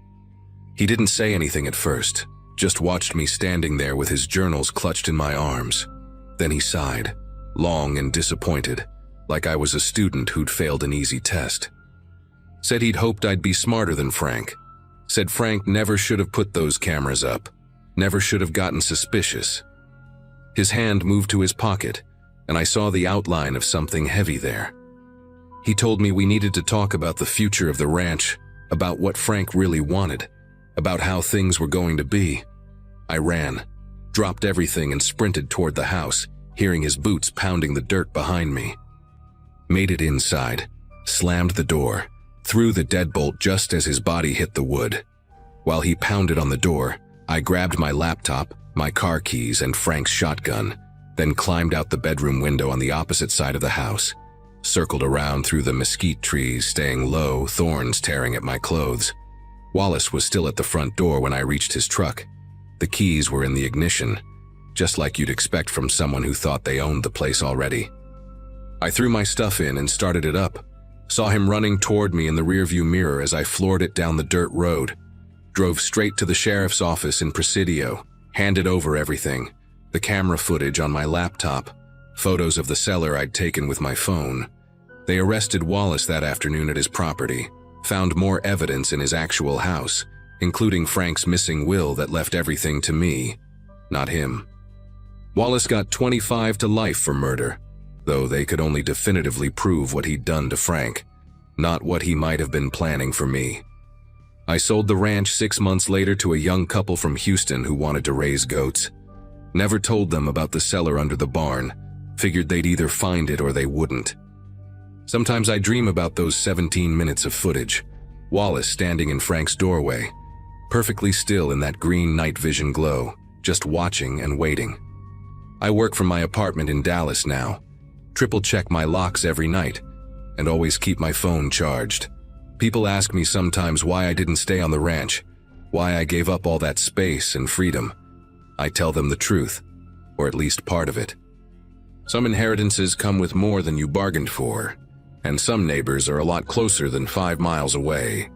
He didn't say anything at first, just watched me standing there with his journals clutched in my arms. Then he sighed, long and disappointed, like I was a student who'd failed an easy test. Said he'd hoped I'd be smarter than Frank. Said Frank never should have put those cameras up, never should have gotten suspicious. His hand moved to his pocket, and I saw the outline of something heavy there. He told me we needed to talk about the future of the ranch, about what Frank really wanted, about how things were going to be. I ran, dropped everything and sprinted toward the house, hearing his boots pounding the dirt behind me. Made it inside, slammed the door, threw the deadbolt just as his body hit the wood. While he pounded on the door, I grabbed my laptop, my car keys, and Frank's shotgun, then climbed out the bedroom window on the opposite side of the house, circled around through the mesquite trees, staying low, thorns tearing at my clothes. Wallace was still at the front door when I reached his truck. The keys were in the ignition, just like you'd expect from someone who thought they owned the place already. I threw my stuff in and started it up. Saw him running toward me in the rearview mirror as I floored it down the dirt road. Drove straight to the sheriff's office in Presidio, handed over everything, the camera footage on my laptop, photos of the cellar I'd taken with my phone. They arrested Wallace that afternoon at his property, found more evidence in his actual house, including Frank's missing will that left everything to me, not him. Wallace got 25 to life for murder, though they could only definitively prove what he'd done to Frank, not what he might have been planning for me. I sold the ranch 6 months later to a young couple from Houston who wanted to raise goats. Never told them about the cellar under the barn, figured they'd either find it or they wouldn't. Sometimes I dream about those 17 minutes of footage, Wallace standing in Frank's doorway, perfectly still in that green night vision glow, just watching and waiting. I work from my apartment in Dallas now, triple check my locks every night, and always keep my phone charged. People ask me sometimes why I didn't stay on the ranch, why I gave up all that space and freedom. I tell them the truth, or at least part of it. Some inheritances come with more than you bargained for, and some neighbors are a lot closer than 5 miles away.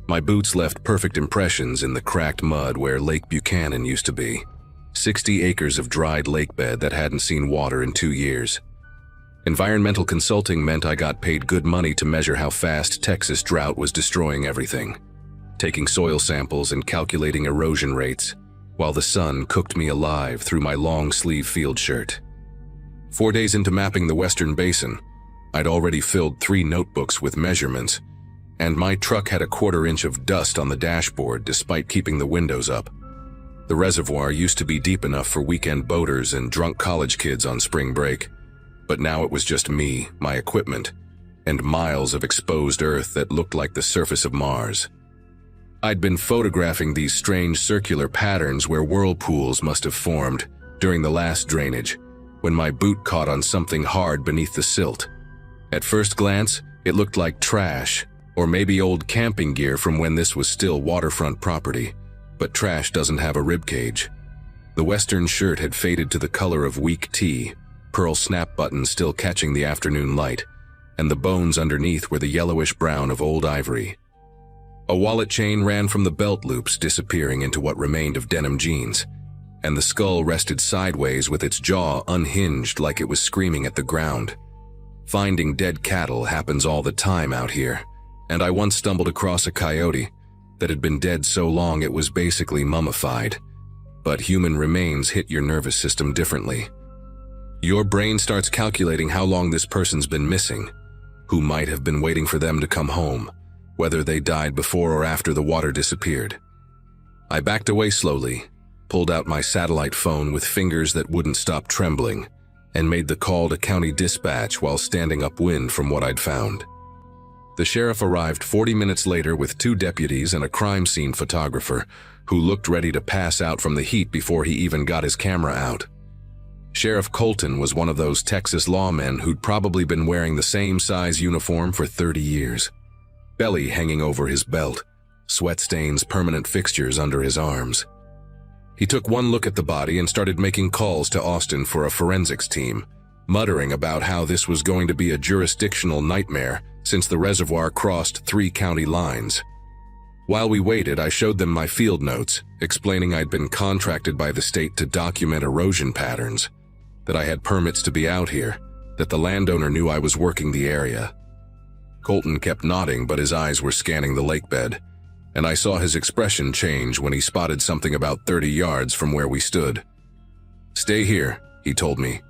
My boots left perfect impressions in the cracked mud where Lake Buchanan used to be. 60 acres of dried lake bed that hadn't seen water in 2 years. Environmental consulting meant I got paid good money to measure how fast Texas drought was destroying everything, taking soil samples and calculating erosion rates, while the sun cooked me alive through my long-sleeve field shirt. 4 days into mapping the Western Basin, I'd already filled 3 notebooks with measurements, and my truck had a 1/4 inch of dust on the dashboard despite keeping the windows up. The reservoir used to be deep enough for weekend boaters and drunk college kids on spring break, but now it was just me, my equipment, and miles of exposed earth that looked like the surface of Mars. I'd been photographing these strange circular patterns where whirlpools must have formed during the last drainage, when my boot caught on something hard beneath the silt. At first glance, it looked like trash, or maybe old camping gear from when this was still waterfront property, but trash doesn't have a ribcage. The western shirt had faded to the color of weak tea, pearl snap buttons still catching the afternoon light, and the bones underneath were the yellowish brown of old ivory. A wallet chain ran from the belt loops, disappearing into what remained of denim jeans, and the skull rested sideways with its jaw unhinged like it was screaming at the ground. Finding dead cattle happens all the time out here, and I once stumbled across a coyote that had been dead so long it was basically mummified. But human remains hit your nervous system differently. Your brain starts calculating how long this person's been missing, who might have been waiting for them to come home, whether they died before or after the water disappeared. I backed away slowly, pulled out my satellite phone with fingers that wouldn't stop trembling, and made the call to county dispatch while standing upwind from what I'd found. The sheriff arrived 40 minutes later with 2 deputies and a crime scene photographer who looked ready to pass out from the heat before he even got his camera out. Sheriff Colton was one of those Texas lawmen who'd probably been wearing the same size uniform for 30 years. Belly hanging over his belt, sweat stains permanent fixtures under his arms. He took one look at the body and started making calls to Austin for a forensics team, muttering about how this was going to be a jurisdictional nightmare since the reservoir crossed 3 county lines. While we waited, I showed them my field notes, explaining I'd been contracted by the state to document erosion patterns, that I had permits to be out here, that the landowner knew I was working the area. Colton kept nodding, but his eyes were scanning the lake bed, and I saw his expression change when he spotted something about 30 yards from where we stood. "Stay here," he told me,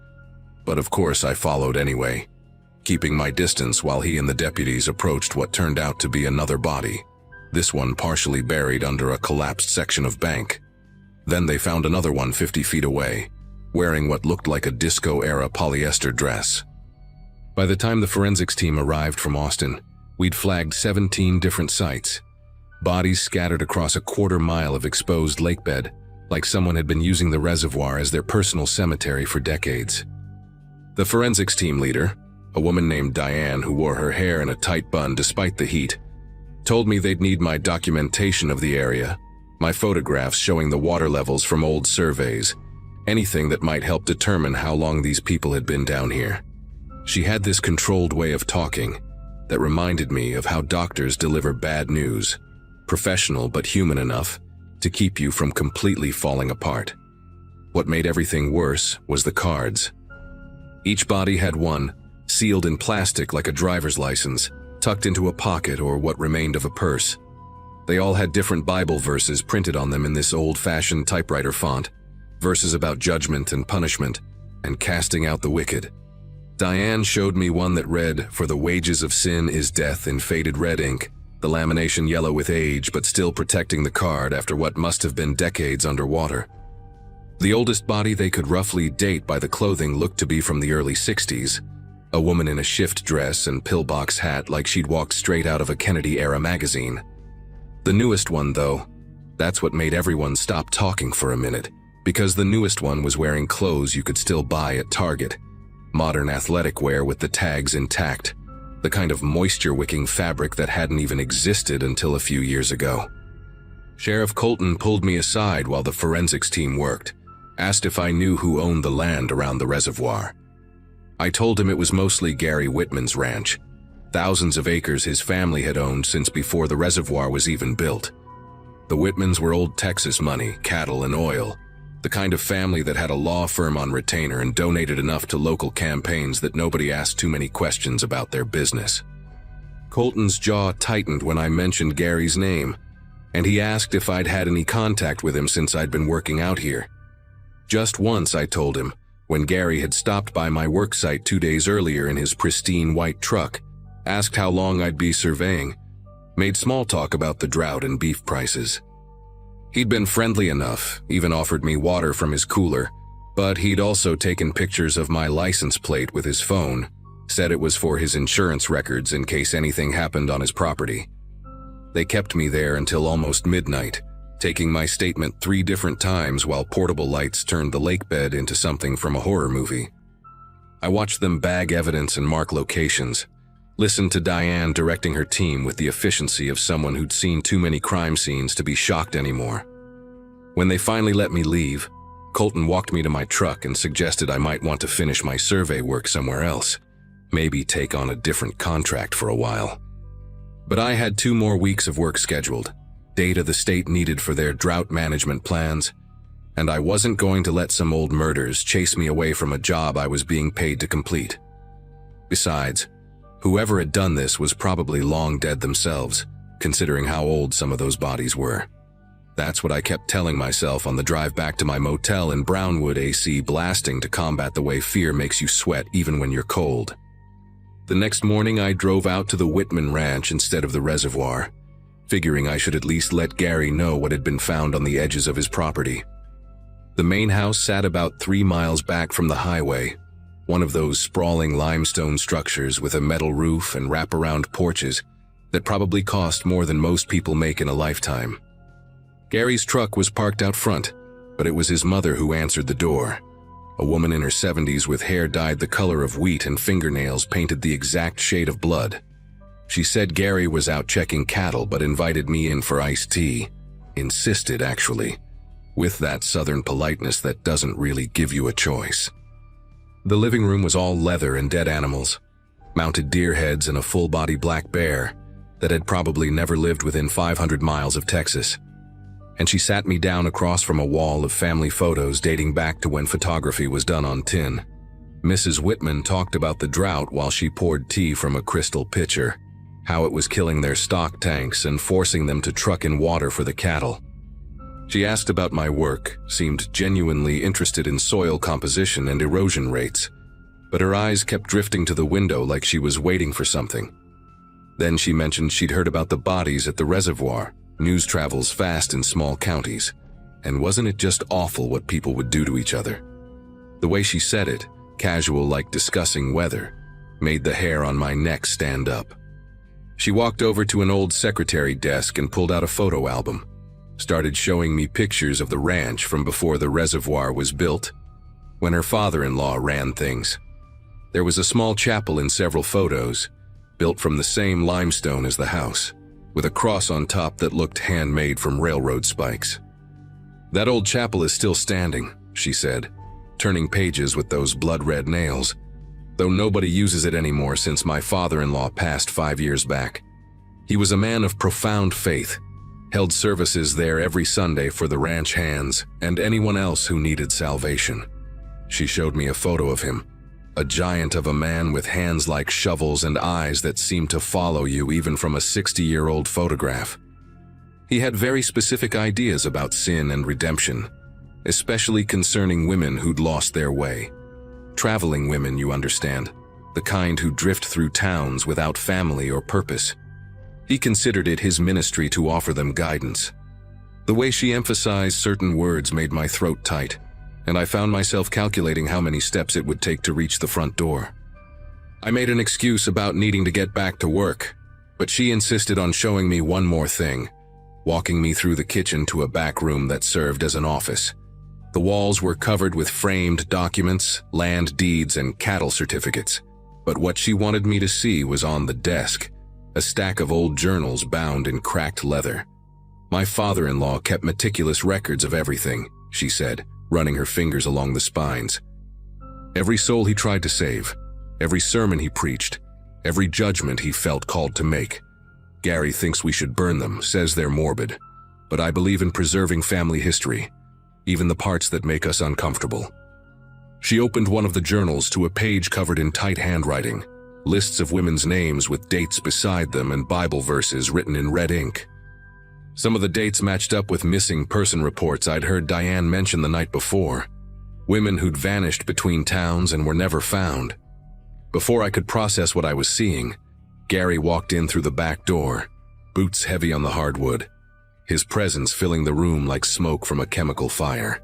but of course I followed anyway, keeping my distance while he and the deputies approached what turned out to be another body, this one partially buried under a collapsed section of bank. Then they found another one 50 feet away, wearing what looked like a disco-era polyester dress. By the time the forensics team arrived from Austin, we'd flagged 17 different sites, bodies scattered across a quarter-mile of exposed lakebed, like someone had been using the reservoir as their personal cemetery for decades. The forensics team leader, a woman named Diane who wore her hair in a tight bun despite the heat, told me they'd need my documentation of the area, my photographs showing the water levels from old surveys, anything that might help determine how long these people had been down here. She had this controlled way of talking that reminded me of how doctors deliver bad news, professional but human enough to keep you from completely falling apart. What made everything worse was the cards. Each body had one, sealed in plastic like a driver's license, tucked into a pocket or what remained of a purse. They all had different Bible verses printed on them in this old-fashioned typewriter font, verses about judgment and punishment, and casting out the wicked. Diane showed me one that read, "For the wages of sin is death," in faded red ink, the lamination yellow with age but still protecting the card after what must have been decades underwater. The oldest body they could roughly date by the clothing looked to be from the early 60s, a woman in a shift dress and pillbox hat like she'd walked straight out of a Kennedy-era magazine. The newest one, though, that's what made everyone stop talking for a minute, because the newest one was wearing clothes you could still buy at Target, modern athletic wear with the tags intact, the kind of moisture-wicking fabric that hadn't even existed until a few years ago. Sheriff Colton pulled me aside while the forensics team worked, asked if I knew who owned the land around the reservoir. I told him it was mostly Gary Whitman's ranch, thousands of acres his family had owned since before the reservoir was even built. The Whitmans were old Texas money, cattle and oil, the kind of family that had a law firm on retainer and donated enough to local campaigns that nobody asked too many questions about their business. Colton's jaw tightened when I mentioned Gary's name, and he asked if I'd had any contact with him since I'd been working out here. Just once, I told him, when Gary had stopped by my work site 2 days earlier in his pristine white truck, asked how long I'd be surveying, made small talk about the drought and beef prices. He'd been friendly enough, even offered me water from his cooler, but he'd also taken pictures of my license plate with his phone, said it was for his insurance records in case anything happened on his property. They kept me there until almost midnight, taking my statement 3 different times while portable lights turned the lake bed into something from a horror movie. I watched them bag evidence and mark locations, listened to Diane directing her team with the efficiency of someone who'd seen too many crime scenes to be shocked anymore. When they finally let me leave, Colton walked me to my truck and suggested I might want to finish my survey work somewhere else, maybe take on a different contract for a while. But I had 2 more weeks of work scheduled, data the state needed for their drought management plans, and I wasn't going to let some old murders chase me away from a job I was being paid to complete. Besides, whoever had done this was probably long dead themselves, considering how old some of those bodies were. That's what I kept telling myself on the drive back to my motel in Brownwood, AC blasting to combat the way fear makes you sweat even when you're cold. The next morning I drove out to the Whitman Ranch instead of the reservoir, figuring I should at least let Gary know what had been found on the edges of his property. The main house sat about 3 miles back from the highway, one of those sprawling limestone structures with a metal roof and wraparound porches that probably cost more than most people make in a lifetime. Gary's truck was parked out front, but it was his mother who answered the door, a woman in her 70s with hair dyed the color of wheat and fingernails painted the exact shade of blood. She said Gary was out checking cattle but invited me in for iced tea. Insisted, actually. with that southern politeness that doesn't really give you a choice. The living room was all leather and dead animals, mounted deer heads and a full-body black bear that had probably never lived within 500 miles of Texas. And she sat me down across from a wall of family photos dating back to when photography was done on tin. Mrs. Whitman talked about the drought while she poured tea from a crystal pitcher, how it was killing their stock tanks and forcing them to truck in water for the cattle. She asked about my work, seemed genuinely interested in soil composition and erosion rates, but her eyes kept drifting to the window like she was waiting for something. Then she mentioned she'd heard about the bodies at the reservoir. News travels fast in small counties, and wasn't it just awful what people would do to each other? The way she said it, casual like discussing weather, made the hair on my neck stand up. She walked over to an old secretary desk and pulled out a photo album, started showing me pictures of the ranch from before the reservoir was built, when her father-in-law ran things. There was a small chapel in several photos, built from the same limestone as the house, with a cross on top that looked handmade from railroad spikes. "That old chapel is still standing," she said, turning pages with those blood-red nails, though nobody uses it anymore since my father-in-law passed 5 years back. He was a man of profound faith, held services there every Sunday for the ranch hands and anyone else who needed salvation. She showed me a photo of him, a giant of a man with hands like shovels and eyes that seemed to follow you even from a 60-year-old photograph. He had very specific ideas about sin and redemption, especially concerning women who'd lost their way. Traveling women, you understand, the kind who drift through towns without family or purpose. He considered it his ministry to offer them guidance. The way she emphasized certain words made my throat tight, and I found myself calculating how many steps it would take to reach the front door. I made an excuse about needing to get back to work, but she insisted on showing me one more thing, walking me through the kitchen to a back room that served as an office. The walls were covered with framed documents, land deeds, and cattle certificates, but what she wanted me to see was on the desk, a stack of old journals bound in cracked leather. My father-in-law kept meticulous records of everything, she said, running her fingers along the spines. Every soul he tried to save, every sermon he preached, every judgment he felt called to make. Gary thinks we should burn them, says they're morbid, but I believe in preserving family history, even the parts that make us uncomfortable. She opened one of the journals to a page covered in tight handwriting, lists of women's names with dates beside them and Bible verses written in red ink. Some of the dates matched up with missing person reports I'd heard Diane mention the night before, women who'd vanished between towns and were never found. Before I could process what I was seeing, Gary walked in through the back door, boots heavy on the hardwood, his presence filling the room like smoke from a chemical fire.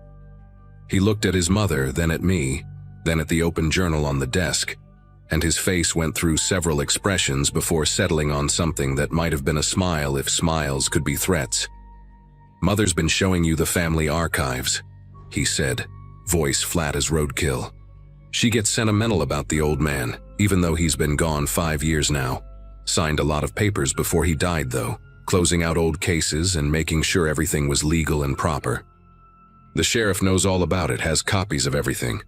He looked at his mother, then at me, then at the open journal on the desk, and his face went through several expressions before settling on something that might have been a smile if smiles could be threats. "Mother's been showing you the family archives," he said, voice flat as roadkill. "She gets sentimental about the old man, even though he's been gone 5 years now. Signed a lot of papers before he died, though, closing out old cases and making sure everything was legal and proper. The sheriff knows all about it, has copies of everything."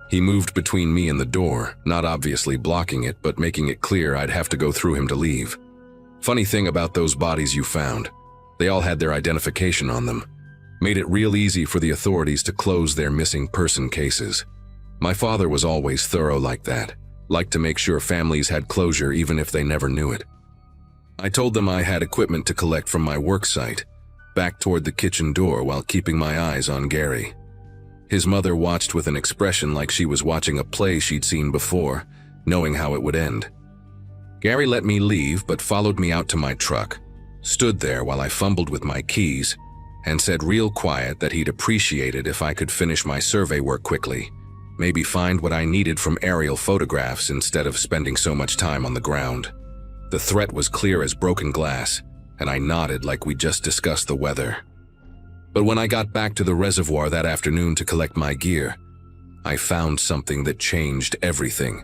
He moved between me and the door, not obviously blocking it, but making it clear I'd have to go through him to leave. "Funny thing about those bodies you found, they all had their identification on them. Made it real easy for the authorities to close their missing person cases. My father was always thorough like that, liked to make sure families had closure even if they never knew it." I told them I had equipment to collect from my work site, back toward the kitchen door while keeping my eyes on Gary. His mother watched with an expression like she was watching a play she'd seen before, knowing how it would end. Gary let me leave but followed me out to my truck, stood there while I fumbled with my keys, and said real quiet that he'd appreciate it if I could finish my survey work quickly, maybe find what I needed from aerial photographs instead of spending so much time on the ground. The threat was clear as broken glass, and I nodded like we just discussed the weather. But when I got back to the reservoir that afternoon to collect my gear, I found something that changed everything.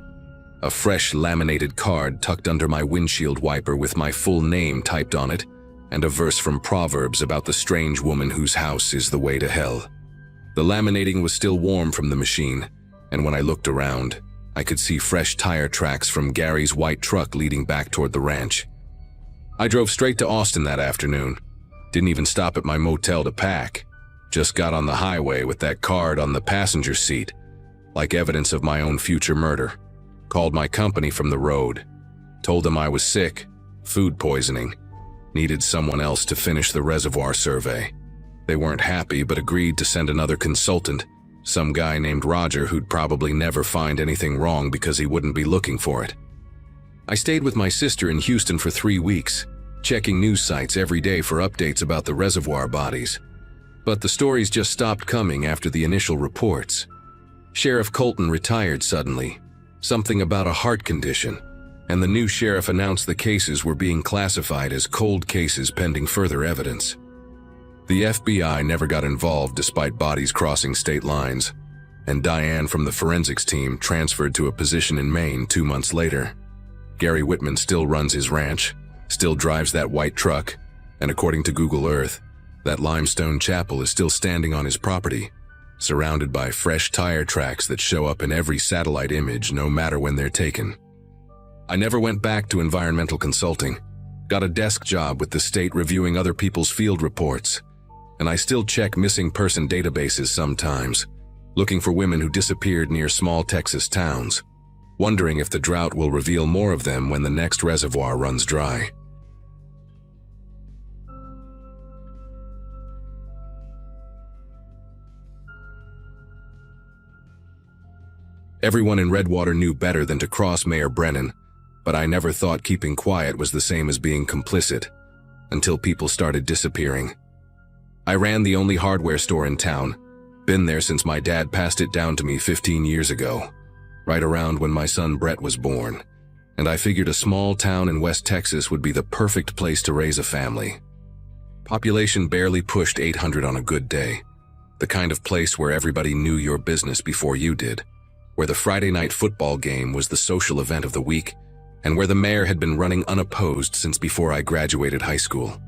A fresh laminated card tucked under my windshield wiper with my full name typed on it, and a verse from Proverbs about the strange woman whose house is the way to hell. The laminating was still warm from the machine, and when I looked around, I could see fresh tire tracks from Gary's white truck leading back toward the ranch. I drove straight to Austin that afternoon. Didn't even stop at my motel to pack. Just got on the highway with that card on the passenger seat, like evidence of my own future murder. Called my company from the road. Told them I was sick, food poisoning. Needed someone else to finish the reservoir survey. They weren't happy but agreed to send another consultant, some guy named Roger who'd probably never find anything wrong because he wouldn't be looking for it. I stayed with my sister in Houston for 3 weeks, checking news sites every day for updates about the reservoir bodies. But the stories just stopped coming after the initial reports. Sheriff Colton retired suddenly, something about a heart condition, and the new sheriff announced the cases were being classified as cold cases pending further evidence. The FBI never got involved despite bodies crossing state lines, and Diane from the forensics team transferred to a position in Maine 2 months later. Gary Whitman still runs his ranch, still drives that white truck, and according to Google Earth, that limestone chapel is still standing on his property, surrounded by fresh tire tracks that show up in every satellite image no matter when they're taken. I never went back to environmental consulting, got a desk job with the state reviewing other people's field reports, and I still check missing person databases sometimes, looking for women who disappeared near small Texas towns, wondering if the drought will reveal more of them when the next reservoir runs dry. Everyone in Redwater knew better than to cross Mayor Brennan, but I never thought keeping quiet was the same as being complicit, until people started disappearing. I ran the only hardware store in town, been there since my dad passed it down to me 15 years ago, right around when my son Brett was born, and I figured a small town in West Texas would be the perfect place to raise a family. Population barely pushed 800 on a good day, the kind of place where everybody knew your business before you did, where the Friday night football game was the social event of the week, and where the mayor had been running unopposed since before I graduated high school.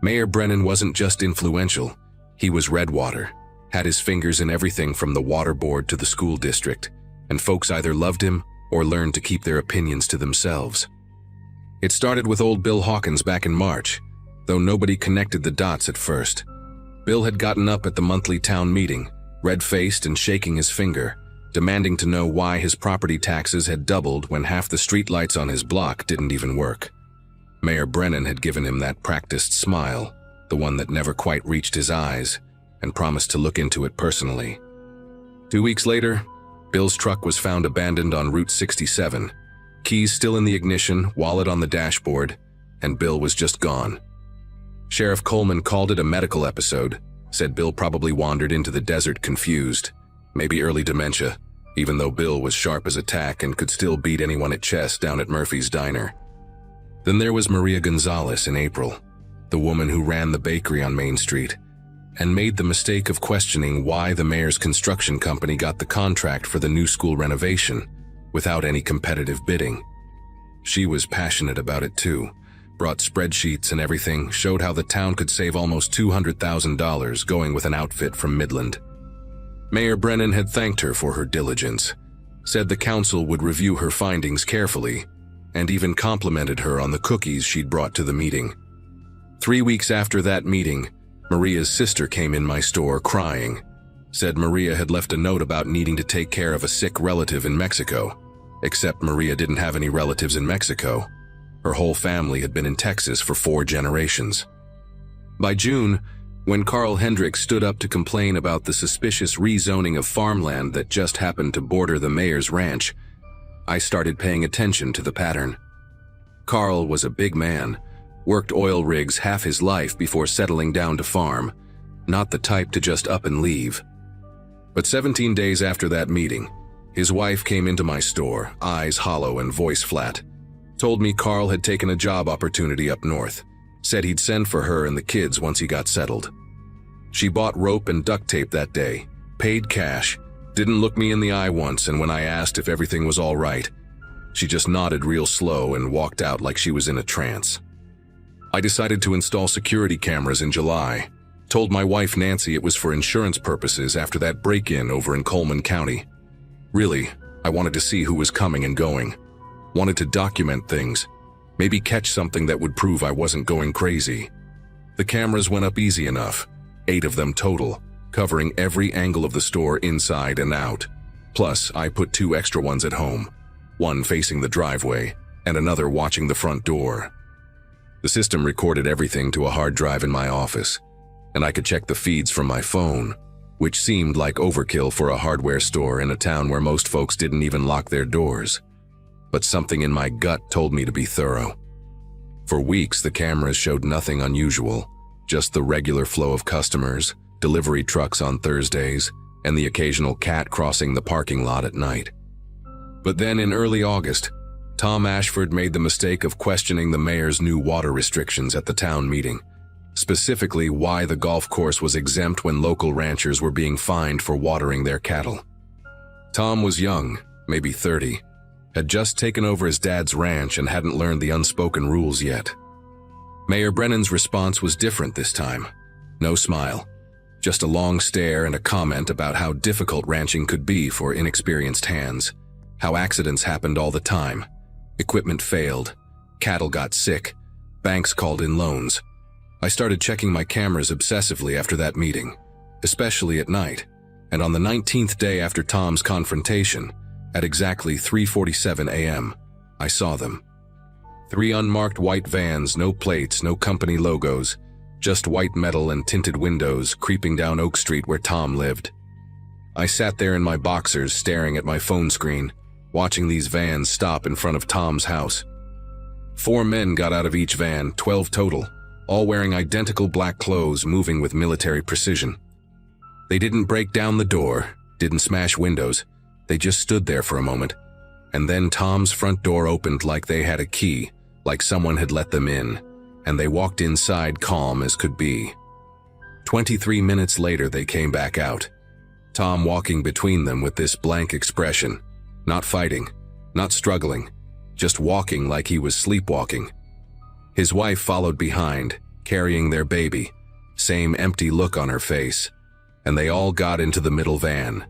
Mayor Brennan wasn't just influential, he was Redwater, had his fingers in everything from the water board to the school district, and folks either loved him or learned to keep their opinions to themselves. It started with old Bill Hawkins back in March, though nobody connected the dots at first. Bill had gotten up at the monthly town meeting, red-faced and shaking his finger, demanding to know why his property taxes had doubled when half the streetlights on his block didn't even work. Mayor Brennan had given him that practiced smile, the one that never quite reached his eyes, and promised to look into it personally. 2 weeks later, Bill's truck was found abandoned on Route 67, keys still in the ignition, wallet on the dashboard, and Bill was just gone. Sheriff Coleman called it a medical episode, said Bill probably wandered into the desert confused, maybe early dementia, even though Bill was sharp as a tack and could still beat anyone at chess down at Murphy's Diner. Then there was Maria Gonzalez in April, the woman who ran the bakery on Main Street, and made the mistake of questioning why the mayor's construction company got the contract for the new school renovation without any competitive bidding. She was passionate about it too, brought spreadsheets and everything, showed how the town could save almost $200,000 going with an outfit from Midland. Mayor Brennan had thanked her for her diligence, said the council would review her findings carefully, and even complimented her on the cookies she'd brought to the meeting. 3 weeks after that meeting, Maria's sister came in my store crying, said Maria had left a note about needing to take care of a sick relative in Mexico, except Maria didn't have any relatives in Mexico. Her whole family had been in Texas for 4 generations. By June, when Carl Hendricks stood up to complain about the suspicious rezoning of farmland that just happened to border the mayor's ranch, I started paying attention to the pattern. Carl was a big man, worked oil rigs half his life before settling down to farm, not the type to just up and leave. But 17 days after that meeting, his wife came into my store, eyes hollow and voice flat, told me Carl had taken a job opportunity up north, said he'd send for her and the kids once he got settled. She bought rope and duct tape that day, paid cash, didn't look me in the eye once, and when I asked if everything was all right, she just nodded real slow and walked out like she was in a trance. I decided to install security cameras in July, Told my wife Nancy it was for insurance purposes after that break-in over in Coleman County. Really, I wanted to see who was coming and going. Wanted to document things. Maybe catch something that would prove I wasn't going crazy. The cameras went up easy enough, 8 of them total, covering every angle of the store inside and out. Plus, I put 2 extra ones at home, one facing the driveway and another watching the front door. The system recorded everything to a hard drive in my office, and I could check the feeds from my phone, which seemed like overkill for a hardware store in a town where most folks didn't even lock their doors. But something in my gut told me to be thorough. For weeks, the cameras showed nothing unusual, just the regular flow of customers, delivery trucks on Thursdays, and the occasional cat crossing the parking lot at night. But then in early August, Tom Ashford made the mistake of questioning the mayor's new water restrictions at the town meeting, specifically why the golf course was exempt when local ranchers were being fined for watering their cattle. Tom was young, maybe 30, had just taken over his dad's ranch and hadn't learned the unspoken rules yet. Mayor Brennan's response was different this time. No smile, just a long stare and a comment about how difficult ranching could be for inexperienced hands, how accidents happened all the time, equipment failed, cattle got sick, banks called in loans. I started checking my cameras obsessively after that meeting, especially at night, and on the 19th day after Tom's confrontation, at exactly 3:47 a.m., I saw them. 3 unmarked white vans, no plates, no company logos, just white metal and tinted windows creeping down Oak Street where Tom lived. I sat there in my boxers staring at my phone screen, watching these vans stop in front of Tom's house. 4 men got out of each van, 12 total, all wearing identical black clothes, moving with military precision. They didn't break down the door, didn't smash windows. They just stood there for a moment, and then Tom's front door opened like they had a key, like someone had let them in, and they walked inside calm as could be. 23 minutes later, they came back out, Tom walking between them with this blank expression, not fighting, not struggling, just walking like he was sleepwalking. His wife followed behind, carrying their baby, same empty look on her face, and they all got into the middle van.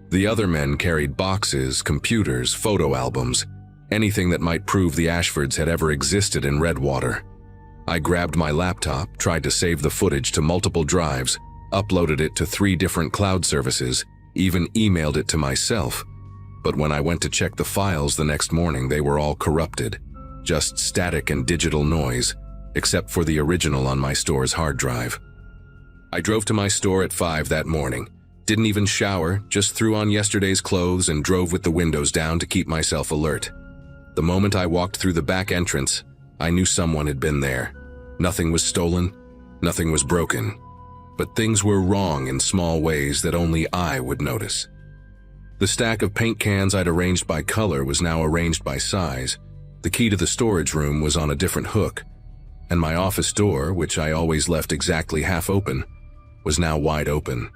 The other men carried boxes, computers, photo albums, anything that might prove the Ashfords had ever existed in Redwater. I grabbed my laptop, tried to save the footage to multiple drives, uploaded it to 3 different cloud services, even emailed it to myself. But when I went to check the files the next morning, they were all corrupted, just static and digital noise, except for the original on my store's hard drive. I drove to my store at 5 that morning. Didn't even shower, just threw on yesterday's clothes and drove with the windows down to keep myself alert. The moment I walked through the back entrance, I knew someone had been there. Nothing was stolen, nothing was broken, but things were wrong in small ways that only I would notice. The stack of paint cans I'd arranged by color was now arranged by size. The key to the storage room was on a different hook, and my office door, which I always left exactly half open, was now wide open.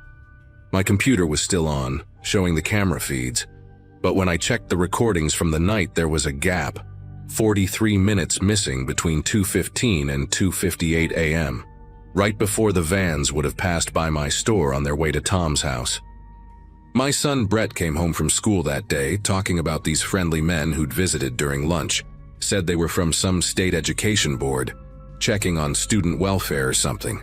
My computer was still on, showing the camera feeds, but when I checked the recordings from the night, there was a gap, 43 minutes missing between 2:15 and 2:58 a.m., right before the vans would have passed by my store on their way to Tom's house. My son Brett came home from school that day talking about these friendly men who'd visited during lunch, said they were from some state education board, checking on student welfare or something.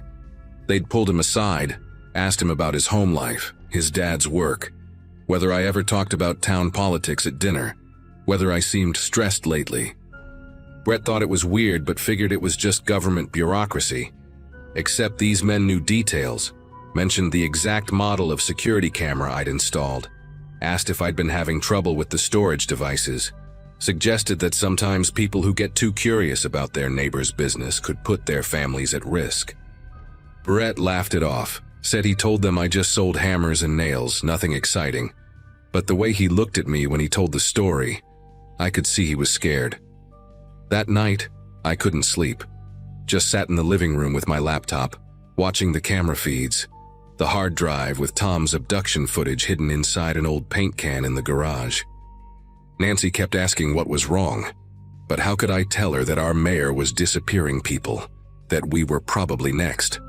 They'd pulled him aside, asked him about his home life, his dad's work, whether I ever talked about town politics at dinner, whether I seemed stressed lately. Brett thought it was weird but figured it was just government bureaucracy. Except these men knew details, mentioned the exact model of security camera I'd installed, asked if I'd been having trouble with the storage devices, suggested that sometimes people who get too curious about their neighbor's business could put their families at risk. Brett laughed it off, said he told them I just sold hammers and nails, nothing exciting. But the way he looked at me when he told the story, I could see he was scared. That night, I couldn't sleep. Just sat in the living room with my laptop, watching the camera feeds, the hard drive with Tom's abduction footage hidden inside an old paint can in the garage. Nancy kept asking what was wrong, but how could I tell her that our mayor was disappearing people, that we were probably next?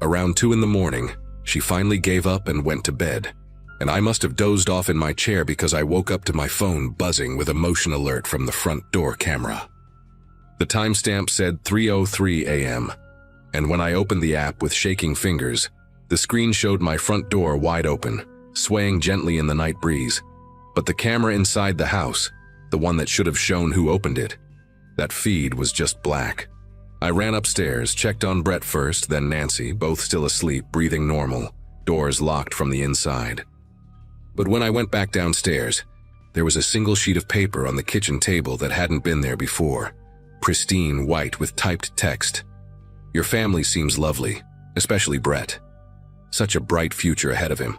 Around 2 in the morning, she finally gave up and went to bed, and I must have dozed off in my chair because I woke up to my phone buzzing with a motion alert from the front door camera. The timestamp said 3:03 a.m., and when I opened the app with shaking fingers, the screen showed my front door wide open, swaying gently in the night breeze. But the camera inside the house, the one that should have shown who opened it, that feed was just black. I ran upstairs, checked on Brett first, then Nancy, both still asleep, breathing normal, doors locked from the inside. But when I went back downstairs, there was a single sheet of paper on the kitchen table that hadn't been there before, pristine white with typed text. "Your family seems lovely, especially Brett. Such a bright future ahead of him.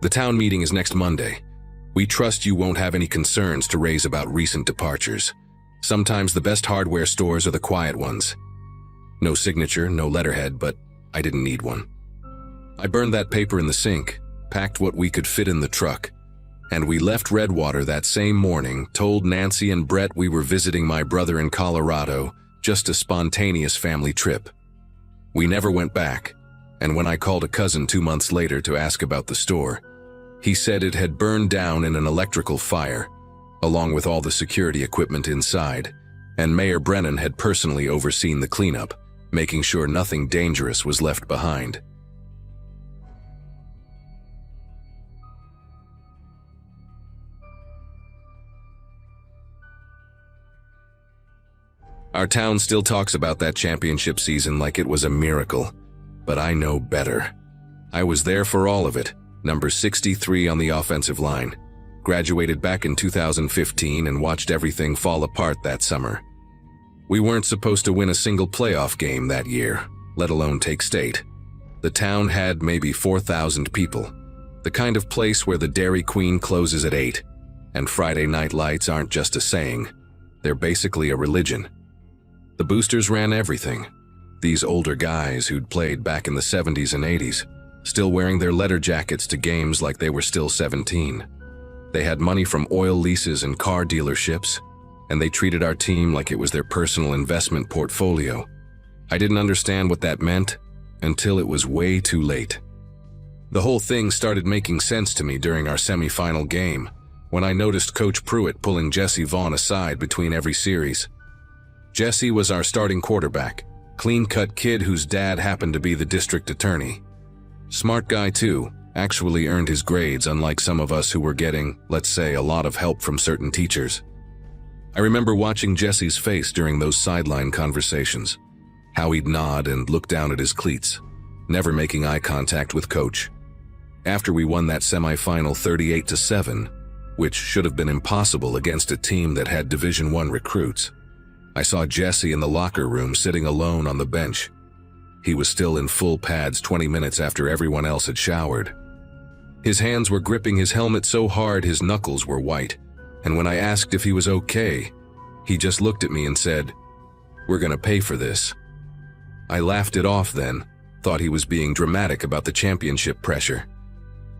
The town meeting is next Monday. We trust you won't have any concerns to raise about recent departures. Sometimes the best hardware stores are the quiet ones." No signature, no letterhead, but I didn't need one. I burned that paper in the sink, packed what we could fit in the truck, and we left Redwater that same morning, told Nancy and Brett we were visiting my brother in Colorado, just a spontaneous family trip. We never went back, and when I called a cousin 2 months later to ask about the store, he said it had burned down in an electrical fire, along with all the security equipment inside, and Mayor Brennan had personally overseen the cleanup, making sure nothing dangerous was left behind. Our town still talks about that championship season like it was a miracle, but I know better. I was there for all of it, number 63 on the offensive line. Graduated back in 2015 and watched everything fall apart that summer. We weren't supposed to win a single playoff game that year, let alone take state. The town had maybe 4,000 people, the kind of place where the Dairy Queen closes at 8, and Friday night lights aren't just a saying, they're basically a religion. The boosters ran everything. These older guys who'd played back in the 70s and 80s, still wearing their leather jackets to games like they were still 17. They had money from oil leases and car dealerships, and they treated our team like it was their personal investment portfolio. I didn't understand what that meant until it was way too late. The whole thing started making sense to me during our semifinal game, when I noticed Coach Pruitt pulling Jesse Vaughn aside between every series. Jesse was our starting quarterback, clean-cut kid whose dad happened to be the district attorney. Smart guy too, actually earned his grades unlike some of us who were getting, let's say, a lot of help from certain teachers. I remember watching Jesse's face during those sideline conversations, how he'd nod and look down at his cleats, never making eye contact with Coach. After we won that semifinal 38-7, which should have been impossible against a team that had Division I recruits, I saw Jesse in the locker room sitting alone on the bench. He was still in full pads 20 minutes after everyone else had showered. His hands were gripping his helmet so hard his knuckles were white, and when I asked if he was okay, he just looked at me and said, "We're gonna pay for this." I laughed it off then, thought he was being dramatic about the championship pressure.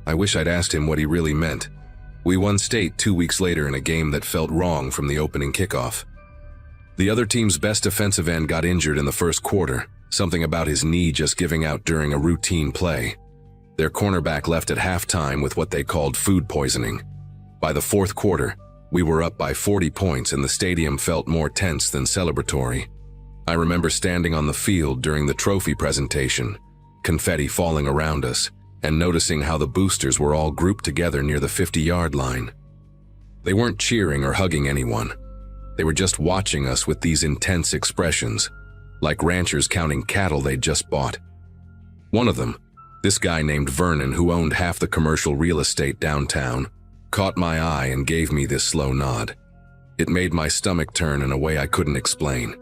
I wish I'd asked him what he really meant. We won state 2 weeks later in a game that felt wrong from the opening kickoff. The other team's best defensive end got injured in the first quarter, something about his knee just giving out during a routine play. Their cornerback left at halftime with what they called food poisoning. By the fourth quarter, we were up by 40 points and the stadium felt more tense than celebratory. I remember standing on the field during the trophy presentation, confetti falling around us, and noticing how the boosters were all grouped together near the 50-yard line. They weren't cheering or hugging anyone. They were just watching us with these intense expressions, like ranchers counting cattle they'd just bought. One of them, this guy named Vernon who owned half the commercial real estate downtown, caught my eye and gave me this slow nod. It made my stomach turn in a way I couldn't explain.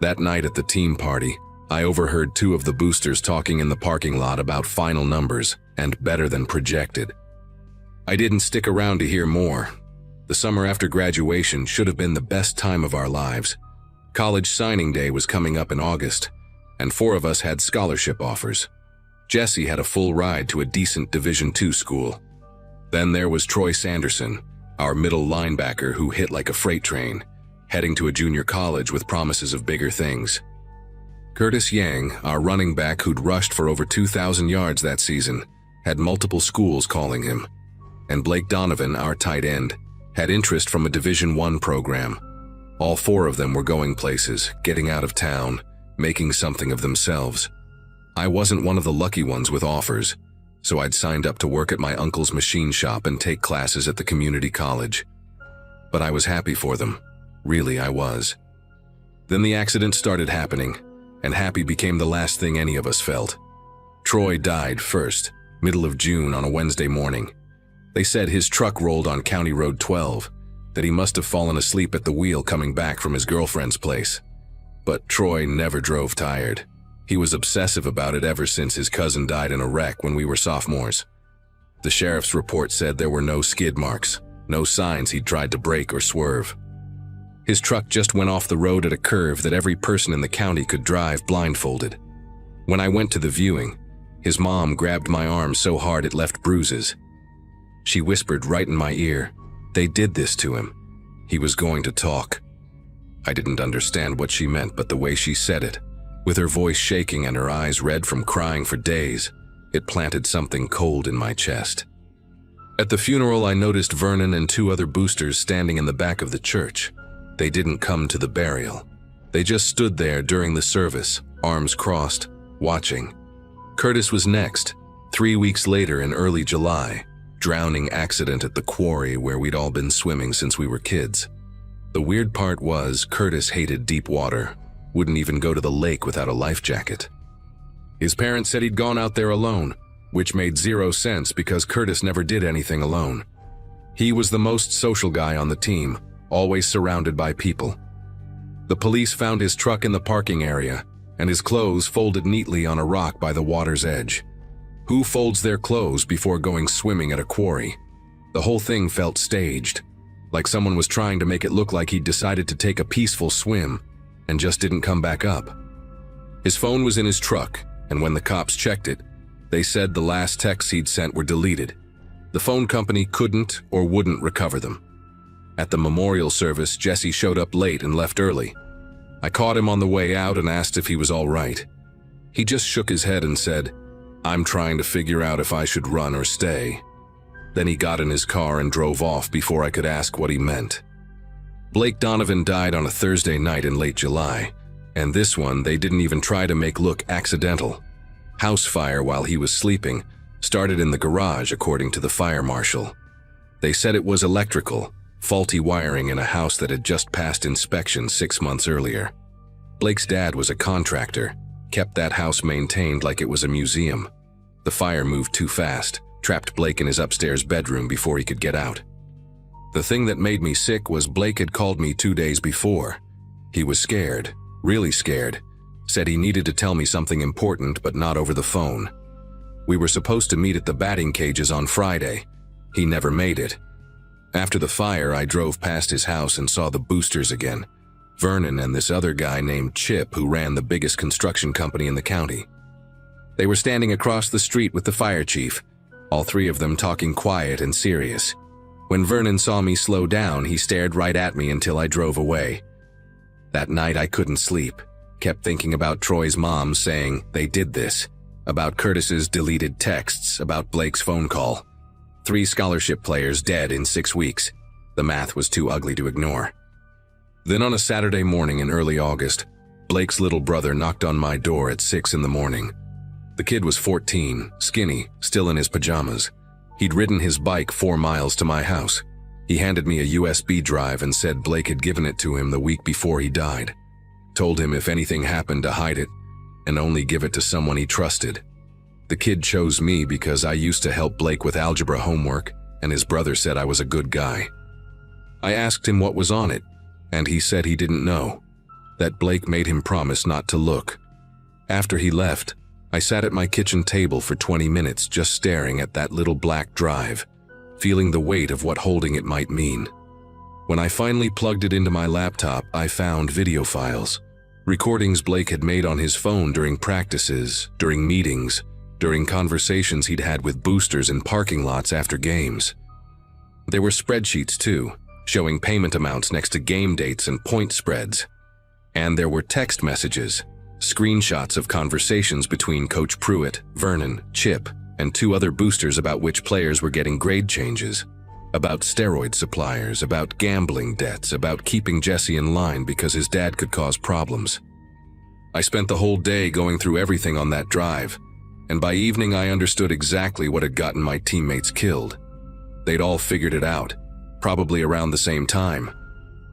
That night at the team party, I overheard 2 of the boosters talking in the parking lot about final numbers and better than projected. I didn't stick around to hear more. The summer after graduation should have been the best time of our lives. College signing day was coming up in August, and 4 of us had scholarship offers. Jesse had a full ride to a decent Division II school. Then there was Troy Sanderson, our middle linebacker who hit like a freight train, heading to a junior college with promises of bigger things. Curtis Yang, our running back who'd rushed for over 2,000 yards that season, had multiple schools calling him. And Blake Donovan, our tight end, had interest from a Division I program. All four of them were going places, getting out of town, making something of themselves. I wasn't one of the lucky ones with offers, so I'd signed up to work at my uncle's machine shop and take classes at the community college. But I was happy for them. Really, I was. Then the accident started happening, and happy became the last thing any of us felt. Troy died first, middle of June on a Wednesday morning. They said his truck rolled on County Road 12, that he must have fallen asleep at the wheel coming back from his girlfriend's place. But Troy never drove tired. He was obsessive about it ever since his cousin died in a wreck when we were sophomores. The sheriff's report said there were no skid marks, no signs he'd tried to brake or swerve. His truck just went off the road at a curve that every person in the county could drive blindfolded. When I went to the viewing, his mom grabbed my arm so hard it left bruises. She whispered right in my ear, "They did this to him. He was going to talk." I didn't understand what she meant, but the way she said it, with her voice shaking and her eyes red from crying for days, it planted something cold in my chest. At the funeral, I noticed Vernon and two other boosters standing in the back of the church. They didn't come to the burial. They just stood there during the service, arms crossed, watching. Curtis was next, 3 weeks later in early July. Drowning accident at the quarry where we'd all been swimming since we were kids. The weird part was Curtis hated deep water, wouldn't even go to the lake without a life jacket. His parents said he'd gone out there alone, which made zero sense because Curtis never did anything alone. He was the most social guy on the team, always surrounded by people. The police found his truck in the parking area, and his clothes folded neatly on a rock by the water's edge. Who folds their clothes before going swimming at a quarry? The whole thing felt staged, like someone was trying to make it look like he'd decided to take a peaceful swim and just didn't come back up. His phone was in his truck, and when the cops checked it, they said the last texts he'd sent were deleted. The phone company couldn't or wouldn't recover them. At the memorial service, Jesse showed up late and left early. I caught him on the way out and asked if he was all right. He just shook his head and said, "I'm trying to figure out if I should run or stay." Then he got in his car and drove off before I could ask what he meant. Blake Donovan died on a Thursday night in late July, and this one they didn't even try to make look accidental. House fire while he was sleeping started in the garage, according to the fire marshal. They said it was electrical, faulty wiring in a house that had just passed inspection 6 months earlier. Blake's dad was a contractor, kept that house maintained like it was a museum. The fire moved too fast, trapped Blake in his upstairs bedroom before he could get out. The thing that made me sick was Blake had called me 2 days before. He was scared, really scared, said he needed to tell me something important but not over the phone. We were supposed to meet at the batting cages on Friday. He never made it. After the fire, I drove past his house and saw the boosters again. Vernon and this other guy named Chip who ran the biggest construction company in the county. They were standing across the street with the fire chief, all three of them talking quiet and serious. When Vernon saw me slow down, he stared right at me until I drove away. That night I couldn't sleep, kept thinking about Troy's mom saying they did this, about Curtis's deleted texts, about Blake's phone call. 3 scholarship players dead in 6 weeks. The math was too ugly to ignore. Then on a Saturday morning in early August, Blake's little brother knocked on my door at 6 in the morning. The kid was 14, skinny, still in his pajamas. He'd ridden his bike 4 miles to my house. He handed me a USB drive and said Blake had given it to him the week before he died. Told him if anything happened to hide it and only give it to someone he trusted. The kid chose me because I used to help Blake with algebra homework, and his brother said I was a good guy. I asked him what was on it, and he said he didn't know, that Blake made him promise not to look. After he left, I sat at my kitchen table for 20 minutes just staring at that little black drive, feeling the weight of what holding it might mean. When I finally plugged it into my laptop, I found video files, recordings Blake had made on his phone during practices, during meetings, during conversations he'd had with boosters in parking lots after games. There were spreadsheets too, showing payment amounts next to game dates and point spreads. And there were text messages, Screenshots of conversations between Coach Pruitt, Vernon, Chip, and 2 other boosters about which players were getting grade changes, about steroid suppliers, about gambling debts, about keeping Jesse in line because his dad could cause problems. I spent the whole day going through everything on that drive, and by evening I understood exactly what had gotten my teammates killed. They'd all figured it out, probably around the same time.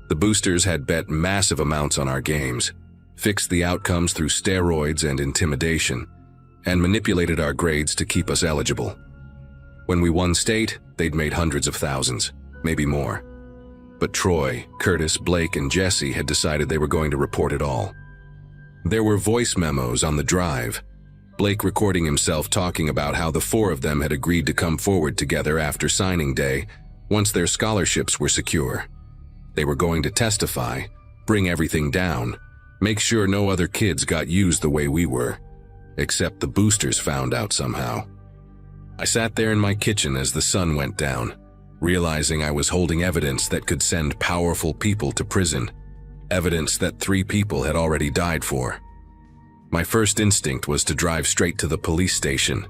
The boosters had bet massive amounts on our games, fixed the outcomes through steroids and intimidation, and manipulated our grades to keep us eligible. When we won state, they'd made hundreds of thousands, maybe more. But Troy, Curtis, Blake, and Jesse had decided they were going to report it all. There were voice memos on the drive, Blake recording himself talking about how the 4 of them had agreed to come forward together after signing day once their scholarships were secure. They were going to testify, bring everything down, make sure no other kids got used the way we were, except the boosters found out somehow. I sat there in my kitchen as the sun went down, realizing I was holding evidence that could send powerful people to prison, evidence that 3 people had already died for. My first instinct was to drive straight to the police station.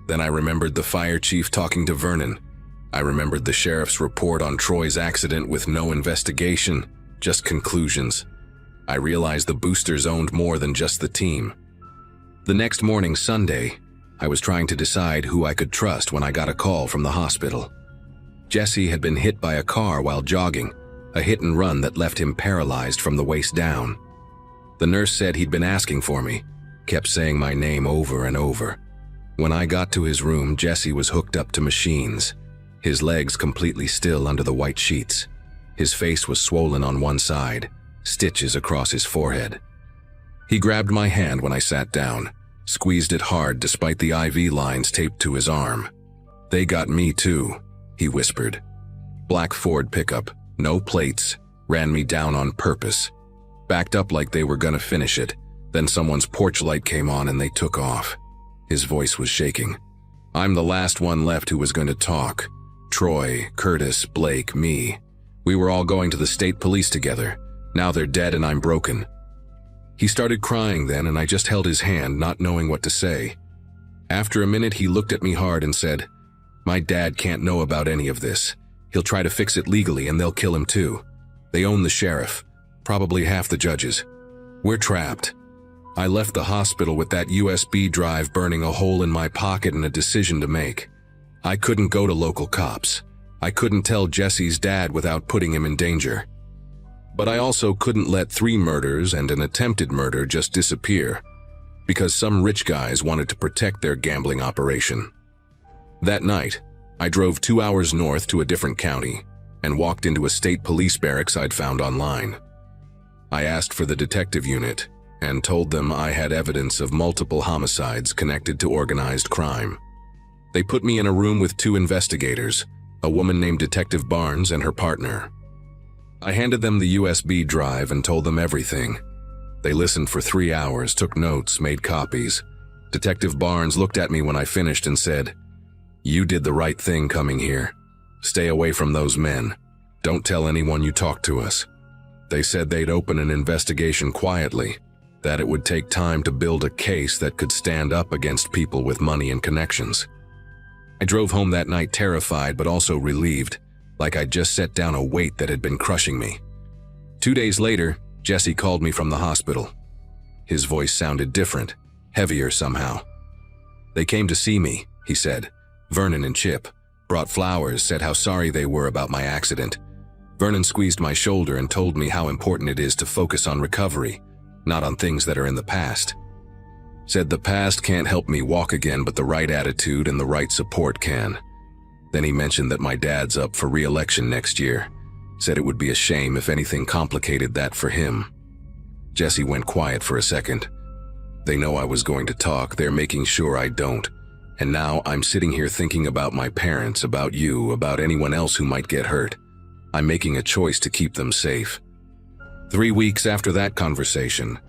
Then I remembered the fire chief talking to Vernon. I remembered the sheriff's report on Troy's accident with no investigation, just conclusions. I realized the boosters owned more than just the team. The next morning, Sunday, I was trying to decide who I could trust when I got a call from the hospital. Jesse had been hit by a car while jogging, a hit and run that left him paralyzed from the waist down. The nurse said he'd been asking for me, kept saying my name over and over. When I got to his room, Jesse was hooked up to machines, his legs completely still under the white sheets. His face was swollen on one side, stitches across his forehead. He grabbed my hand when I sat down, squeezed it hard despite the IV lines taped to his arm. "They got me too," he whispered. Black Ford pickup, no plates, ran me down on purpose. Backed up like they were gonna finish it, then someone's porch light came on and they took off. His voice was shaking. "I'm the last one left who was going to talk. Troy, Curtis, Blake, me. We were all going to the state police together. Now they're dead and I'm broken." He started crying then, and I just held his hand, not knowing what to say. After a minute, he looked at me hard and said, "My dad can't know about any of this. He'll try to fix it legally and they'll kill him too. They own the sheriff, probably half the judges. We're trapped." I left the hospital with that USB drive burning a hole in my pocket and a decision to make. I couldn't go to local cops. I couldn't tell Jesse's dad without putting him in danger. But I also couldn't let 3 murders and an attempted murder just disappear, because some rich guys wanted to protect their gambling operation. That night, I drove 2 hours north to a different county and walked into a state police barracks I'd found online. I asked for the detective unit and told them I had evidence of multiple homicides connected to organized crime. They put me in a room with 2 investigators, a woman named Detective Barnes and her partner. I handed them the USB drive and told them everything. They listened for 3 hours, took notes, made copies. Detective Barnes looked at me when I finished and said, "You did the right thing coming here. Stay away from those men. Don't tell anyone you talk to us." They said they'd open an investigation quietly, that it would take time to build a case that could stand up against people with money and connections. I drove home that night terrified but also relieved, like I'd just set down a weight that had been crushing me. 2 days later, Jesse called me from the hospital. His voice sounded different, heavier somehow. "They came to see me," he said. "Vernon and Chip. Brought flowers, said how sorry they were about my accident. Vernon squeezed my shoulder and told me how important it is to focus on recovery, not on things that are in the past. Said the past can't help me walk again, but the right attitude and the right support can." Then he mentioned that my dad's up for re-election next year. Said it would be a shame if anything complicated that for him. Jesse went quiet for a second. "They know I was going to talk. They're making sure I don't. And now I'm sitting here thinking about my parents, about you, about anyone else who might get hurt. I'm making a choice to keep them safe." 3 weeks after that conversation,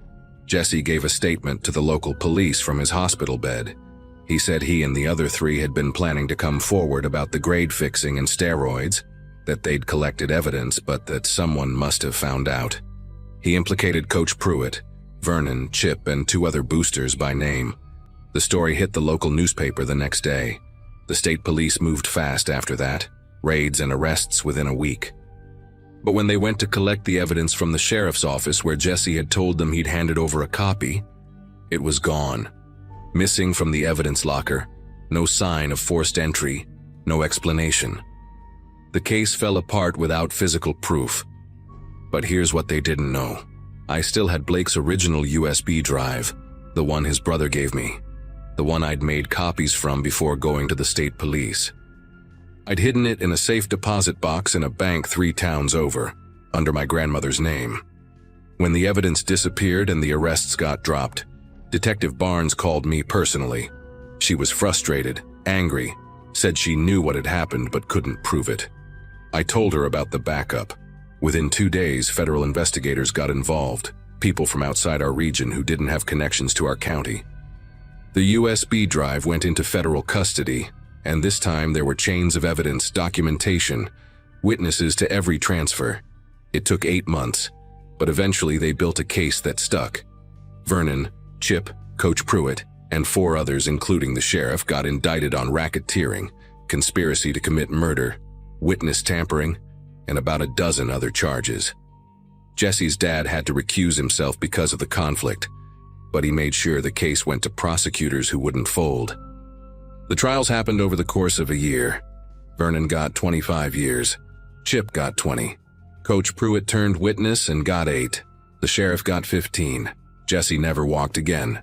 Jesse gave a statement to the local police from his hospital bed. He said he and the other 3 had been planning to come forward about the grade fixing and steroids, that they'd collected evidence but that someone must have found out. He implicated Coach Pruitt, Vernon, Chip, and 2 other boosters by name. The story hit the local newspaper the next day. The state police moved fast after that, raids and arrests within a week. But when they went to collect the evidence from the sheriff's office where Jesse had told them he'd handed over a copy, it was gone. Missing from the evidence locker, no sign of forced entry, no explanation. The case fell apart without physical proof. But here's what they didn't know. I still had Blake's original USB drive, the one his brother gave me, the one I'd made copies from before going to the state police. I'd hidden it in a safe deposit box in a bank 3 towns over, under my grandmother's name. When the evidence disappeared and the arrests got dropped, Detective Barnes called me personally. She was frustrated, angry, said she knew what had happened but couldn't prove it. I told her about the backup. Within 2 days, federal investigators got involved, people from outside our region who didn't have connections to our county. The USB drive went into federal custody, and this time there were chains of evidence, documentation, witnesses to every transfer. It took 8 months, but eventually they built a case that stuck. Vernon, Chip, Coach Pruitt, and 4 others, including the sheriff, got indicted on racketeering, conspiracy to commit murder, witness tampering, and about a dozen other charges. Jesse's dad had to recuse himself because of the conflict, but he made sure the case went to prosecutors who wouldn't fold. The trials happened over the course of a year. Vernon got 25 years. Chip got 20. Coach Pruitt turned witness and got 8. The sheriff got 15. Jesse never walked again,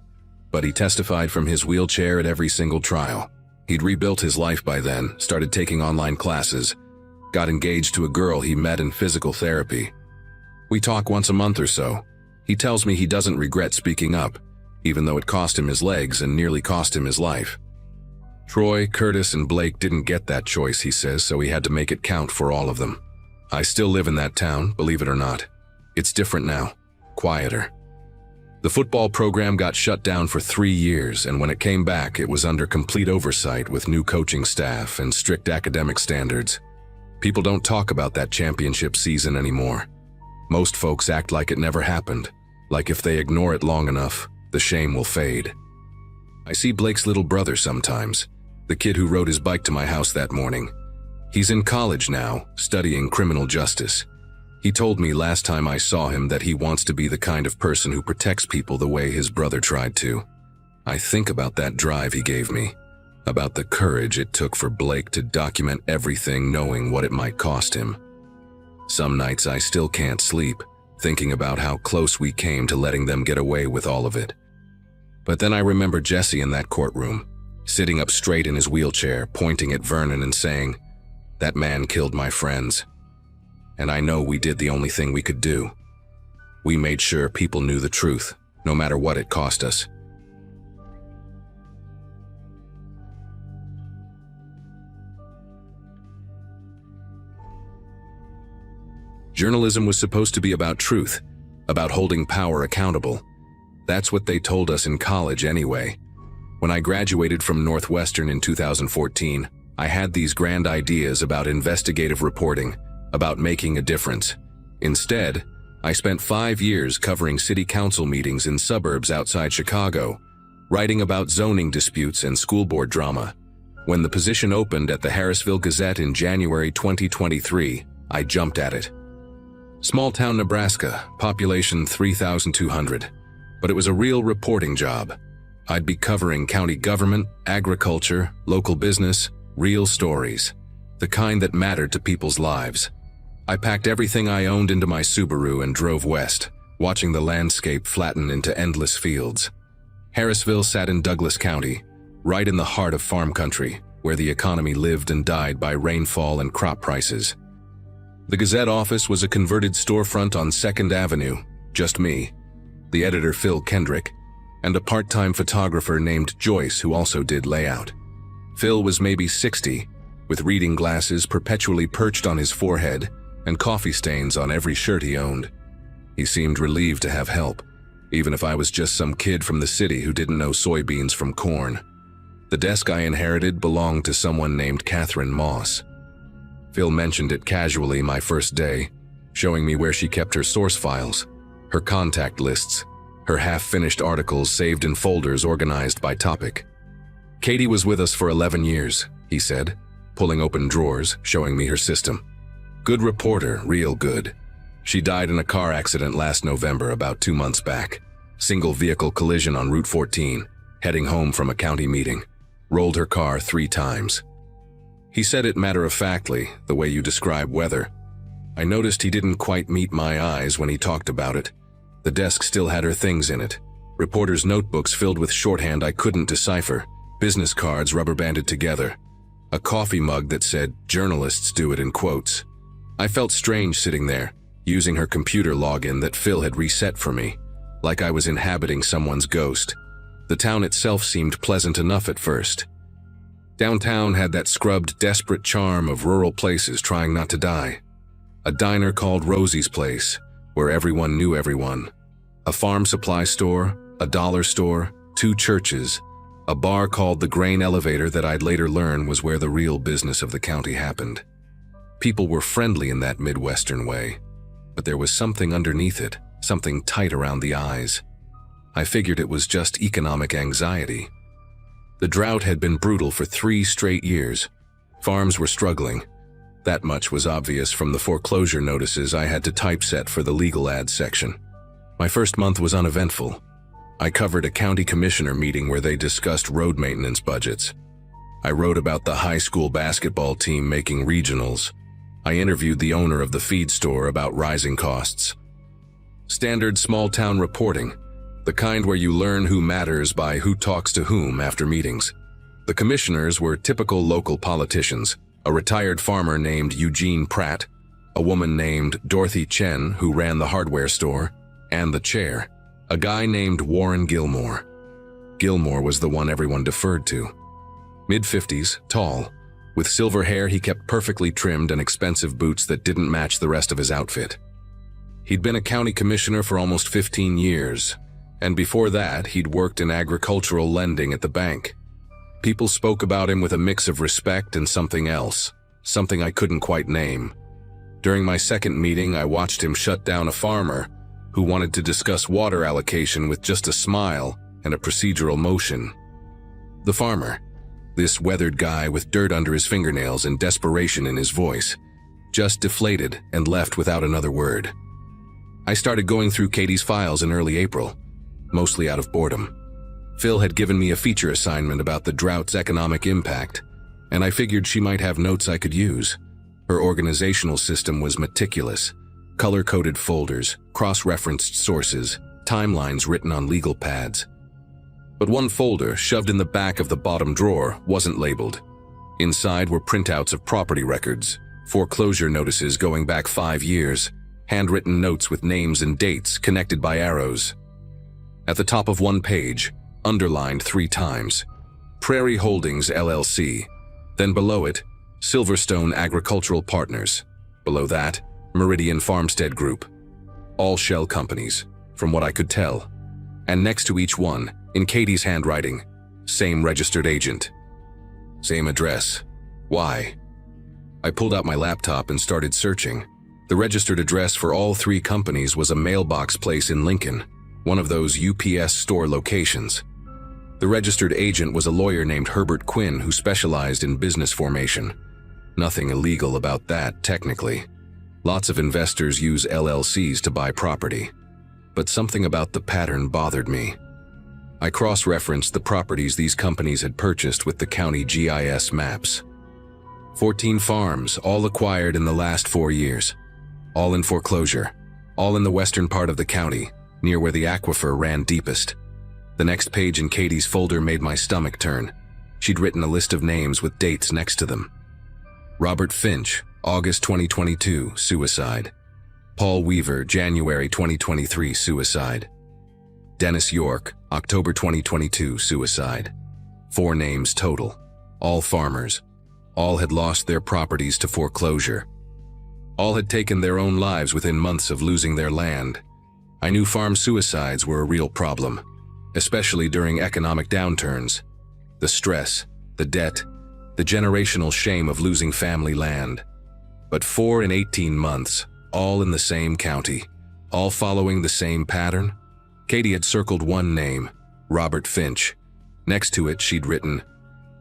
but he testified from his wheelchair at every single trial. He'd rebuilt his life by then, started taking online classes, got engaged to a girl he met in physical therapy. We talk once a month or so. He tells me he doesn't regret speaking up, even though it cost him his legs and nearly cost him his life. Troy, Curtis, and Blake didn't get that choice, he says, so he had to make it count for all of them. I still live in that town, believe it or not. It's different now, quieter. The football program got shut down for 3 years, and when it came back, it was under complete oversight with new coaching staff and strict academic standards. People don't talk about that championship season anymore. Most folks act like it never happened, like if they ignore it long enough, the shame will fade. I see Blake's little brother sometimes, the kid who rode his bike to my house that morning. He's in college now, studying criminal justice. He told me last time I saw him that he wants to be the kind of person who protects people the way his brother tried to. I think about that drive he gave me, about the courage it took for Blake to document everything knowing what it might cost him. Some nights I still can't sleep, thinking about how close we came to letting them get away with all of it. But then I remember Jesse in that courtroom, sitting up straight in his wheelchair, pointing at Vernon and saying, "That man killed my friends." And I know we did the only thing we could do. We made sure people knew the truth, no matter what it cost us. Journalism was supposed to be about truth, about holding power accountable. That's what they told us in college anyway. When I graduated from Northwestern in 2014, I had these grand ideas about investigative reporting, about making a difference. Instead, I spent 5 years covering city council meetings in suburbs outside Chicago, writing about zoning disputes and school board drama. When the position opened at the Harrisville Gazette in January 2023, I jumped at it. Small town Nebraska, population 3,200. But it was a real reporting job. I'd be covering county government, agriculture, local business, real stories, the kind that mattered to people's lives. I packed everything I owned into my Subaru and drove west, watching the landscape flatten into endless fields. Harrisville sat in Douglas County, right in the heart of farm country, where the economy lived and died by rainfall and crop prices. The Gazette office was a converted storefront on 2nd Avenue, just me, the editor Phil Kendrick, and a part-time photographer named Joyce who also did layout. Phil was maybe 60, with reading glasses perpetually perched on his forehead and coffee stains on every shirt he owned. He seemed relieved to have help, even if I was just some kid from the city who didn't know soybeans from corn. The desk I inherited belonged to someone named Catherine Moss. Phil mentioned it casually my first day, showing me where she kept her source files, her contact lists, her half-finished articles saved in folders organized by topic. "Katie was with us for 11 years, he said, pulling open drawers, showing me her system. "Good reporter, real good. She died in a car accident last November, about 2 months back. Single vehicle collision on Route 14, heading home from a county meeting. Rolled her car 3 times. He said it matter-of-factly, the way you describe weather. I noticed he didn't quite meet my eyes when he talked about it. The desk still had her things in it. Reporters' notebooks filled with shorthand I couldn't decipher, business cards rubber-banded together, a coffee mug that said, "Journalists do it," in quotes. I felt strange sitting there, using her computer login that Phil had reset for me, like I was inhabiting someone's ghost. The town itself seemed pleasant enough at first. Downtown had that scrubbed, desperate charm of rural places trying not to die. A diner called Rosie's Place, where everyone knew everyone. A farm supply store, a dollar store, 2 churches, a bar called the Grain Elevator that I'd later learn was where the real business of the county happened. People were friendly in that Midwestern way, but there was something underneath it, something tight around the eyes. I figured it was just economic anxiety. The drought had been brutal for 3 straight years. Farms were struggling. That much was obvious from the foreclosure notices I had to typeset for the legal ads section. My first month was uneventful. I covered a county commissioner meeting where they discussed road maintenance budgets. I wrote about the high school basketball team making regionals. I interviewed the owner of the feed store about rising costs. Standard small-town reporting, the kind where you learn who matters by who talks to whom after meetings. The commissioners were typical local politicians, a retired farmer named Eugene Pratt, a woman named Dorothy Chen who ran the hardware store, and the chair, a guy named Warren Gilmore. Gilmore was the one everyone deferred to. Mid-50s, tall. With silver hair he kept perfectly trimmed and expensive boots that didn't match the rest of his outfit. He'd been a county commissioner for almost 15 years, and before that he'd worked in agricultural lending at the bank. People spoke about him with a mix of respect and something else, something I couldn't quite name. During my second meeting, I watched him shut down a farmer who wanted to discuss water allocation with just a smile and a procedural motion. The farmer, this weathered guy with dirt under his fingernails and desperation in his voice, just deflated and left without another word. I started going through Katie's files in early April, mostly out of boredom. Phil had given me a feature assignment about the drought's economic impact, and I figured she might have notes I could use. Her organizational system was meticulous, color-coded folders, cross-referenced sources, timelines written on legal pads. But one folder, shoved in the back of the bottom drawer, wasn't labeled. Inside were printouts of property records, foreclosure notices going back 5 years, handwritten notes with names and dates connected by arrows. At the top of one page, underlined 3 times, Prairie Holdings LLC. Then below it, Silverstone Agricultural Partners. Below that, Meridian Farmstead Group. All shell companies, from what I could tell. And next to each one, in Katie's handwriting, same registered agent. Same address. Why? I pulled out my laptop and started searching. The registered address for all 3 companies was a mailbox place in Lincoln, one of those UPS store locations. The registered agent was a lawyer named Herbert Quinn who specialized in business formation. Nothing illegal about that, technically. Lots of investors use LLCs to buy property. But something about the pattern bothered me. I cross-referenced the properties these companies had purchased with the county GIS maps. 14 farms, all acquired in the last 4 years. All in foreclosure. All in the western part of the county, near where the aquifer ran deepest. The next page in Katie's folder made my stomach turn. She'd written a list of names with dates next to them. Robert Finch, August 2022, suicide. Paul Weaver, January 2023, suicide. Dennis York, October 2022, suicide. 4 names total. All farmers. All had lost their properties to foreclosure. All had taken their own lives within months of losing their land. I knew farm suicides were a real problem, especially during economic downturns. The stress, the debt, the generational shame of losing family land. But 4 in 18 months, all in the same county, all following the same pattern? Katie had circled one name, Robert Finch. Next to it, she'd written,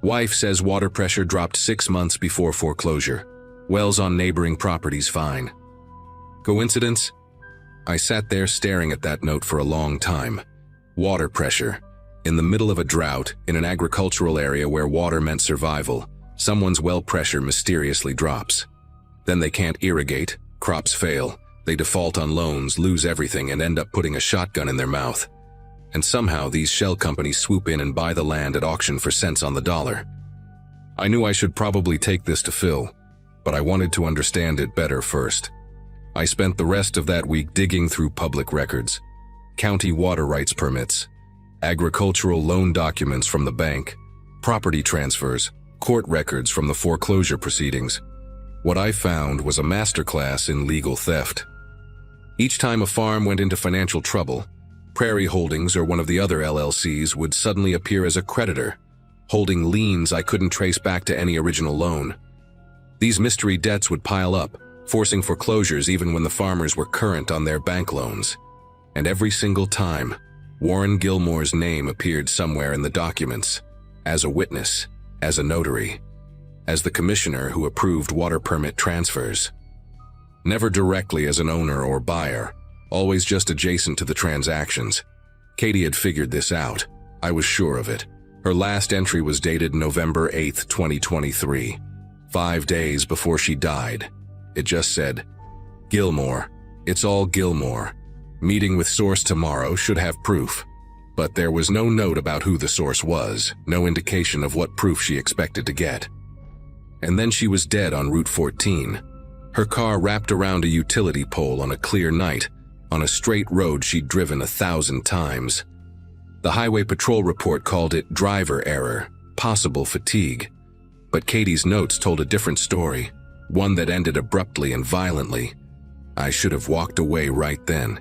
"Wife says water pressure dropped 6 months before foreclosure. Wells on neighboring properties fine." Coincidence? I sat there staring at that note for a long time. Water pressure. In the middle of a drought, in an agricultural area where water meant survival, someone's well pressure mysteriously drops. Then they can't irrigate, crops fail, they default on loans, lose everything, and end up putting a shotgun in their mouth. And somehow these shell companies swoop in and buy the land at auction for cents on the dollar. I knew I should probably take this to Phil, but I wanted to understand it better first. I spent the rest of that week digging through public records, county water rights permits, agricultural loan documents from the bank, property transfers, court records from the foreclosure proceedings. What I found was a masterclass in legal theft. Each time a farm went into financial trouble, Prairie Holdings or one of the other LLCs would suddenly appear as a creditor, holding liens I couldn't trace back to any original loan. These mystery debts would pile up, forcing foreclosures even when the farmers were current on their bank loans. And every single time, Warren Gilmore's name appeared somewhere in the documents, as a witness, as a notary, as the commissioner who approved water permit transfers. Never directly as an owner or buyer, always just adjacent to the transactions. Katie had figured this out. I was sure of it. Her last entry was dated November 8, 2023, 5 days before she died. It just said, "Gilmore. It's all Gilmore. Meeting with source tomorrow, should have proof." But there was no note about who the source was, no indication of what proof she expected to get. And then she was dead on Route 14. Her car wrapped around a utility pole on a clear night, on a straight road she'd driven 1,000 times. The highway patrol report called it driver error, possible fatigue. But Katie's notes told a different story, one that ended abruptly and violently. I should have walked away right then.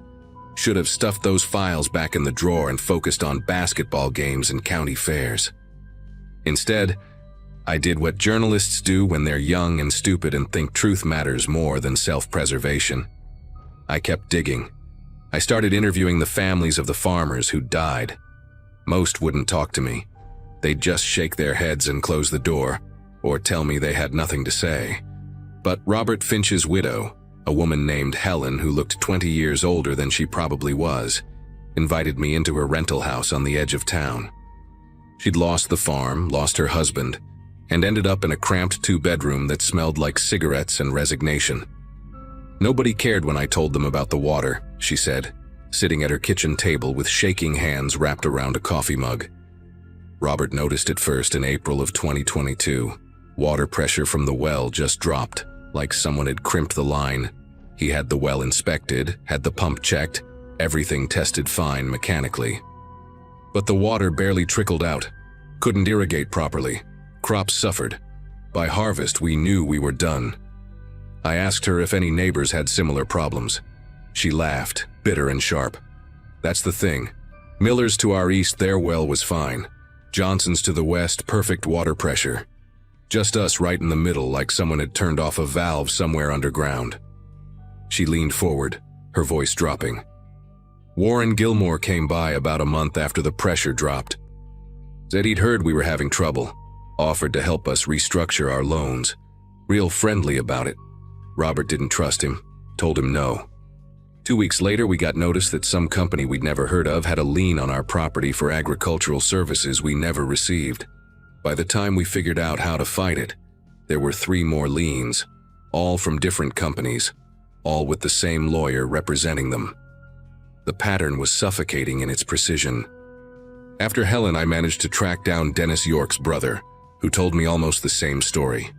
Should have stuffed those files back in the drawer and focused on basketball games and county fairs. Instead, I did what journalists do when they're young and stupid and think truth matters more than self-preservation. I kept digging. I started interviewing the families of the farmers who died. Most wouldn't talk to me. They'd just shake their heads and close the door, or tell me they had nothing to say. But Robert Finch's widow, a woman named Helen who looked 20 years older than she probably was, invited me into her rental house on the edge of town. She'd lost the farm, lost her husband, and ended up in a cramped 2-bedroom that smelled like cigarettes and resignation. Nobody cared when I told them about the water, she said, sitting at her kitchen table with shaking hands wrapped around a coffee mug. Robert noticed it first in April of 2022. Water pressure from the well just dropped, like someone had crimped the line. He had the well inspected, had the pump checked, everything tested fine mechanically. But the water barely trickled out, couldn't irrigate properly. Crops suffered. By harvest, we knew we were done. I asked her if any neighbors had similar problems. She laughed, bitter and sharp. "That's the thing. Miller's to our east, their well was fine. Johnson's to the west, perfect water pressure. Just us right in the middle, like someone had turned off a valve somewhere underground." She leaned forward, her voice dropping. "Warren Gilmore came by about a month after the pressure dropped. Said he'd heard we were having trouble. Offered to help us restructure our loans. Real friendly about it. Robert didn't trust him, told him no. 2 weeks later, we got notice that some company we'd never heard of had a lien on our property for agricultural services we never received. By the time we figured out how to fight it, there were 3 more liens, all from different companies, all with the same lawyer representing them. The pattern was suffocating in its precision. After Helen, I managed to track down Dennis York's brother, who told me almost the same story.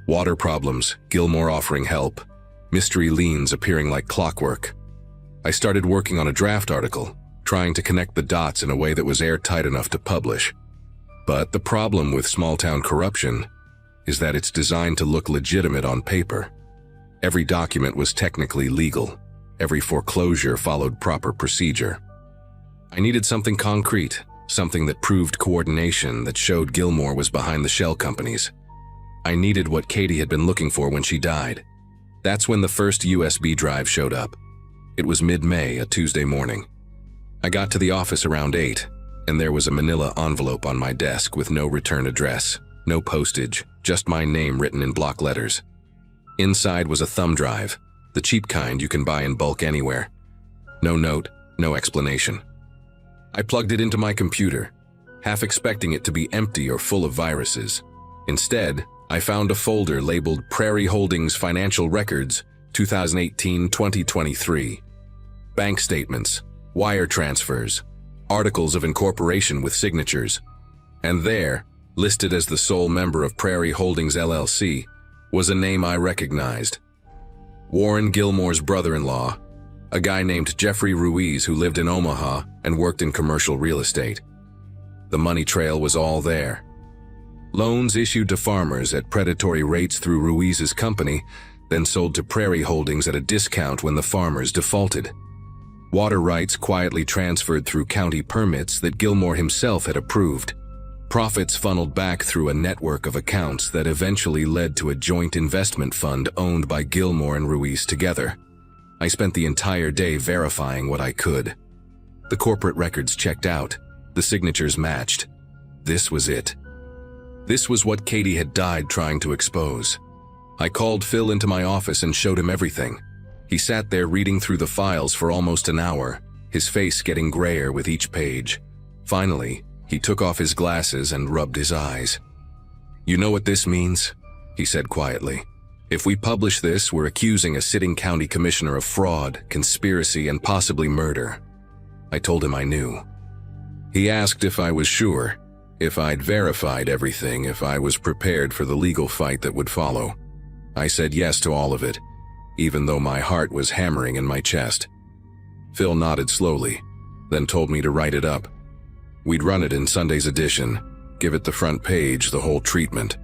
Water problems, Gilmore offering help, mystery liens appearing like clockwork. I started working on a draft article, trying to connect the dots in a way that was airtight enough to publish. But the problem with small-town corruption is that it's designed to look legitimate on paper. Every document was technically legal. Every foreclosure followed proper procedure. I needed something concrete, something that proved coordination, that showed Gilmore was behind the shell companies. I needed what Katie had been looking for when she died. That's when the first USB drive showed up. It was mid-May, a Tuesday morning. I got to the office around 8, and there was a manila envelope on my desk with no return address, no postage, just my name written in block letters. Inside was a thumb drive, the cheap kind you can buy in bulk anywhere. No note, no explanation. I plugged it into my computer, half expecting it to be empty or full of viruses. Instead, I found a folder labeled Prairie Holdings Financial Records 2018-2023. Bank statements, wire transfers, articles of incorporation with signatures. And there, listed as the sole member of Prairie Holdings LLC, was a name I recognized. Warren Gilmore's brother-in-law, a guy named Jeffrey Ruiz who lived in Omaha and worked in commercial real estate. The money trail was all there. Loans issued to farmers at predatory rates through Ruiz's company, then sold to Prairie Holdings at a discount when the farmers defaulted. Water rights quietly transferred through county permits that Gilmore himself had approved. Profits funneled back through a network of accounts that eventually led to a joint investment fund owned by Gilmore and Ruiz together. I spent the entire day verifying what I could. The corporate records checked out. The signatures matched. This was it. This was what Katie had died trying to expose. I called Phil into my office and showed him everything. He sat there reading through the files for almost an hour, his face getting grayer with each page. Finally, he took off his glasses and rubbed his eyes. "You know what this means?" he said quietly. "If we publish this, we're accusing a sitting county commissioner of fraud, conspiracy, and possibly murder." I told him I knew. He asked if I was sure, if I'd verified everything, if I was prepared for the legal fight that would follow. I said yes to all of it, even though my heart was hammering in my chest. Phil nodded slowly, then told me to write it up. We'd run it in Sunday's edition, give it the front page, the whole treatment.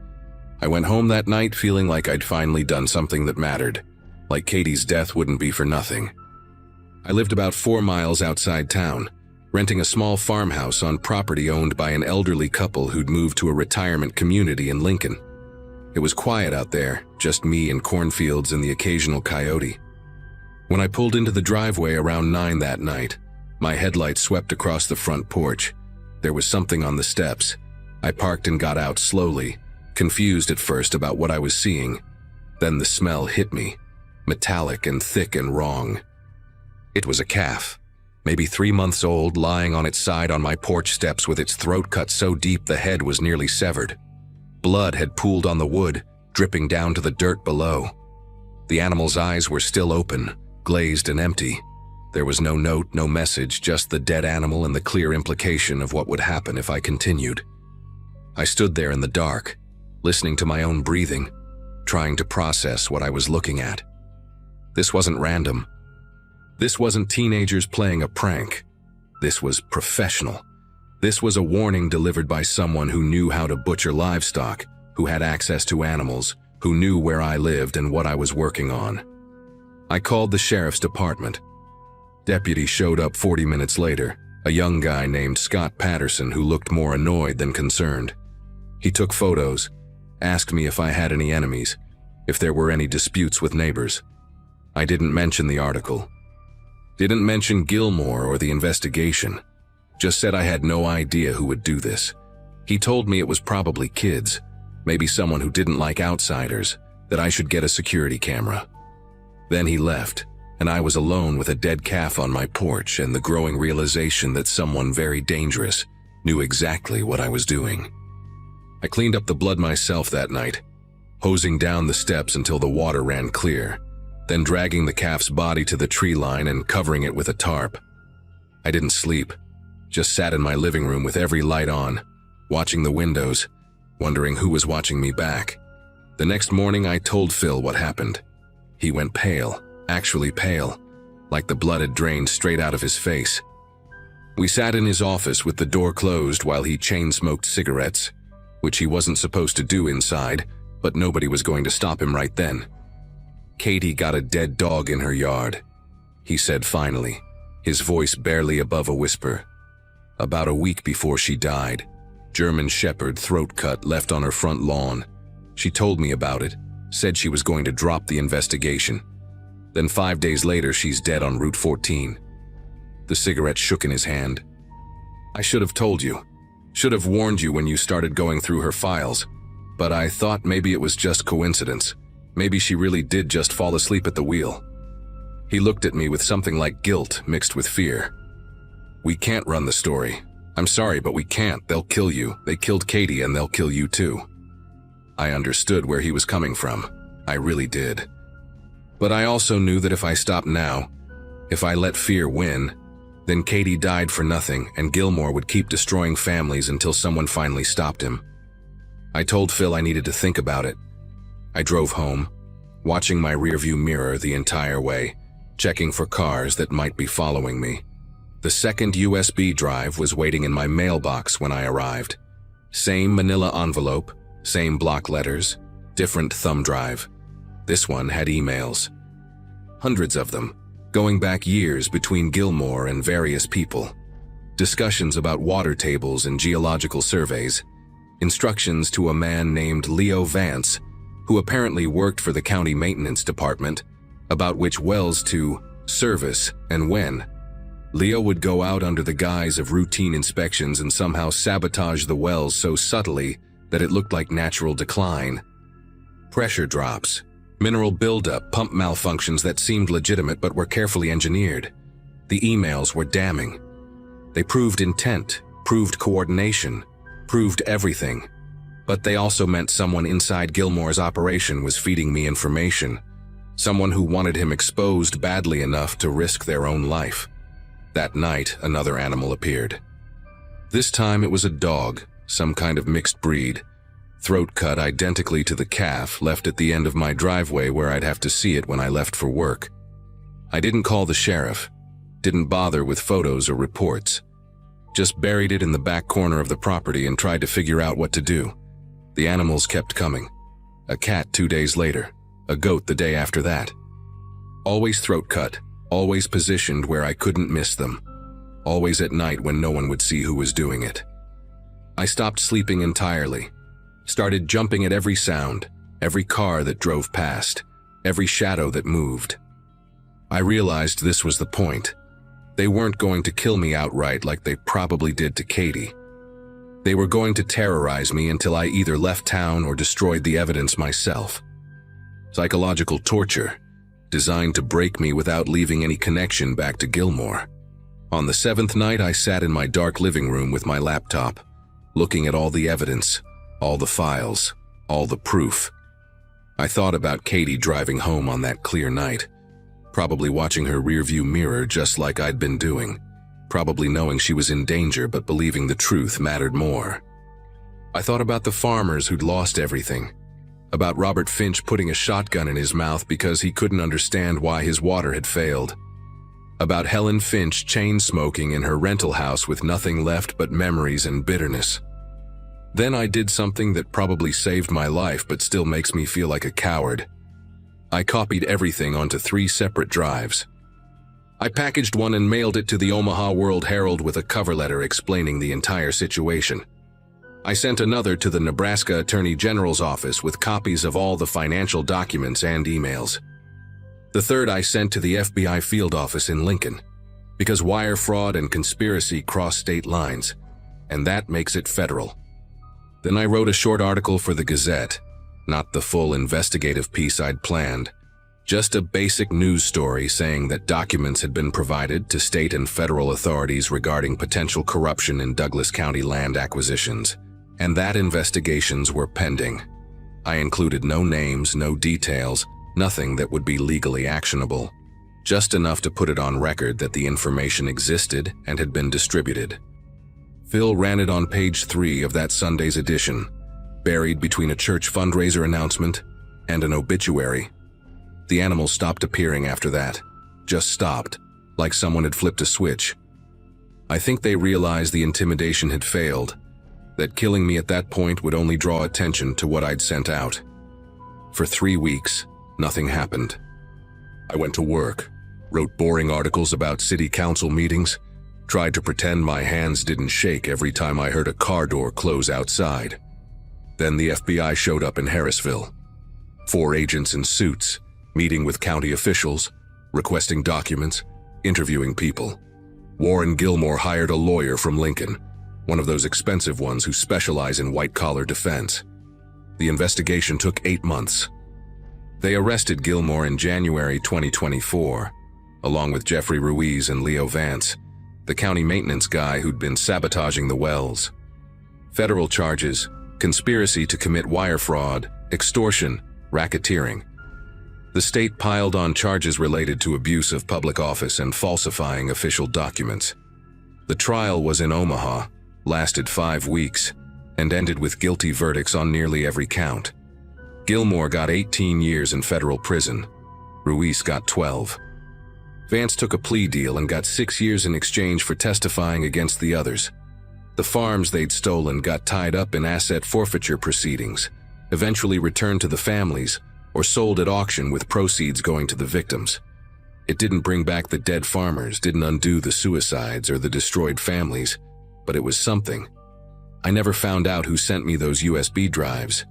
I went home that night feeling like I'd finally done something that mattered, like Katie's death wouldn't be for nothing. I lived about 4 miles outside town, renting a small farmhouse on property owned by an elderly couple who'd moved to a retirement community in Lincoln. It was quiet out there, just me and cornfields and the occasional coyote. When I pulled into the driveway around 9 that night, my headlights swept across the front porch. There was something on the steps. I parked and got out slowly, confused at first about what I was seeing. Then the smell hit me, metallic and thick and wrong. It was a calf, maybe 3 months old, lying on its side on my porch steps with its throat cut so deep the head was nearly severed. Blood had pooled on the wood, dripping down to the dirt below. The animal's eyes were still open, glazed and empty. There was no note, no message, just the dead animal and the clear implication of what would happen if I continued. I stood there in the dark, listening to my own breathing, trying to process what I was looking at. This wasn't random. This wasn't teenagers playing a prank. This was professional. This was a warning delivered by someone who knew how to butcher livestock, who had access to animals, who knew where I lived and what I was working on. I called the sheriff's department. Deputy showed up 40 minutes later, a young guy named Scott Patterson who looked more annoyed than concerned. He took photos, asked me if I had any enemies, if there were any disputes with neighbors. I didn't mention the article. Didn't mention Gilmore or the investigation. Just said I had no idea who would do this. He told me it was probably kids, maybe someone who didn't like outsiders, that I should get a security camera. Then he left, and I was alone with a dead calf on my porch and the growing realization that someone very dangerous knew exactly what I was doing. I cleaned up the blood myself that night, hosing down the steps until the water ran clear, then dragging the calf's body to the tree line and covering it with a tarp. I didn't sleep, just sat in my living room with every light on, watching the windows, wondering who was watching me back. The next morning I told Phil what happened. He went pale, actually pale, like the blood had drained straight out of his face. We sat in his office with the door closed while he chain-smoked cigarettes, which he wasn't supposed to do inside, but nobody was going to stop him right then. "Katie got a dead dog in her yard," he said finally, his voice barely above a whisper. "About a week before she died. German Shepherd, throat cut, left on her front lawn. She told me about it, said she was going to drop the investigation. Then 5 days later, she's dead on Route 14. The cigarette shook in his hand. I should have told you. Should have warned you when you started going through her files. But I thought maybe it was just coincidence. Maybe she really did just fall asleep at the wheel. He looked at me with something like guilt mixed with fear. We can't run the story. I'm sorry, but we can't. They'll kill you. They killed Katie and they'll kill you too. I understood where he was coming from. I really did. But I also knew that if I stopped now, if I let fear win, then Katie died for nothing and Gilmore would keep destroying families until someone finally stopped him. I told Phil I needed to think about it. I drove home, watching my rearview mirror the entire way, checking for cars that might be following me. The second USB drive was waiting in my mailbox when I arrived. Same manila envelope, same block letters, different thumb drive. This one had emails. Hundreds of them, going back years between Gilmore and various people. Discussions about water tables and geological surveys. Instructions to a man named Leo Vance, who apparently worked for the county maintenance department, about which wells to service and when. Leo would go out under the guise of routine inspections and somehow sabotage the wells so subtly that it looked like natural decline. Pressure drops, mineral buildup, pump malfunctions that seemed legitimate but were carefully engineered. The emails were damning. They proved intent, proved coordination, proved everything. But they also meant someone inside Gilmore's operation was feeding me information. Someone who wanted him exposed badly enough to risk their own life. That night, another animal appeared. This time it was a dog, some kind of mixed breed. Throat cut identically to the calf left at the end of my driveway where I'd have to see it when I left for work. I didn't call the sheriff, didn't bother with photos or reports. Just buried it in the back corner of the property and tried to figure out what to do. The animals kept coming. A cat 2 days later, a goat the day after that. Always throat cut, always positioned where I couldn't miss them. Always at night when no one would see who was doing it. I stopped sleeping entirely. Started jumping at every sound, every car that drove past, every shadow that moved. I realized this was the point. They weren't going to kill me outright like they probably did to Katie. They were going to terrorize me until I either left town or destroyed the evidence myself. Psychological torture, designed to break me without leaving any connection back to Gilmore. On the 7th night, I sat in my dark living room with my laptop, looking at all the evidence, all the files, all the proof. I thought about Katie driving home on that clear night, probably watching her rearview mirror just like I'd been doing, probably knowing she was in danger but believing the truth mattered more. I thought about the farmers who'd lost everything, about Robert Finch putting a shotgun in his mouth because he couldn't understand why his water had failed, about Helen Finch chain-smoking in her rental house with nothing left but memories and bitterness. Then I did something that probably saved my life but still makes me feel like a coward. I copied everything onto 3 separate drives. I packaged one and mailed it to the Omaha World-Herald with a cover letter explaining the entire situation. I sent another to the Nebraska Attorney General's office with copies of all the financial documents and emails. The third I sent to the FBI field office in Lincoln, because wire fraud and conspiracy cross state lines, and that makes it federal. Then I wrote a short article for the Gazette, not the full investigative piece I'd planned, just a basic news story saying that documents had been provided to state and federal authorities regarding potential corruption in Douglas County land acquisitions, and that investigations were pending. I included no names, no details, nothing that would be legally actionable, just enough to put it on record that the information existed and had been distributed. Phil ran it on page 3 of that Sunday's edition, buried between a church fundraiser announcement and an obituary. The animals stopped appearing after that, just stopped, like someone had flipped a switch. I think they realized the intimidation had failed, that killing me at that point would only draw attention to what I'd sent out. For 3 weeks, nothing happened. I went to work, wrote boring articles about city council meetings, tried to pretend my hands didn't shake every time I heard a car door close outside. Then the FBI showed up in Harrisville. 4 agents in suits, meeting with county officials, requesting documents, interviewing people. Warren Gilmore hired a lawyer from Lincoln, one of those expensive ones who specialize in white-collar defense. The investigation took 8 months. They arrested Gilmore in January 2024, along with Jeffrey Ruiz and Leo Vance, the county maintenance guy who'd been sabotaging the wells. Federal charges: conspiracy to commit wire fraud, extortion, racketeering. The state piled on charges related to abuse of public office and falsifying official documents. The trial was in Omaha, lasted 5 weeks, and ended with guilty verdicts on nearly every count. Gilmore got 18 years in federal prison. Ruiz got 12. Vance took a plea deal and got 6 years in exchange for testifying against the others. The farms they'd stolen got tied up in asset forfeiture proceedings, eventually returned to the families, or sold at auction with proceeds going to the victims. It didn't bring back the dead farmers, didn't undo the suicides or the destroyed families, but it was something. I never found out who sent me those USB drives.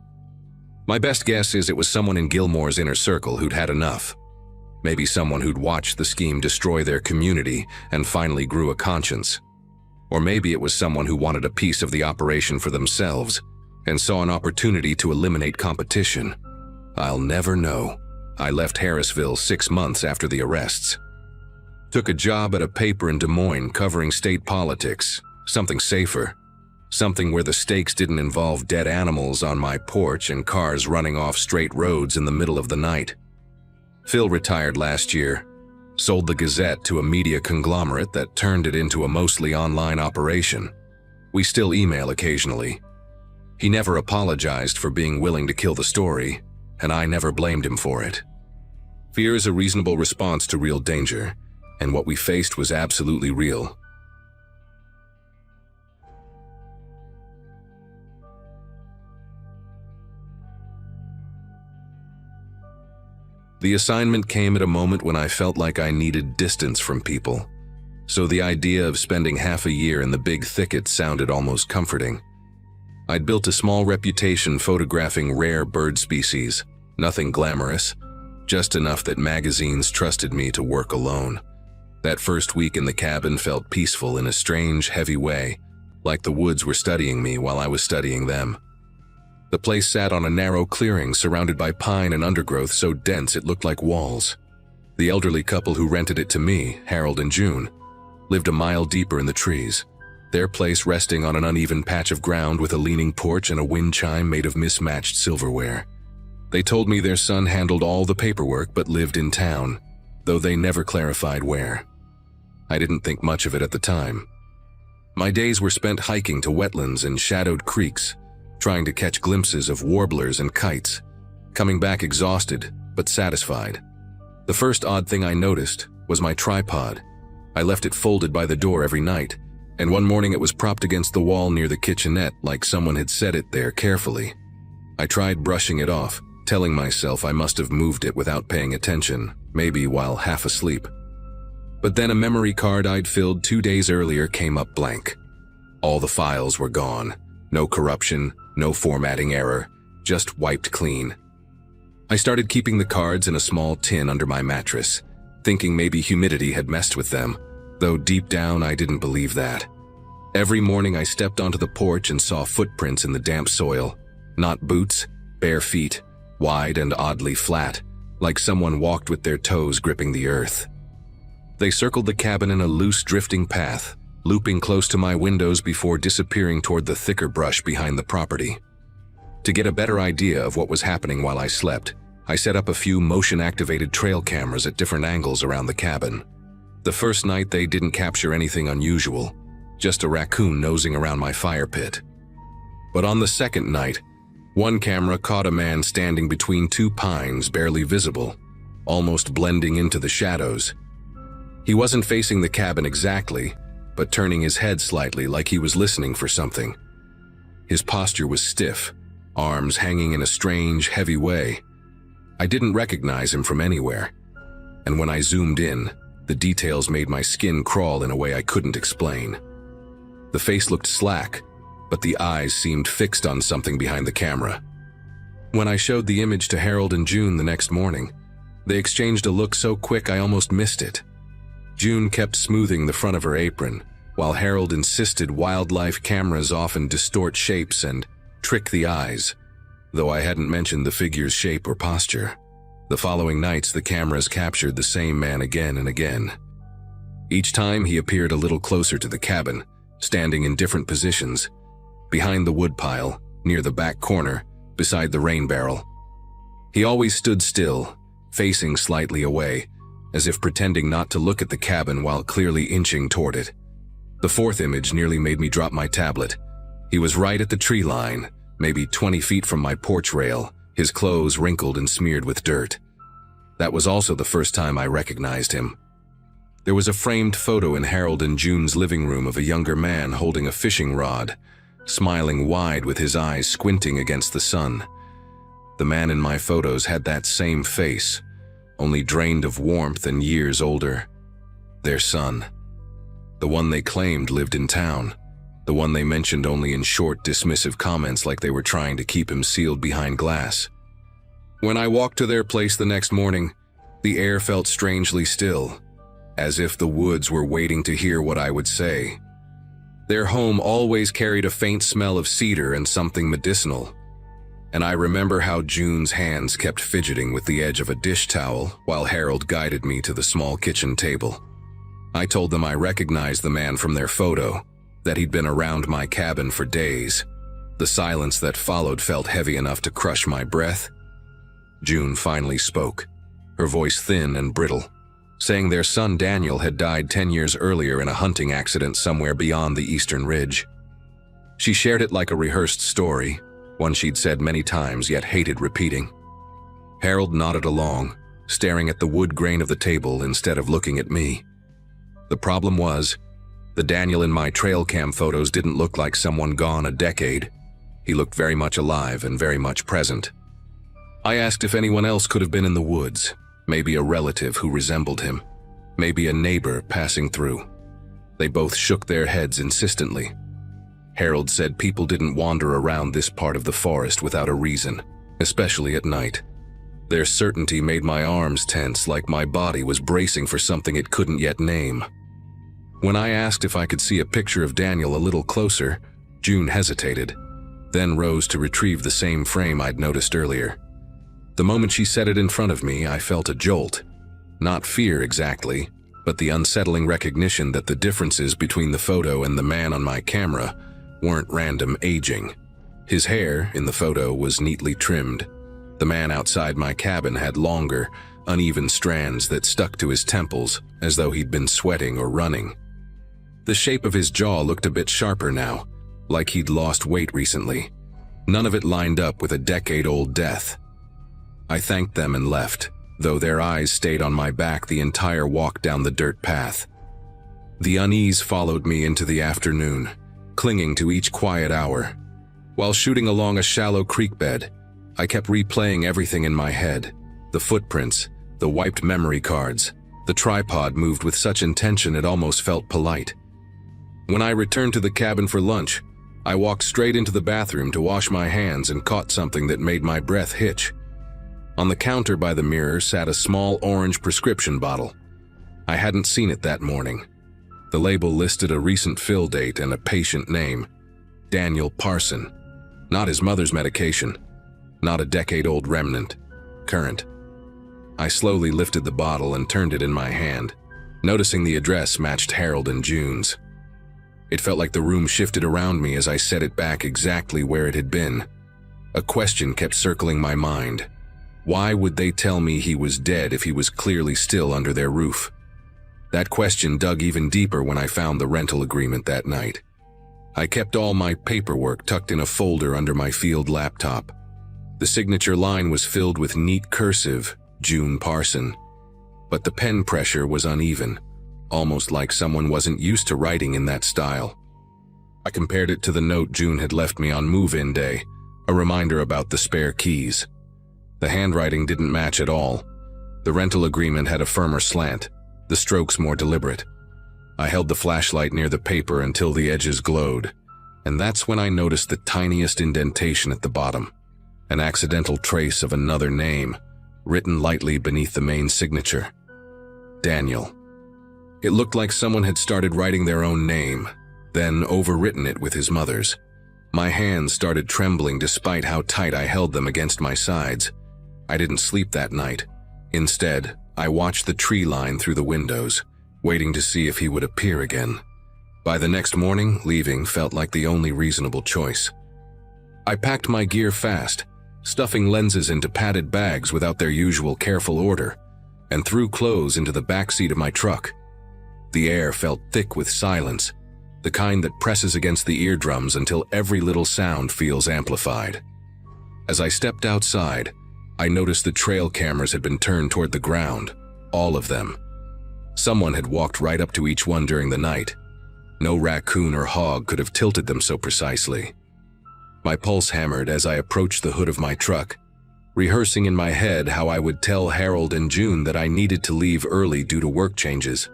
My best guess is it was someone in Gilmore's inner circle who'd had enough. Maybe someone who'd watched the scheme destroy their community and finally grew a conscience. Or maybe it was someone who wanted a piece of the operation for themselves and saw an opportunity to eliminate competition. I'll never know. I left Harrisville 6 months after the arrests. Took a job at a paper in Des Moines covering state politics, something safer. Something where the stakes didn't involve dead animals on my porch and cars running off straight roads in the middle of the night. Phil retired last year, sold the Gazette to a media conglomerate that turned it into a mostly online operation. We still email occasionally. He never apologized for being willing to kill the story, and I never blamed him for it. Fear is a reasonable response to real danger, and what we faced was absolutely real. The assignment came at a moment when I felt like I needed distance from people, so the idea of spending half a year in the big thicket sounded almost comforting. I'd built a small reputation photographing rare bird species, nothing glamorous, just enough that magazines trusted me to work alone. That first week in the cabin felt peaceful in a strange, heavy way, like the woods were studying me while I was studying them. The place sat on a narrow clearing surrounded by pine and undergrowth so dense it looked like walls. The elderly couple who rented it to me, Harold and June, lived a mile deeper in the trees, their place resting on an uneven patch of ground with a leaning porch and a wind chime made of mismatched silverware. They told me their son handled all the paperwork but lived in town, though they never clarified where. I didn't think much of it at the time. My days were spent hiking to wetlands and shadowed creeks, trying to catch glimpses of warblers and kites, coming back exhausted but satisfied. The first odd thing I noticed was my tripod. I left it folded by the door every night, and one morning it was propped against the wall near the kitchenette like someone had set it there carefully. I tried brushing it off, telling myself I must have moved it without paying attention, maybe while half asleep. But then a memory card I'd filled 2 days earlier came up blank. All the files were gone. No corruption, no formatting error, just wiped clean. I started keeping the cards in a small tin under my mattress, thinking maybe humidity had messed with them, though deep down I didn't believe that. Every morning I stepped onto the porch and saw footprints in the damp soil, not boots, bare feet, wide and oddly flat, like someone walked with their toes gripping the earth. They circled the cabin in a loose drifting path, looping close to my windows before disappearing toward the thicker brush behind the property. To get a better idea of what was happening while I slept, I set up a few motion-activated trail cameras at different angles around the cabin. The first night they didn't capture anything unusual, just a raccoon nosing around my fire pit. But on the second night, one camera caught a man standing between 2 pines barely visible, almost blending into the shadows. He wasn't facing the cabin exactly, but turning his head slightly like he was listening for something. His posture was stiff, arms hanging in a strange, heavy way. I didn't recognize him from anywhere, and when I zoomed in, the details made my skin crawl in a way I couldn't explain. The face looked slack, but the eyes seemed fixed on something behind the camera. When I showed the image to Harold and June the next morning, they exchanged a look so quick I almost missed it. June kept smoothing the front of her apron, while Harold insisted wildlife cameras often distort shapes and trick the eyes, though I hadn't mentioned the figure's shape or posture. The following nights, the cameras captured the same man again and again. Each time he appeared a little closer to the cabin, standing in different positions, behind the woodpile, near the back corner, beside the rain barrel. He always stood still, facing slightly away, as if pretending not to look at the cabin while clearly inching toward it. The fourth image nearly made me drop my tablet. He was right at the tree line, maybe 20 feet from my porch rail, his clothes wrinkled and smeared with dirt. That was also the first time I recognized him. There was a framed photo in Harold and June's living room of a younger man holding a fishing rod, smiling wide with his eyes squinting against the sun. The man in my photos had that same face, only drained of warmth and years older. Their son. The one they claimed lived in town. The one they mentioned only in short, dismissive comments like they were trying to keep him sealed behind glass. When I walked to their place the next morning, the air felt strangely still, as if the woods were waiting to hear what I would say. Their home always carried a faint smell of cedar and something medicinal, and I remember how June's hands kept fidgeting with the edge of a dish towel while Harold guided me to the small kitchen table. I told them I recognized the man from their photo, that he'd been around my cabin for days. The silence that followed felt heavy enough to crush my breath. June finally spoke, her voice thin and brittle, saying their son Daniel had died 10 years earlier in a hunting accident somewhere beyond the eastern ridge. She shared it like a rehearsed story, one she'd said many times yet hated repeating. Harold nodded along, staring at the wood grain of the table instead of looking at me. The problem was, the Daniel in my trail cam photos didn't look like someone gone a decade. He looked very much alive and very much present. I asked if anyone else could have been in the woods, maybe a relative who resembled him, maybe a neighbor passing through. They both shook their heads insistently. Harold said people didn't wander around this part of the forest without a reason, especially at night. Their certainty made my arms tense, like my body was bracing for something it couldn't yet name. When I asked if I could see a picture of Daniel a little closer, June hesitated, then rose to retrieve the same frame I'd noticed earlier. The moment she set it in front of me, I felt a jolt. Not fear exactly, but the unsettling recognition that the differences between the photo and the man on my camera weren't random aging. His hair in the photo was neatly trimmed. The man outside my cabin had longer, uneven strands that stuck to his temples as though he'd been sweating or running. The shape of his jaw looked a bit sharper now, like he'd lost weight recently. None of it lined up with a decade-old death. I thanked them and left, though their eyes stayed on my back the entire walk down the dirt path. The unease followed me into the afternoon, clinging to each quiet hour. While shooting along a shallow creek bed, I kept replaying everything in my head. The footprints, the wiped memory cards, the tripod moved with such intention it almost felt polite. When I returned to the cabin for lunch, I walked straight into the bathroom to wash my hands and caught something that made my breath hitch. On the counter by the mirror sat a small orange prescription bottle. I hadn't seen it that morning. The label listed a recent fill date and a patient name, Daniel Parson. Not his mother's medication, not a decade-old remnant, current. I slowly lifted the bottle and turned it in my hand, noticing the address matched Harold and June's. It felt like the room shifted around me as I set it back exactly where it had been. A question kept circling my mind. Why would they tell me he was dead if he was clearly still under their roof? That question dug even deeper when I found the rental agreement that night. I kept all my paperwork tucked in a folder under my field laptop. The signature line was filled with neat cursive, June Parson. But the pen pressure was uneven, almost like someone wasn't used to writing in that style. I compared it to the note June had left me on move-in day, a reminder about the spare keys. The handwriting didn't match at all. The rental agreement had a firmer slant, the strokes more deliberate. I held the flashlight near the paper until the edges glowed, and that's when I noticed the tiniest indentation at the bottom, an accidental trace of another name, written lightly beneath the main signature. Daniel. It looked like someone had started writing their own name, then overwritten it with his mother's. My hands started trembling despite how tight I held them against my sides. I didn't sleep that night. Instead, I watched the tree line through the windows, waiting to see if he would appear again. By the next morning, leaving felt like the only reasonable choice. I packed my gear fast, stuffing lenses into padded bags without their usual careful order, and threw clothes into the backseat of my truck. The air felt thick with silence, the kind that presses against the eardrums until every little sound feels amplified. As I stepped outside, I noticed the trail cameras had been turned toward the ground, all of them. Someone had walked right up to each one during the night. No raccoon or hog could have tilted them so precisely. My pulse hammered as I approached the hood of my truck, rehearsing in my head how I would tell Harold and June that I needed to leave early due to work changes.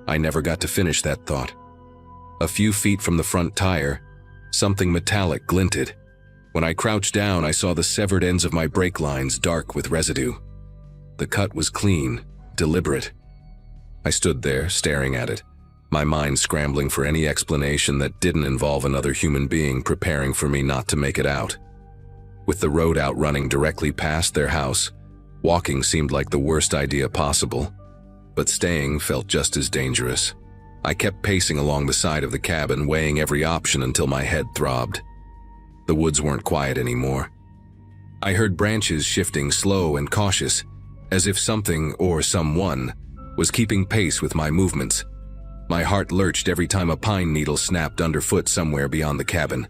I never got to finish that thought. A few feet from the front tire, something metallic glinted. When I crouched down, I saw the severed ends of my brake lines dark with residue. The cut was clean, deliberate. I stood there, staring at it, my mind scrambling for any explanation that didn't involve another human being preparing for me not to make it out. With the road out running directly past their house, walking seemed like the worst idea possible, but staying felt just as dangerous. I kept pacing along the side of the cabin, weighing every option until my head throbbed. The woods weren't quiet anymore. I heard branches shifting slow and cautious, as if something or someone was keeping pace with my movements. My heart lurched every time a pine needle snapped underfoot somewhere beyond the cabin.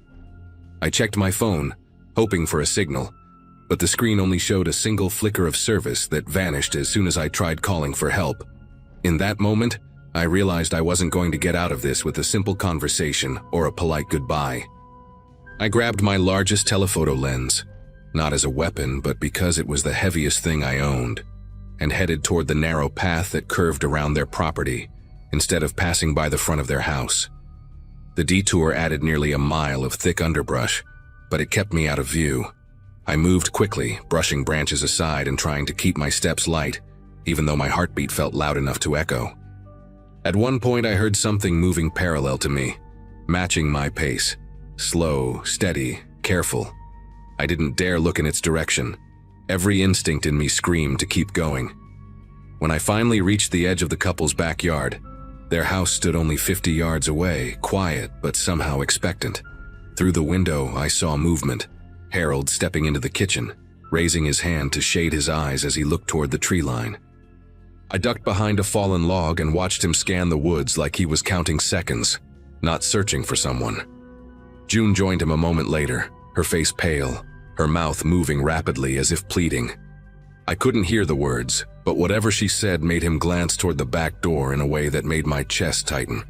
I checked my phone, hoping for a signal, but the screen only showed a single flicker of service that vanished as soon as I tried calling for help. In that moment, I realized I wasn't going to get out of this with a simple conversation or a polite goodbye. I grabbed my largest telephoto lens, not as a weapon, but because it was the heaviest thing I owned, and headed toward the narrow path that curved around their property, instead of passing by the front of their house. The detour added nearly a mile of thick underbrush, but it kept me out of view. I moved quickly, brushing branches aside and trying to keep my steps light, even though my heartbeat felt loud enough to echo. At one point, I heard something moving parallel to me, matching my pace. Slow, steady, careful. I didn't dare look in its direction. Every instinct in me screamed to keep going. When I finally reached the edge of the couple's backyard, their house stood only 50 yards away, quiet but somehow expectant. Through the window, I saw movement. Harold stepping into the kitchen, raising his hand to shade his eyes as he looked toward the tree line. I ducked behind a fallen log and watched him scan the woods like he was counting seconds, not searching for someone. June joined him a moment later, her face pale, her mouth moving rapidly as if pleading. I couldn't hear the words, but whatever she said made him glance toward the back door in a way that made my chest tighten.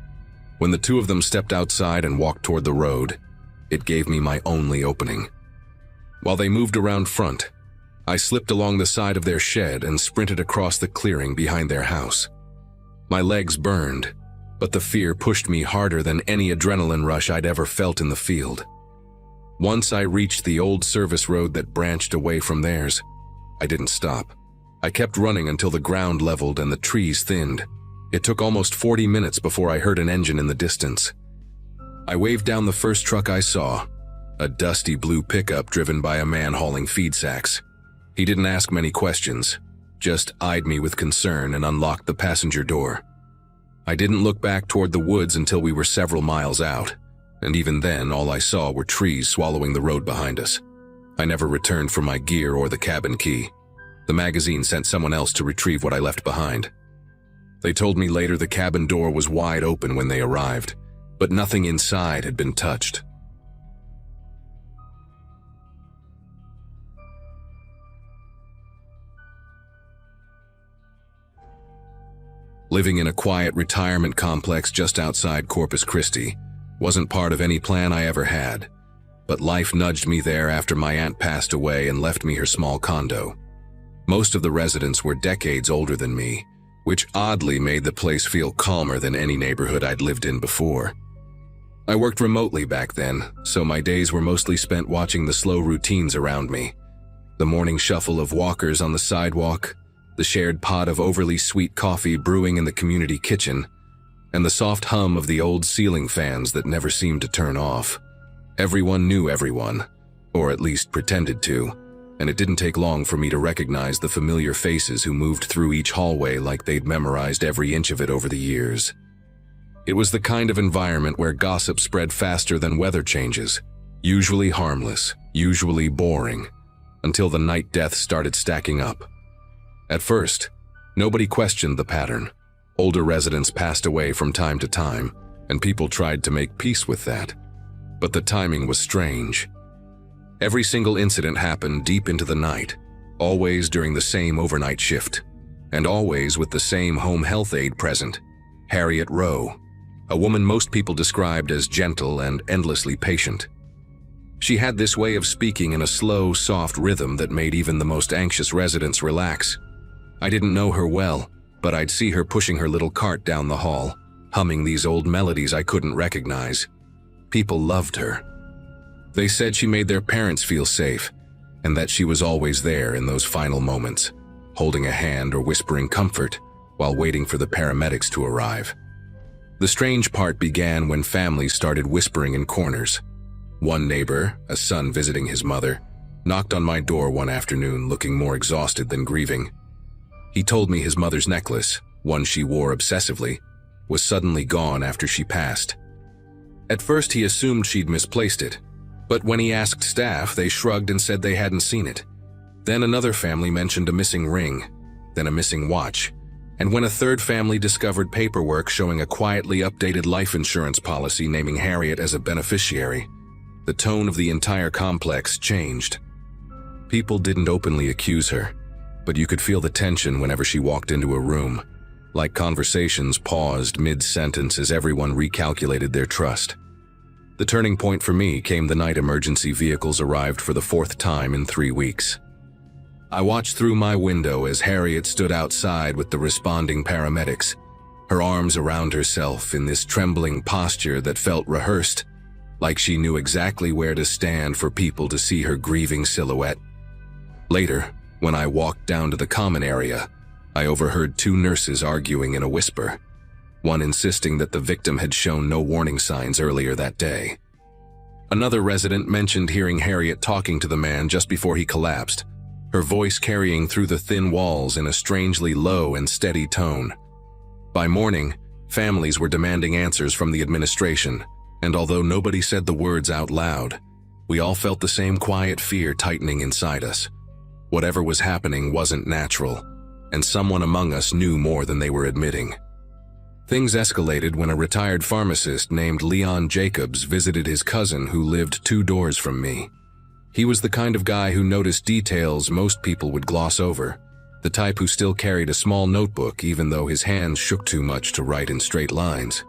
When the two of them stepped outside and walked toward the road, it gave me my only opening. While they moved around front, I slipped along the side of their shed and sprinted across the clearing behind their house. My legs burned, but the fear pushed me harder than any adrenaline rush I'd ever felt in the field. Once I reached the old service road that branched away from theirs, I didn't stop. I kept running until the ground leveled and the trees thinned. It took almost 40 minutes before I heard an engine in the distance. I waved down the first truck I saw, a dusty blue pickup driven by a man hauling feed sacks. He didn't ask many questions, just eyed me with concern and unlocked the passenger door. I didn't look back toward the woods until we were several miles out, and even then all I saw were trees swallowing the road behind us. I never returned for my gear or the cabin key. The magazine sent someone else to retrieve what I left behind. They told me later the cabin door was wide open when they arrived, but nothing inside had been touched. Living in a quiet retirement complex just outside Corpus Christi wasn't part of any plan I ever had, but life nudged me there after my aunt passed away and left me her small condo. Most of the residents were decades older than me, which oddly made the place feel calmer than any neighborhood I'd lived in before. I worked remotely back then, so my days were mostly spent watching the slow routines around me. The morning shuffle of walkers on the sidewalk, the the shared pot of overly sweet coffee brewing in the community kitchen, and the soft hum of the old ceiling fans that never seemed to turn off. Everyone knew everyone, or at least pretended to, and it didn't take long for me to recognize the familiar faces who moved through each hallway like they'd memorized every inch of it over the years. It was the kind of environment where gossip spread faster than weather changes, usually harmless, usually boring, until the night deaths started stacking up. At first, nobody questioned the pattern. Older residents passed away from time to time, and people tried to make peace with that. But the timing was strange. Every single incident happened deep into the night, always during the same overnight shift, and always with the same home health aide present, Harriet Rowe, a woman most people described as gentle and endlessly patient. She had this way of speaking in a slow, soft rhythm that made even the most anxious residents relax. I didn't know her well, but I'd see her pushing her little cart down the hall, humming these old melodies I couldn't recognize. People loved her. They said she made their parents feel safe, and that she was always there in those final moments, holding a hand or whispering comfort while waiting for the paramedics to arrive. The strange part began when families started whispering in corners. One neighbor, a son visiting his mother, knocked on my door one afternoon looking more exhausted than grieving. He told me his mother's necklace, one she wore obsessively, was suddenly gone after she passed. At first he assumed she'd misplaced it, but when he asked staff, they shrugged and said they hadn't seen it. Then another family mentioned a missing ring, then a missing watch, and when a third family discovered paperwork showing a quietly updated life insurance policy naming Harriet as a beneficiary, the tone of the entire complex changed. People didn't openly accuse her, but you could feel the tension whenever she walked into a room, like conversations paused mid-sentence as everyone recalculated their trust. The turning point for me came the night emergency vehicles arrived for the 4th time in 3 weeks. I watched through my window as Harriet stood outside with the responding paramedics, her arms around herself in this trembling posture that felt rehearsed, like she knew exactly where to stand for people to see her grieving silhouette. Later, when I walked down to the common area, I overheard 2 nurses arguing in a whisper, one insisting that the victim had shown no warning signs earlier that day. Another resident mentioned hearing Harriet talking to the man just before he collapsed, her voice carrying through the thin walls in a strangely low and steady tone. By morning, families were demanding answers from the administration, and although nobody said the words out loud, we all felt the same quiet fear tightening inside us. Whatever was happening wasn't natural, and someone among us knew more than they were admitting. Things escalated when a retired pharmacist named Leon Jacobs visited his cousin who lived 2 doors from me. He was the kind of guy who noticed details most people would gloss over, the type who still carried a small notebook even though his hands shook too much to write in straight lines.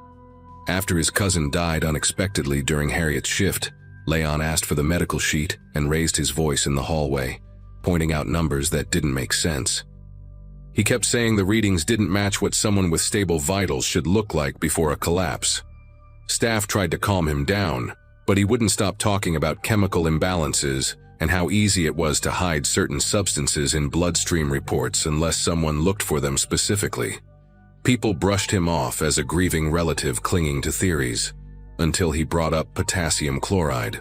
After his cousin died unexpectedly during Harriet's shift, Leon asked for the medical sheet and raised his voice in the hallway, pointing out numbers that didn't make sense. He kept saying the readings didn't match what someone with stable vitals should look like before a collapse. Staff tried to calm him down, but he wouldn't stop talking about chemical imbalances and how easy it was to hide certain substances in bloodstream reports unless someone looked for them specifically. People brushed him off as a grieving relative clinging to theories, until he brought up potassium chloride.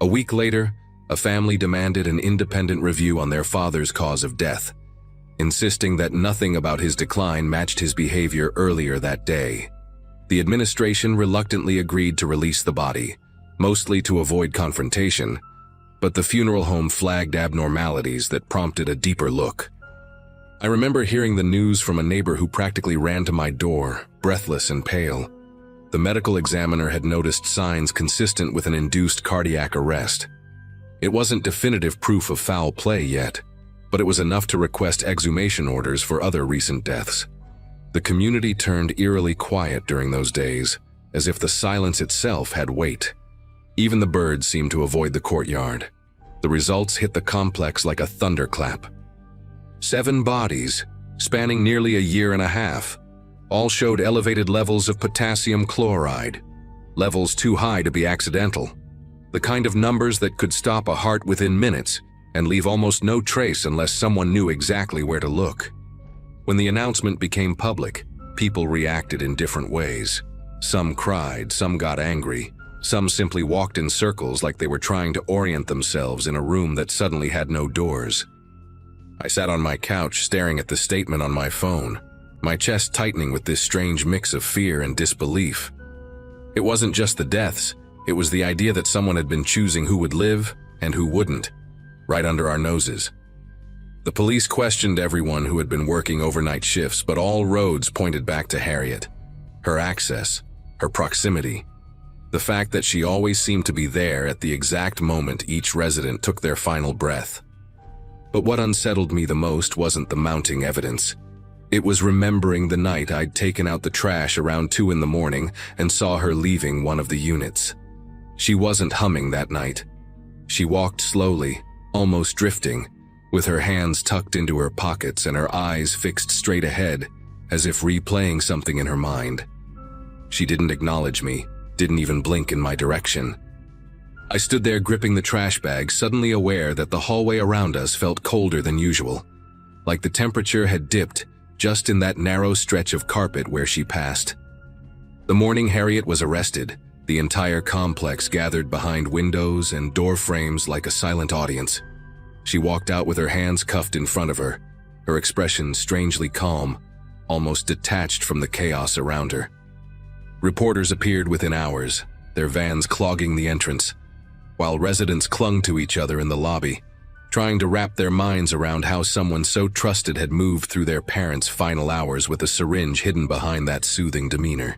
A week later, a family demanded an independent review on their father's cause of death, insisting that nothing about his decline matched his behavior earlier that day. The administration reluctantly agreed to release the body, mostly to avoid confrontation, but the funeral home flagged abnormalities that prompted a deeper look. I remember hearing the news from a neighbor who practically ran to my door, breathless and pale. The medical examiner had noticed signs consistent with an induced cardiac arrest. It wasn't definitive proof of foul play yet, but it was enough to request exhumation orders for other recent deaths. The community turned eerily quiet during those days, as if the silence itself had weight. Even the birds seemed to avoid the courtyard. The results hit the complex like a thunderclap. 7 bodies, spanning nearly a year and a half, all showed elevated levels of potassium chloride, levels too high to be accidental, the kind of numbers that could stop a heart within minutes and leave almost no trace unless someone knew exactly where to look. When the announcement became public, people reacted in different ways. Some cried, some got angry, some simply walked in circles like they were trying to orient themselves in a room that suddenly had no doors. I sat on my couch staring at the statement on my phone, my chest tightening with this strange mix of fear and disbelief. It wasn't just the deaths, it was the idea that someone had been choosing who would live and who wouldn't, right under our noses. The police questioned everyone who had been working overnight shifts, but all roads pointed back to Harriet. Her access, her proximity, the fact that she always seemed to be there at the exact moment each resident took their final breath. But what unsettled me the most wasn't the mounting evidence. It was remembering the night I'd taken out the trash around 2 in the morning and saw her leaving one of the units. She wasn't humming that night. She walked slowly, almost drifting, with her hands tucked into her pockets and her eyes fixed straight ahead, as if replaying something in her mind. She didn't acknowledge me, didn't even blink in my direction. I stood there gripping the trash bag, suddenly aware that the hallway around us felt colder than usual, like the temperature had dipped just in that narrow stretch of carpet where she passed. The morning Harriet was arrested, the entire complex gathered behind windows and door frames like a silent audience. She walked out with her hands cuffed in front of her, her expression strangely calm, almost detached from the chaos around her. Reporters appeared within hours, their vans clogging the entrance, while residents clung to each other in the lobby, trying to wrap their minds around how someone so trusted had moved through their parents' final hours with a syringe hidden behind that soothing demeanor.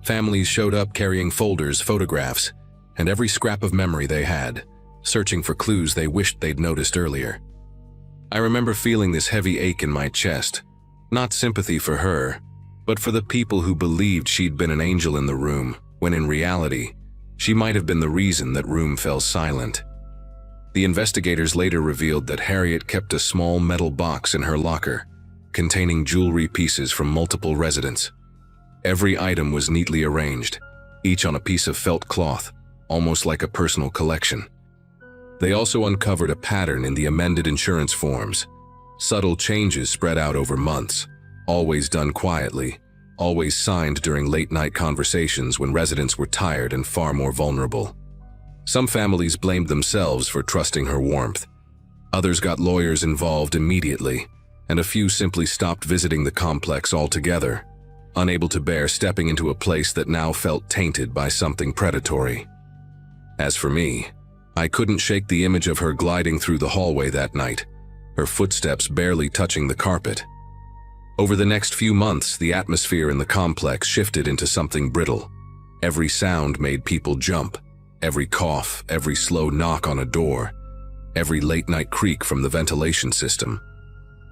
Families showed up carrying folders, photographs, and every scrap of memory they had, searching for clues they wished they'd noticed earlier. I remember feeling this heavy ache in my chest, not sympathy for her, but for the people who believed she'd been an angel in the room, when in reality, she might have been the reason that room fell silent. The investigators later revealed that Harriet kept a small metal box in her locker, containing jewelry pieces from multiple residents. Every item was neatly arranged, each on a piece of felt cloth, almost like a personal collection. They also uncovered a pattern in the amended insurance forms, subtle changes spread out over months, always done quietly, always signed during late-night conversations when residents were tired and far more vulnerable. Some families blamed themselves for trusting her warmth. Others got lawyers involved immediately, and a few simply stopped visiting the complex altogether, unable to bear stepping into a place that now felt tainted by something predatory. As for me, I couldn't shake the image of her gliding through the hallway that night, her footsteps barely touching the carpet. Over the next few months, the atmosphere in the complex shifted into something brittle. Every sound made people jump. Every cough, every slow knock on a door, every late-night creak from the ventilation system.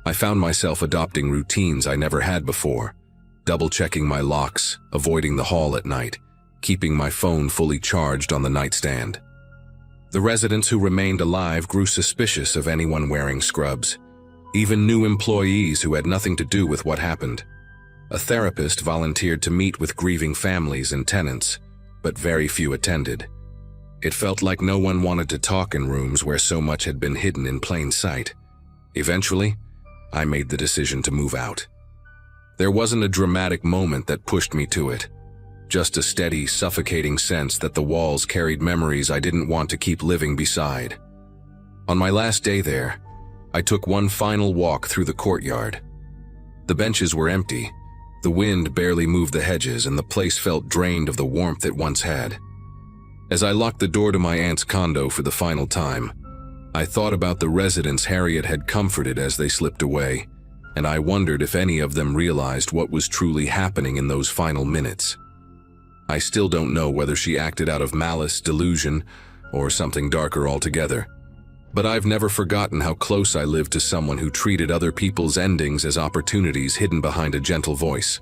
I found myself adopting routines I never had before, double-checking my locks, avoiding the hall at night, keeping my phone fully charged on the nightstand. The residents who remained alive grew suspicious of anyone wearing scrubs, even new employees who had nothing to do with what happened. A therapist volunteered to meet with grieving families and tenants, but very few attended. It felt like no one wanted to talk in rooms where so much had been hidden in plain sight. Eventually, I made the decision to move out. There wasn't a dramatic moment that pushed me to it, just a steady, suffocating sense that the walls carried memories I didn't want to keep living beside. On my last day there, I took one final walk through the courtyard. The benches were empty, the wind barely moved the hedges, and the place felt drained of the warmth it once had. As I locked the door to my aunt's condo for the final time, I thought about the residents Harriet had comforted as they slipped away, and I wondered if any of them realized what was truly happening in those final minutes. I still don't know whether she acted out of malice, delusion, or something darker altogether, but I've never forgotten how close I lived to someone who treated other people's endings as opportunities hidden behind a gentle voice.